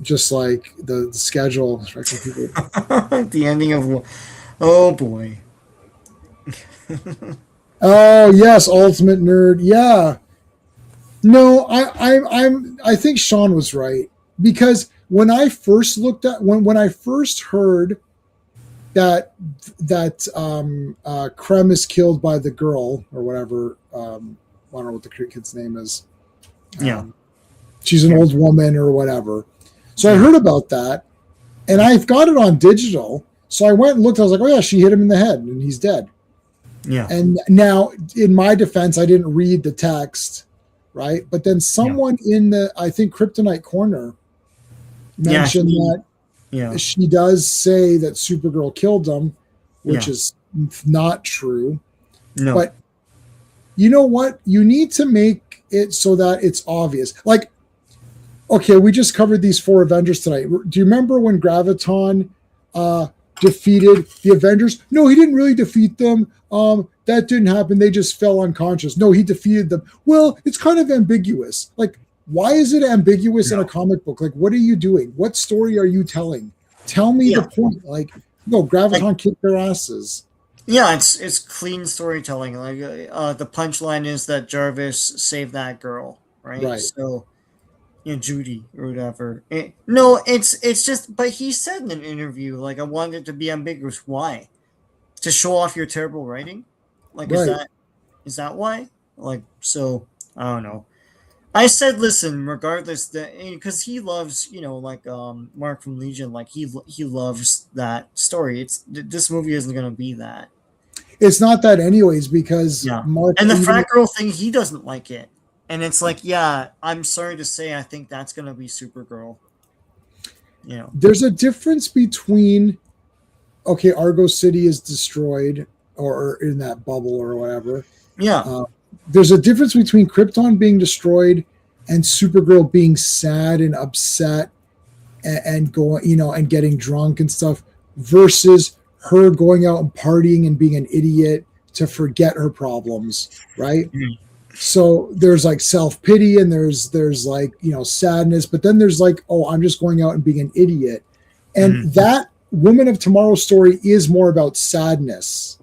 just like the schedule. The ending of, oh boy. Oh yes, Ultimate Nerd. Yeah. No, I think Sean was right, because when I first looked at when I first heard that Krem is killed by the girl or whatever, I don't know what the kid's name is. She's an old woman or whatever. So I heard about that, and I've got it on digital. So I went and looked. I was like, oh yeah, she hit him in the head, and he's dead. Yeah. And now, in my defense, I didn't read the text, right? But then someone in the, I think, Kryptonite Corner mentioned that she does say that Supergirl killed him, which is not true. No. But you know what? You need to make it so that it's obvious. Like, okay, we just covered these 4 Avengers tonight. Do you remember when Graviton defeated the Avengers? No, he didn't really defeat them. That didn't happen. They just fell unconscious. No, he defeated them. Well, it's kind of ambiguous. Like, why is it ambiguous in a comic book? Like, what are you doing? What story are you telling? Tell me the point. Like, no, Graviton kicked their asses. Yeah, it's clean storytelling. Like, the punchline is that Jarvis saved that girl, right? So, Judy or whatever. It's just. But he said in an interview, like, I wanted it to be ambiguous. Why? To show off your terrible writing? Like, is that why? Like, so I don't know. I said, listen, regardless, because he loves, Mark from Legion, like he loves that story. This movie isn't going to be that. It's not that anyways, because Mark and the frat girl thing, he doesn't like it, and it's like, I'm sorry to say, I think that's going to be Supergirl. There's a difference between okay, Argo City is destroyed or in that bubble or whatever. Yeah. There's a difference between Krypton being destroyed and Supergirl being sad and upset and going, and getting drunk and stuff versus her going out and partying and being an idiot to forget her problems, right? Mm. So there's like self-pity and there's like, sadness, but then there's like, oh, I'm just going out and being an idiot. And that Woman of Tomorrow story is more about sadness.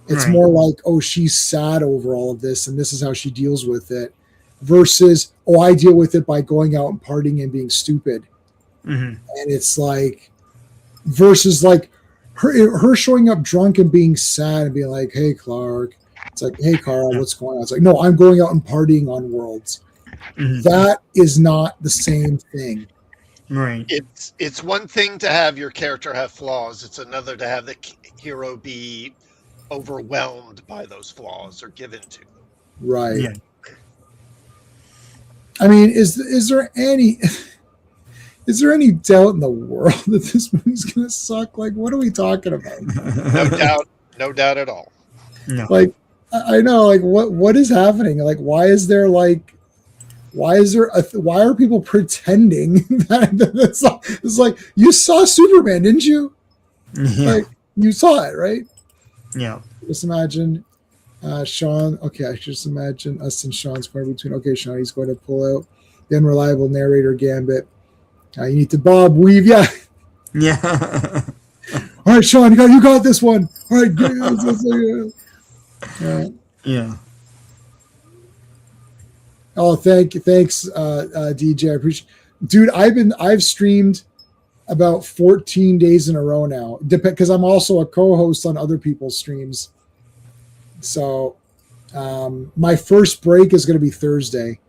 It's more like, oh, she's sad over all of this and this is how she deals with it versus, oh, I deal with it by going out and partying and being stupid. And it's like, versus like her showing up drunk and being sad and being like, hey, Clark. It's like, hey, Carl, what's going on? It's like, no, I'm going out and partying on Worlds. That is not the same thing. Right. It's one thing to have your character have flaws. It's another to have the hero be overwhelmed by those flaws or given to them. Right. Yeah. I mean, is there any doubt in the world that this movie's gonna suck? Like, what are we talking about? No doubt at all. No. Like, I know, like, what is happening? Like, why are people pretending that it's like, you saw Superman, didn't you? Yeah. Like, you saw it, right? Yeah. Just imagine Sean. Okay, I just imagine us and Sean squaring between. Okay, Sean, he's going to pull out the unreliable narrator gambit. You need to bob weave, yeah. Yeah. All right, Sean, you got this one. All right, Yeah. Oh, thanks, DJ. I appreciate. Dude, I've streamed about 14 days in a row now, because I'm also a co-host on other people's streams. So, my first break is going to be Thursday.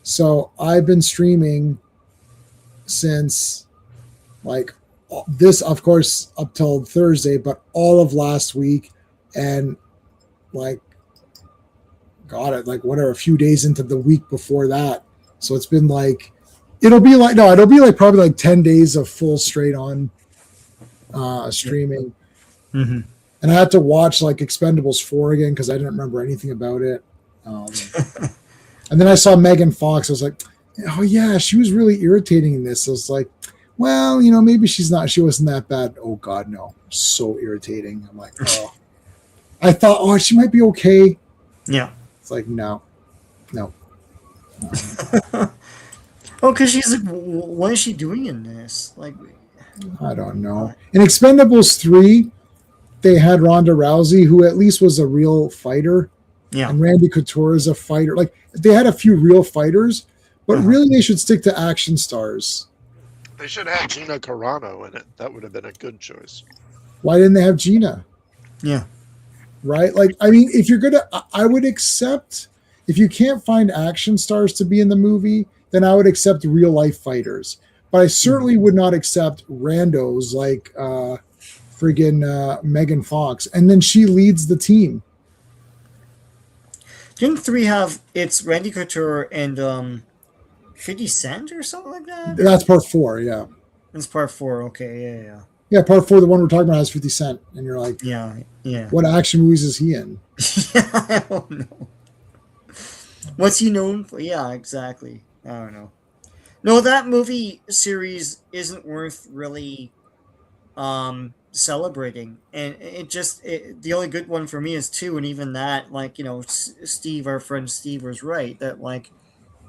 So I've been streaming since like this, of course, up till Thursday, but all of last week, and like got it like whatever, a few days into the week before that. So it's been like, it'll be like probably like 10 days of full straight on streaming. Mm-hmm. And I had to watch like Expendables 4 again because I didn't remember anything about it. And then I saw Megan Fox. I was like, oh yeah, she was really irritating in this. I was like, well, maybe she wasn't that bad. Oh God, no. So irritating. I'm like, oh. I thought, oh, she might be okay. Yeah. It's like, no. Oh, because she's like, what is she doing in this? Like, I don't know. In Expendables 3, they had Ronda Rousey, who at least was a real fighter. Yeah. And Randy Couture is a fighter. Like, they had a few real fighters, but really they should stick to action stars. They should have had Gina Carano in it. That would have been a good choice. Why didn't they have Gina? Yeah. Right? Like, I mean, if you're going to, I would accept, if you can't find action stars to be in the movie, then I would accept real life fighters. But I certainly would not accept randos like friggin' Megan Fox. And then she leads the team. Didn't 3 have, it's Randy Couture and 50 Cent or something like that? That's part 4, yeah. That's part 4, okay, yeah. Yeah, part 4, the one we're talking about, has 50 Cent. And you're like, Yeah. What action movies is he in? I don't know. What's he known for? Yeah, exactly. I don't know. No, that movie series isn't worth really celebrating, and the only good one for me is 2, and even that, like, Steve, our friend Steve, was right that, like,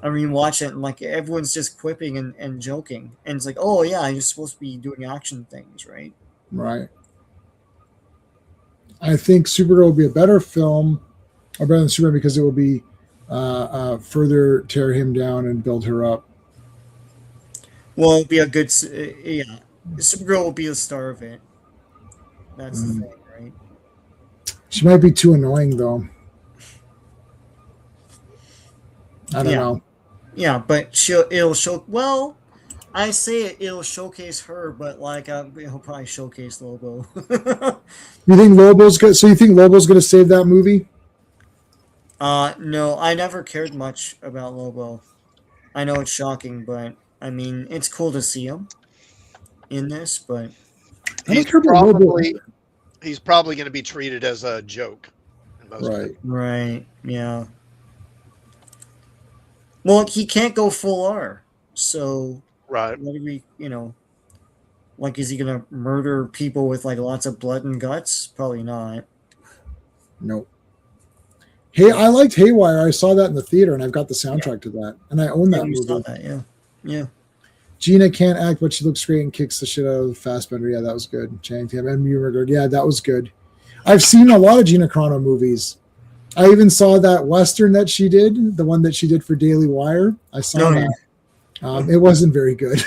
I mean, watch it and like everyone's just quipping and joking, and it's like, oh yeah, you're supposed to be doing action things, right? Right. I think Supergirl will be a better film, or better than Superman, because it will be further tear him down and build her up. Well, it'll be a good, yeah. Supergirl will be the star of it. That's the thing, right? She might be too annoying, though. I don't know. Yeah, but it'll show. Well, I say it'll showcase her, but like it'll probably showcase Lobo. You think Lobo's good? So you think Lobo's going to save that movie? No, I never cared much about Lobo. I know it's shocking, but I mean, it's cool to see him in this, but I don't care about Lobo. He's probably going to be treated as a joke. Right. Yeah. Well, he can't go full R. So, right. What do we, like, is he going to murder people with like lots of blood and guts? Probably not. Nope. Hey, I liked Haywire. I saw that in the theater, and I've got the soundtrack to that, and I own that movie. Saw that, yeah. Gina can't act, but she looks great and kicks the shit out of Fassbender. Yeah, that was good. Channing Tatum and Murdered. Yeah, that was good. I've seen a lot of Gina Carano movies. I even saw that Western that she did, the one that she did for Daily Wire. I saw that. It wasn't very good.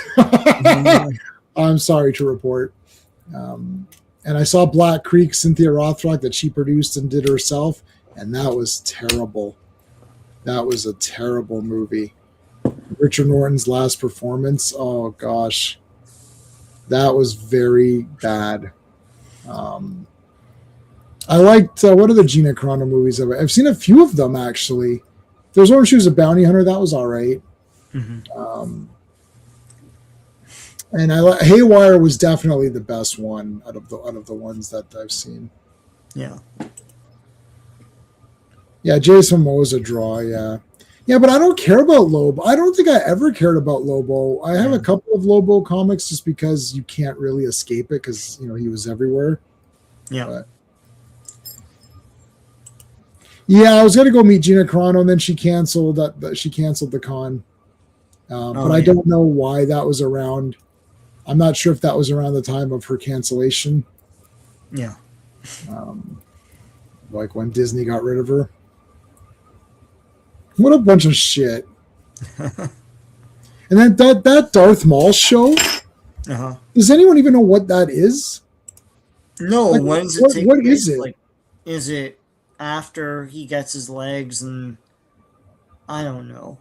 I'm sorry to report. And I saw Black Creek, Cynthia Rothrock, that she produced and did herself, and that was terrible. That was a terrible movie. Richard Norton's last performance, oh gosh, that was very bad. I liked what are the Gina Carano movies? I've seen a few of them actually. There's one where she was a bounty hunter, that was all right. And Haywire was definitely the best one out of the ones that I've seen. Yeah, Jason Momoa was a draw. Yeah, but I don't care about Lobo. I don't think I ever cared about Lobo. I have a couple of Lobo comics just because you can't really escape it because he was everywhere. Yeah. But, I was gonna go meet Gina Carano, and then she canceled that. She canceled the con. But I don't know why that was around. I'm not sure if that was around the time of her cancellation. Yeah. Like when Disney got rid of her. What a bunch of shit. And then that Darth Maul show. Does anyone even know what that is? No, like, when does it take what place? Is it? Like, is it after he gets his legs and I don't know.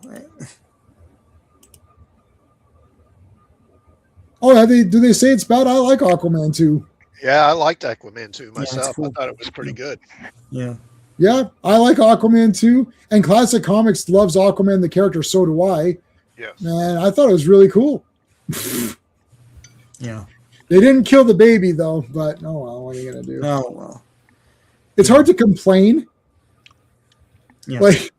Oh, do they say it's bad? I like Aquaman 2. Yeah, I liked Aquaman 2 myself. Cool. I thought it was pretty good. Yeah. Yeah, I like Aquaman 2. And Classic Comics loves Aquaman, the character. So do I. Yes. Man, I thought it was really cool. Yeah. They didn't kill the baby, though. But, oh, well, what are you going to do? Oh, well. It's hard to complain. Yeah. Like,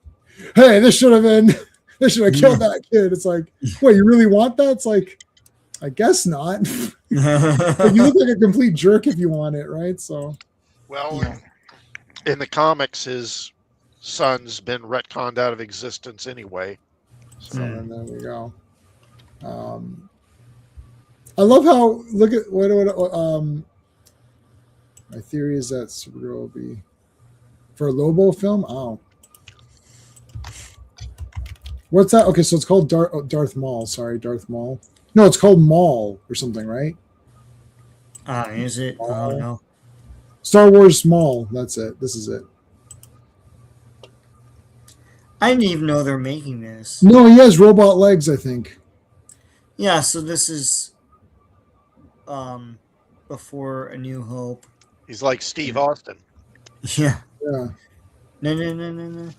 hey, they should have killed that kid. It's like, wait, you really want that? It's like, I guess not. Like, you look like a complete jerk if you want it, right? So, well, in the comics, his son's been retconned out of existence anyway. So there we go. I love how my theory is that Supergirl will be for a Lobo film. Oh, what's that? Okay, so it's called Darth Maul. Sorry, Darth Maul. No, it's called Maul or something, right? Is it? Oh no. Star Wars Maul. That's it. This is it. I didn't even know they're making this. No, he has robot legs, I think. Yeah, so this is before A New Hope. He's like Steve Austin. Yeah. Yeah. No.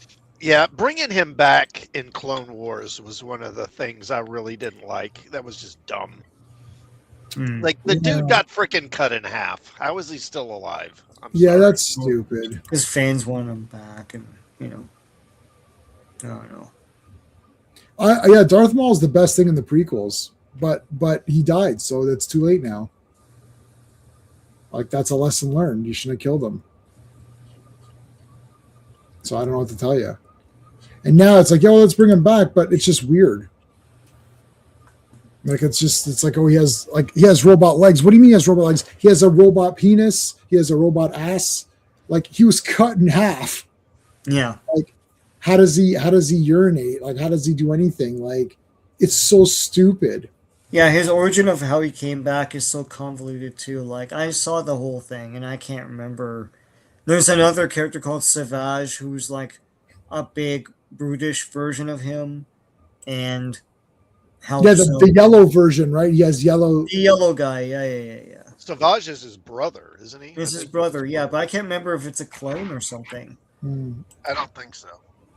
Yeah, bringing him back in Clone Wars was one of the things I really didn't like. That was just dumb. Like, the dude got freaking cut in half. How is he still alive? Yeah, that's stupid. His fans want him back, and I don't know. Yeah, Darth Maul is the best thing in the prequels, but he died, so it's too late now. Like, that's a lesson learned. You shouldn't have killed him. So I don't know what to tell you. And now it's like, let's bring him back, but it's just weird. Like, it's like, he has robot legs. What do you mean he has robot legs? He has a robot penis. He has a robot ass. Like, he was cut in half. Yeah. Like, how does he urinate? Like, how does he do anything? Like, it's so stupid. Yeah, his origin of how he came back is so convoluted too. Like, I saw the whole thing and I can't remember. There's another character called Savage who's like a big brutish version of him, and the yellow version, right? He has yellow. The yellow guy, yeah. Savage is his brother, isn't he? It's his brother, yeah, but I can't remember if it's a clone or something. I don't think so.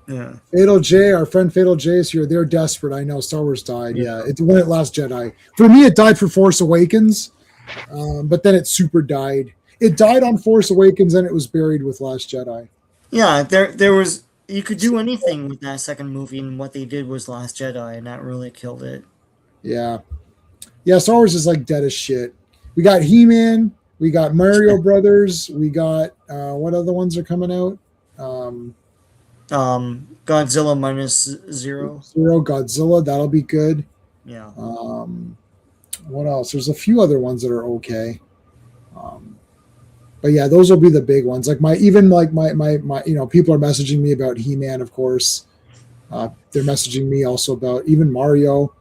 Yeah. Fatal J, our friend Fatal J is here. They're desperate. I know Star Wars died. Yeah, it went at Last Jedi. For me, it died for Force Awakens. But then it super died. It died on Force Awakens and it was buried with Last Jedi. Yeah, there was, you could do anything with that second movie, and what they did was Last Jedi, and that really killed it. Yeah. Yeah, Star Wars is like dead as shit. We got He-Man, we got Mario Brothers, we got what other ones are coming out? Godzilla minus zero. Godzilla, that'll be good. Yeah. What else? There's a few other ones that are okay. But yeah, those will be the big ones. Like my people are messaging me about He-Man, of course. They're messaging me also about even Mario.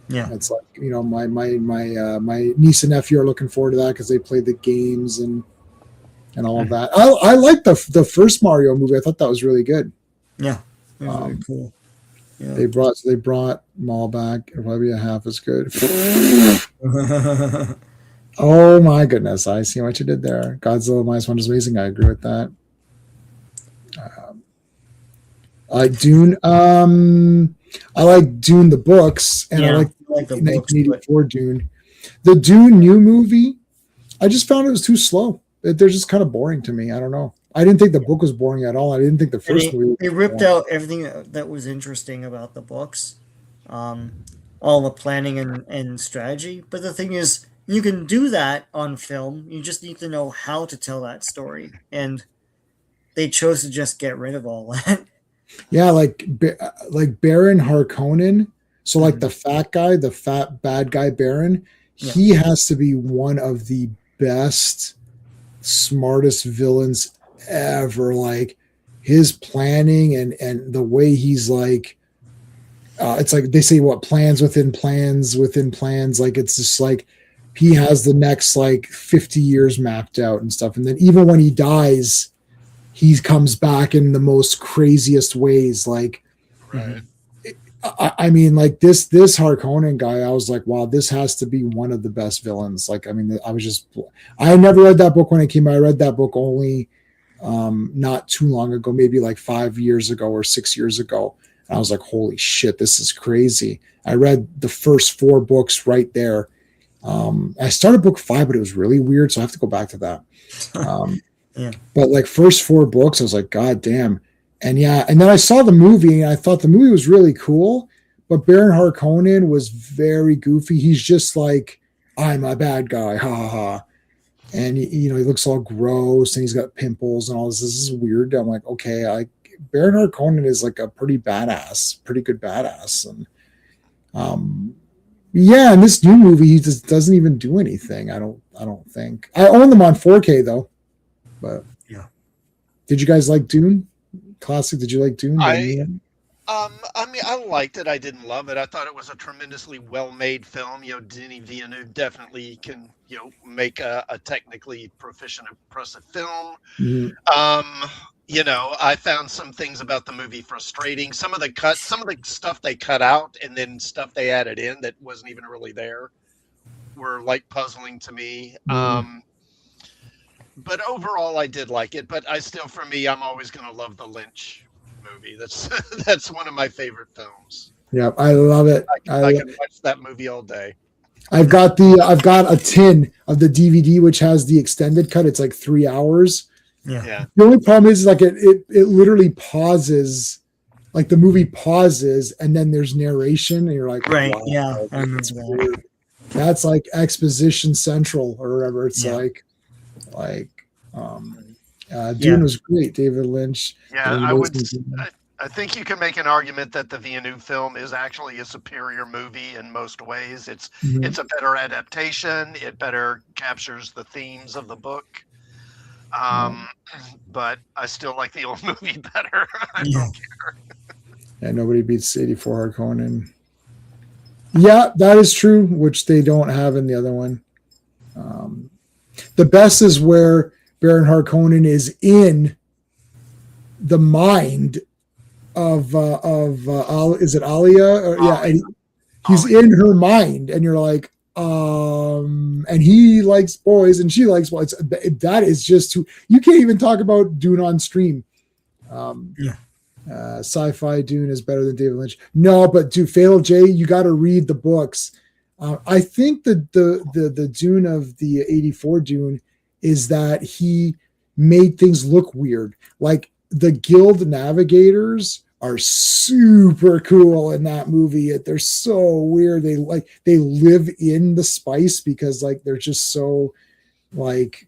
Yeah. It's like, my niece and nephew are looking forward to that because they played the games and all of that. I like the first Mario movie. I thought that was really good. Yeah. It was really cool. Yeah. They brought them all back. It'll probably be a half as good. Oh my goodness! I see what you did there. Godzilla -1 is amazing. I agree with that. I like Dune. I like Dune the books, and I like the 1984 Dune. The Dune new movie, I just found it was too slow. They're just kind of boring to me. I don't know. I didn't think the book was boring at all. I didn't think the first movie. They ripped out everything that was interesting about the books, all the planning and strategy. But the thing is, you can do that on film. You just need to know how to tell that story, and they chose to just get rid of all that. Yeah, like Baron Harkonnen. So like the fat bad guy Baron, he has to be one of the best, smartest villains ever. Like his planning and the way he's like, it's like they say, what, plans within plans within plans. Like it's just like he has the next like 50 years mapped out and stuff. And then even when he dies, he comes back in the most craziest ways. Like, Right. I mean, like this Harkonnen guy, I was like, wow, this has to be one of the best villains. Like, I mean, I never read that book when it came out. I read that book only not too long ago, maybe like 5 years ago or 6 years ago. And I was like, holy shit, this is crazy. I read the first 4 books right there. I started book 5, but it was really weird, so I have to go back to that. But like first 4 books, I was like, God damn. And and then I saw the movie, and I thought the movie was really cool, but Baron Harkonnen was very goofy. He's just like, I'm a bad guy, ha ha ha. And he looks all gross, and he's got pimples and all this. This is weird. I'm like, okay, Baron Harkonnen is like a pretty good badass. And in this new movie, he just doesn't even do anything. I don't think. I own them on 4K though. But yeah. Did you guys like Dune? Classic. Did you like Dune? I mean, I liked it. I didn't love it. I thought it was a tremendously well-made film. Denis Villeneuve definitely can, make a technically proficient, impressive film. Mm-hmm. I found some things about the movie frustrating. Some of the stuff they cut out and then stuff they added in that wasn't even really there were like puzzling to me. Mm-hmm. But overall, I did like it. But for me, I'm always going to love the Lynch movie. That's one of my favorite films. Yeah, I love it. I can watch that movie all day. I've got a tin of the DVD which has the extended cut. It's like 3 hours. Yeah. The only problem is like it literally pauses, like the movie pauses, and then there's narration, and you're like, right, wow, yeah, I remember that. That's like Exposition Central or whatever. It's Dune was great. David Lynch. Yeah, I think you can make an argument that the Villeneuve film is actually a superior movie in most ways. It's a better adaptation. It better captures the themes of the book. But I still like the old movie better. I don't care. Yeah, nobody beats 84 Harkonnen. Yeah, that is true, which they don't have in the other one. The best is where Baron Harkonnen is in the mind of is it Alia? And he's in her mind, and you're like, and he likes boys and she likes boys. That is just too. You can't even talk about Dune on stream. Sci-fi Dune is better than David Lynch. No, but Fatal J, you got to read the books. I think that the Dune of the 84 Dune is that he made things look weird. Like the guild navigators are super cool in that movie. They're so weird. They live in the spice because like they're just so like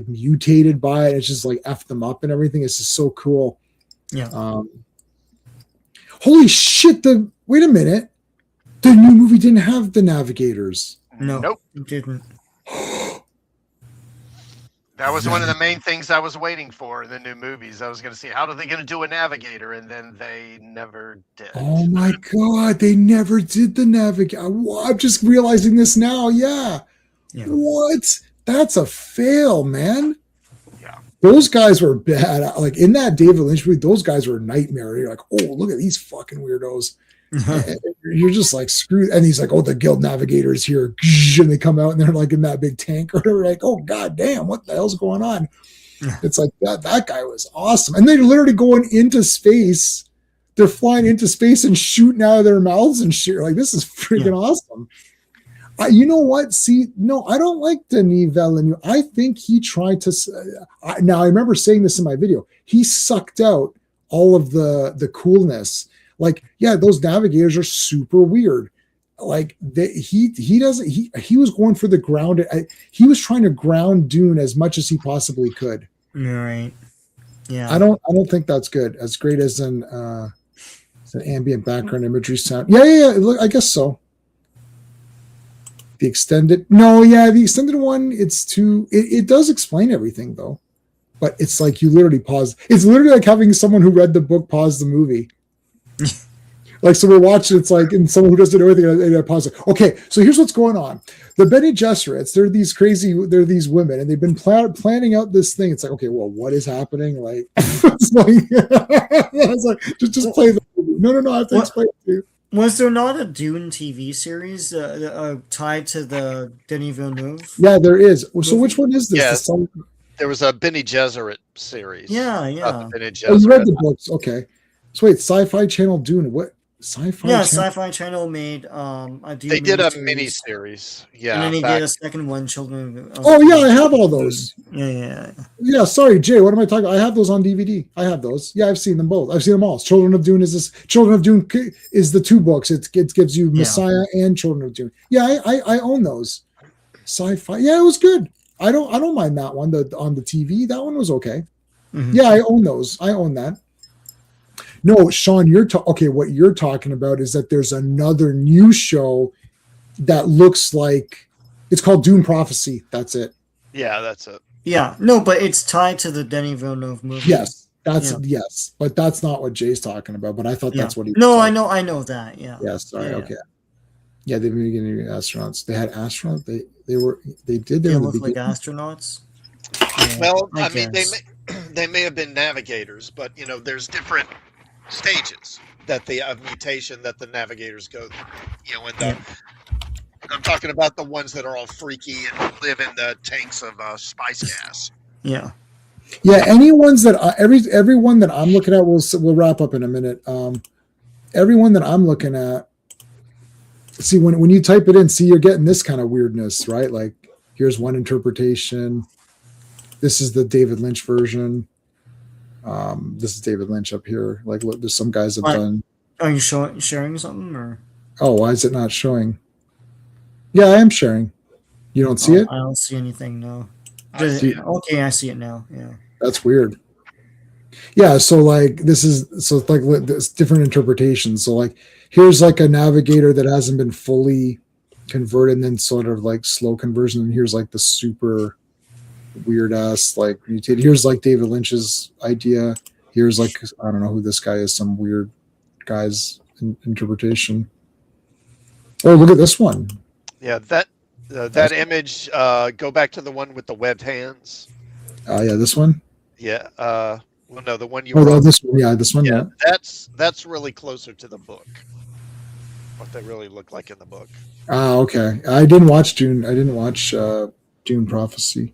mutated by it. It's just like F them up and everything. It's just so cool. Yeah. Holy shit, wait a minute. The new movie didn't have the navigators. No, Nope. it didn't. That was one of the main things I was waiting for in the new movies. I was going to see how are they going to do a navigator, and then they never did. Oh my god, they never did the navigator. I'm just realizing this now. Yeah. What? That's a fail, man. Yeah. Those guys were bad. Like in that David Lynch movie, those guys were a nightmare. You're like, oh, look at these fucking weirdos. You're just like screwed. And he's like, oh, the guild navigators here, and they come out and they're like in that big tank, or they're like, oh god damn, what the hell's going on? It's like that guy was awesome. And they're literally going into space. They're flying into space and shooting out of their mouths and shit. Like, this is freaking awesome. You know what? See, no, I don't like Denis Villeneuve. I think he tried to. Now I remember saying this in my video. He sucked out all of the coolness. Like, yeah, those navigators are super weird. Like he was going for the ground. He was trying to ground Dune as much as he possibly could. Right. Yeah. I don't think that's good. As great as an ambient background imagery sound. Yeah. Look, I guess so. The extended one, it does explain everything though, but it's like you literally pause. It's literally like having someone who read the book pause the movie. Like, so we're watching, it's like, and someone who doesn't know anything, and I pause it. Okay, so here's what's going on. The Bene Gesserits, they're these women, and they've been planning out this thing. It's like, okay, well, what is happening? Like, it's like just play the movie. No, I have to explain it to you. Was there not a Dune TV series tied to the Denis Villeneuve? Yeah, there is. So which one is this? Yes. There was a Bene Gesserit series. Yeah. Bene Oh, you read Gesserit. the books. Okay. So wait, Sci-Fi Channel Dune. What? Sci-Fi Channel made a Dune. They did a miniseries. mini series. Yeah. And then they did a second one, Children of... Oh, yeah, I have all those. Yeah. Yeah, sorry, Jay, what am I talking about? I have those on DVD. I have those. Yeah, I've seen them both. I've seen them all. Children of Dune is the two books. It gives you Messiah and Children of Dune. Yeah, I own those. Sci-Fi. Yeah, it was good. I don't mind that one. On the TV, that one was okay. Mm-hmm. Yeah, I own those. I own that. No, Sean, what you're talking about is that there's another new show that looks like it's called Dune Prophecy. That's it. Yeah, that's it. Yeah, no, but it's tied to the Denis Villeneuve movie. Yes, yes, but that's not what Jay's talking about. But I thought that's what he. No, I know that. Yeah. Yes. Sorry. Okay. Yeah, they've been getting astronauts. They had astronauts. They look like astronauts. Yeah, well, I mean, they may have been navigators, but there's different stages that of mutation that the navigators go through. I'm talking about the ones that are all freaky and live in the tanks of spice gas. Yeah. Any ones that everyone that I'm looking at, we'll wrap up in a minute. Everyone that I'm looking at, see when you type it in, see you're getting this kind of weirdness, right? Like here's one interpretation. This is the David Lynch version. This is David Lynch up here. Like, look, there's some guys have done. Are you sharing something or? Oh, why is it not showing? Yeah, I am sharing. You don't see it? I don't see anything. No. Okay, I see it now. Yeah. That's weird. Yeah, so like this different interpretations. So like here's like a navigator that hasn't been fully converted, and then sort of like slow conversion, and here's like the super weird ass like mutated. Here's like David Lynch's idea. Here's like I don't know who this guy is, some weird guy's interpretation. Oh, look at this one. Yeah, that image. Go back to the one with the webbed hands. Yeah, this one. Yeah. Well, no, the one you. Oh, this one. Yeah, this one. Yeah, that's really closer to the book. What they really look like in the book. Okay. I didn't watch Dune. I didn't watch Dune Prophecy.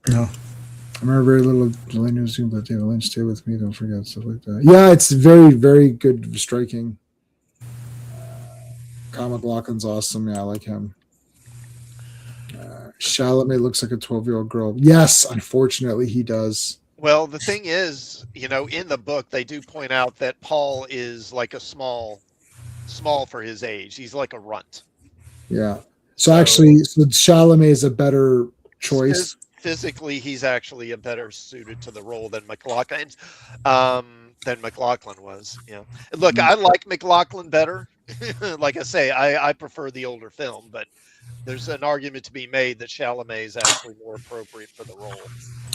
No. I remember very little of Delaney Zoom, but David Lynch, stay with me, don't forget stuff like that. Yeah, it's very, very good, striking. Kyle MacLachlan's awesome. Yeah, I like him. Chalamet looks like a 12-year-old girl. Yes, unfortunately, he does. Well, the thing is, in the book, they do point out that Paul is like a small for his age. He's like a runt. Yeah. So Chalamet is a better choice. Physically, he's actually a better suited to the role than MacLachlan. Was. Yeah. Look, I like MacLachlan better. Like I say, I prefer the older film, but there's an argument to be made that Chalamet is actually more appropriate for the role.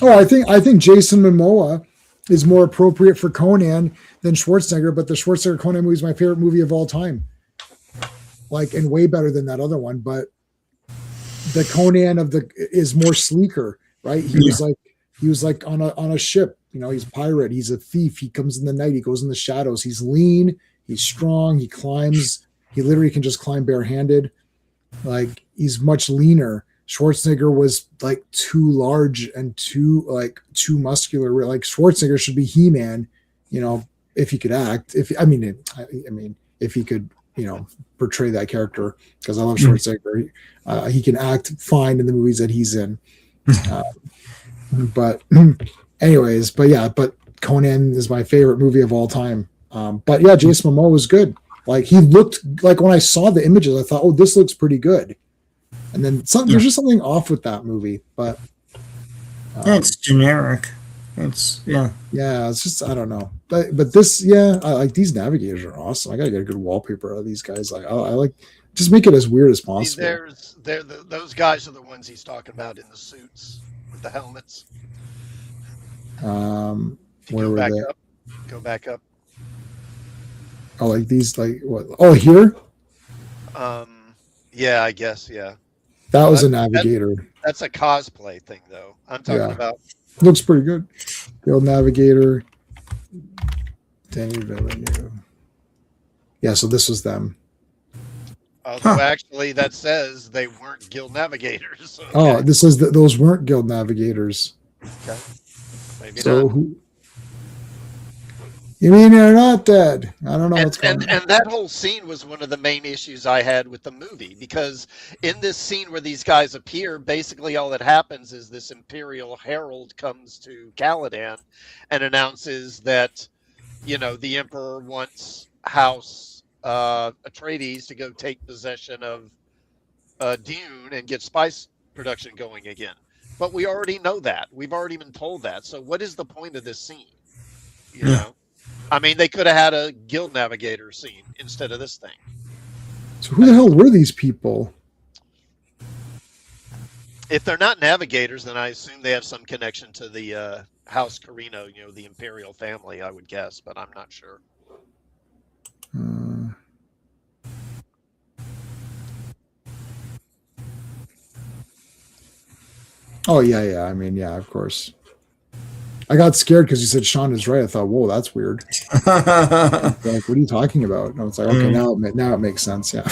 Oh, I think Jason Momoa is more appropriate for Conan than Schwarzenegger, but the Schwarzenegger Conan movie is my favorite movie of all time. And way better than that other one, but the Conan is more sleeker, right? He was like on a ship, he's a pirate, he's a thief, he comes in the night, he goes in the shadows, he's lean, he's strong, he climbs, he literally can just climb barehanded. Like, he's much leaner. Schwarzenegger was like too large and too muscular. Like, Schwarzenegger should be He-Man, if he could act. If he could, portray that character, because I love Schwarzenegger. He can act fine in the movies that he's in. But Conan is my favorite movie of all time. But yeah, Jason Momoa was good. Like, he looked like, when I saw the images, I thought, oh, this looks pretty good. And then there's just something off with that movie, but it's generic. It's it's just, I don't know. But this, I like these navigators are awesome. I gotta get a good wallpaper out of these guys. Like, I like, just make it as weird as possible. Those guys are the ones he's talking about in the suits with the helmets. Where were they? Go back up. Oh, like these, like what? Oh, here? Yeah, I guess, yeah. That was a navigator. That's a cosplay thing, though. I'm talking about. Looks pretty good. Guild Navigator. Danny Villeneuve. Yeah, so this was them. Although actually, that says they weren't Guild Navigators. Okay. Oh, this says that those weren't Guild Navigators. Okay. Maybe so not. You mean they're not dead? I don't know what's going on. And that whole scene was one of the main issues I had with the movie, because in this scene where these guys appear, basically all that happens is this Imperial Herald comes to Caladan and announces that, the Emperor wants House Atreides to go take possession of Dune and get spice production going again. But we already know that. We've already been told that. So what is the point of this scene? You know? I mean, they could have had a Guild Navigator scene instead of this thing. So who the hell were these people? If they're not navigators, then I assume they have some connection to the House Carino, the Imperial family, I would guess, but I'm not sure. Oh, yeah. I mean, yeah, of course. I got scared because you said Sean is right. I thought, whoa, that's weird. Like, what are you talking about? And I was like, okay, now it makes sense. Yeah.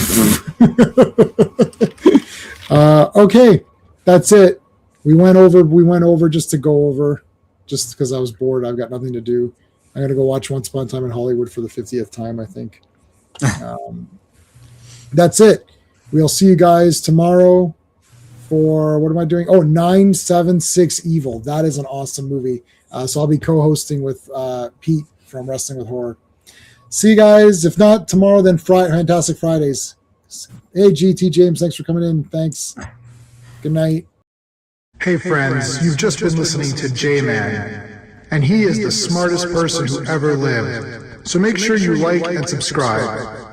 Okay, that's it. We went over just to go over, just because I was bored. I've got nothing to do. I'm gonna go watch Once Upon a Time in Hollywood for the 50th time, I think. That's it. We'll see you guys tomorrow for, what am I doing? Oh, 976 Evil. That is an awesome movie. So I'll be co-hosting with Pete from Wrestling with Horror. See you guys. If not tomorrow, then Fantastic Fridays. Hey, GT James, thanks for coming in. Thanks. Good night. Hey friends, you've just been listening to J-Man, and he is the smartest person who ever lived. So make sure you like and subscribe.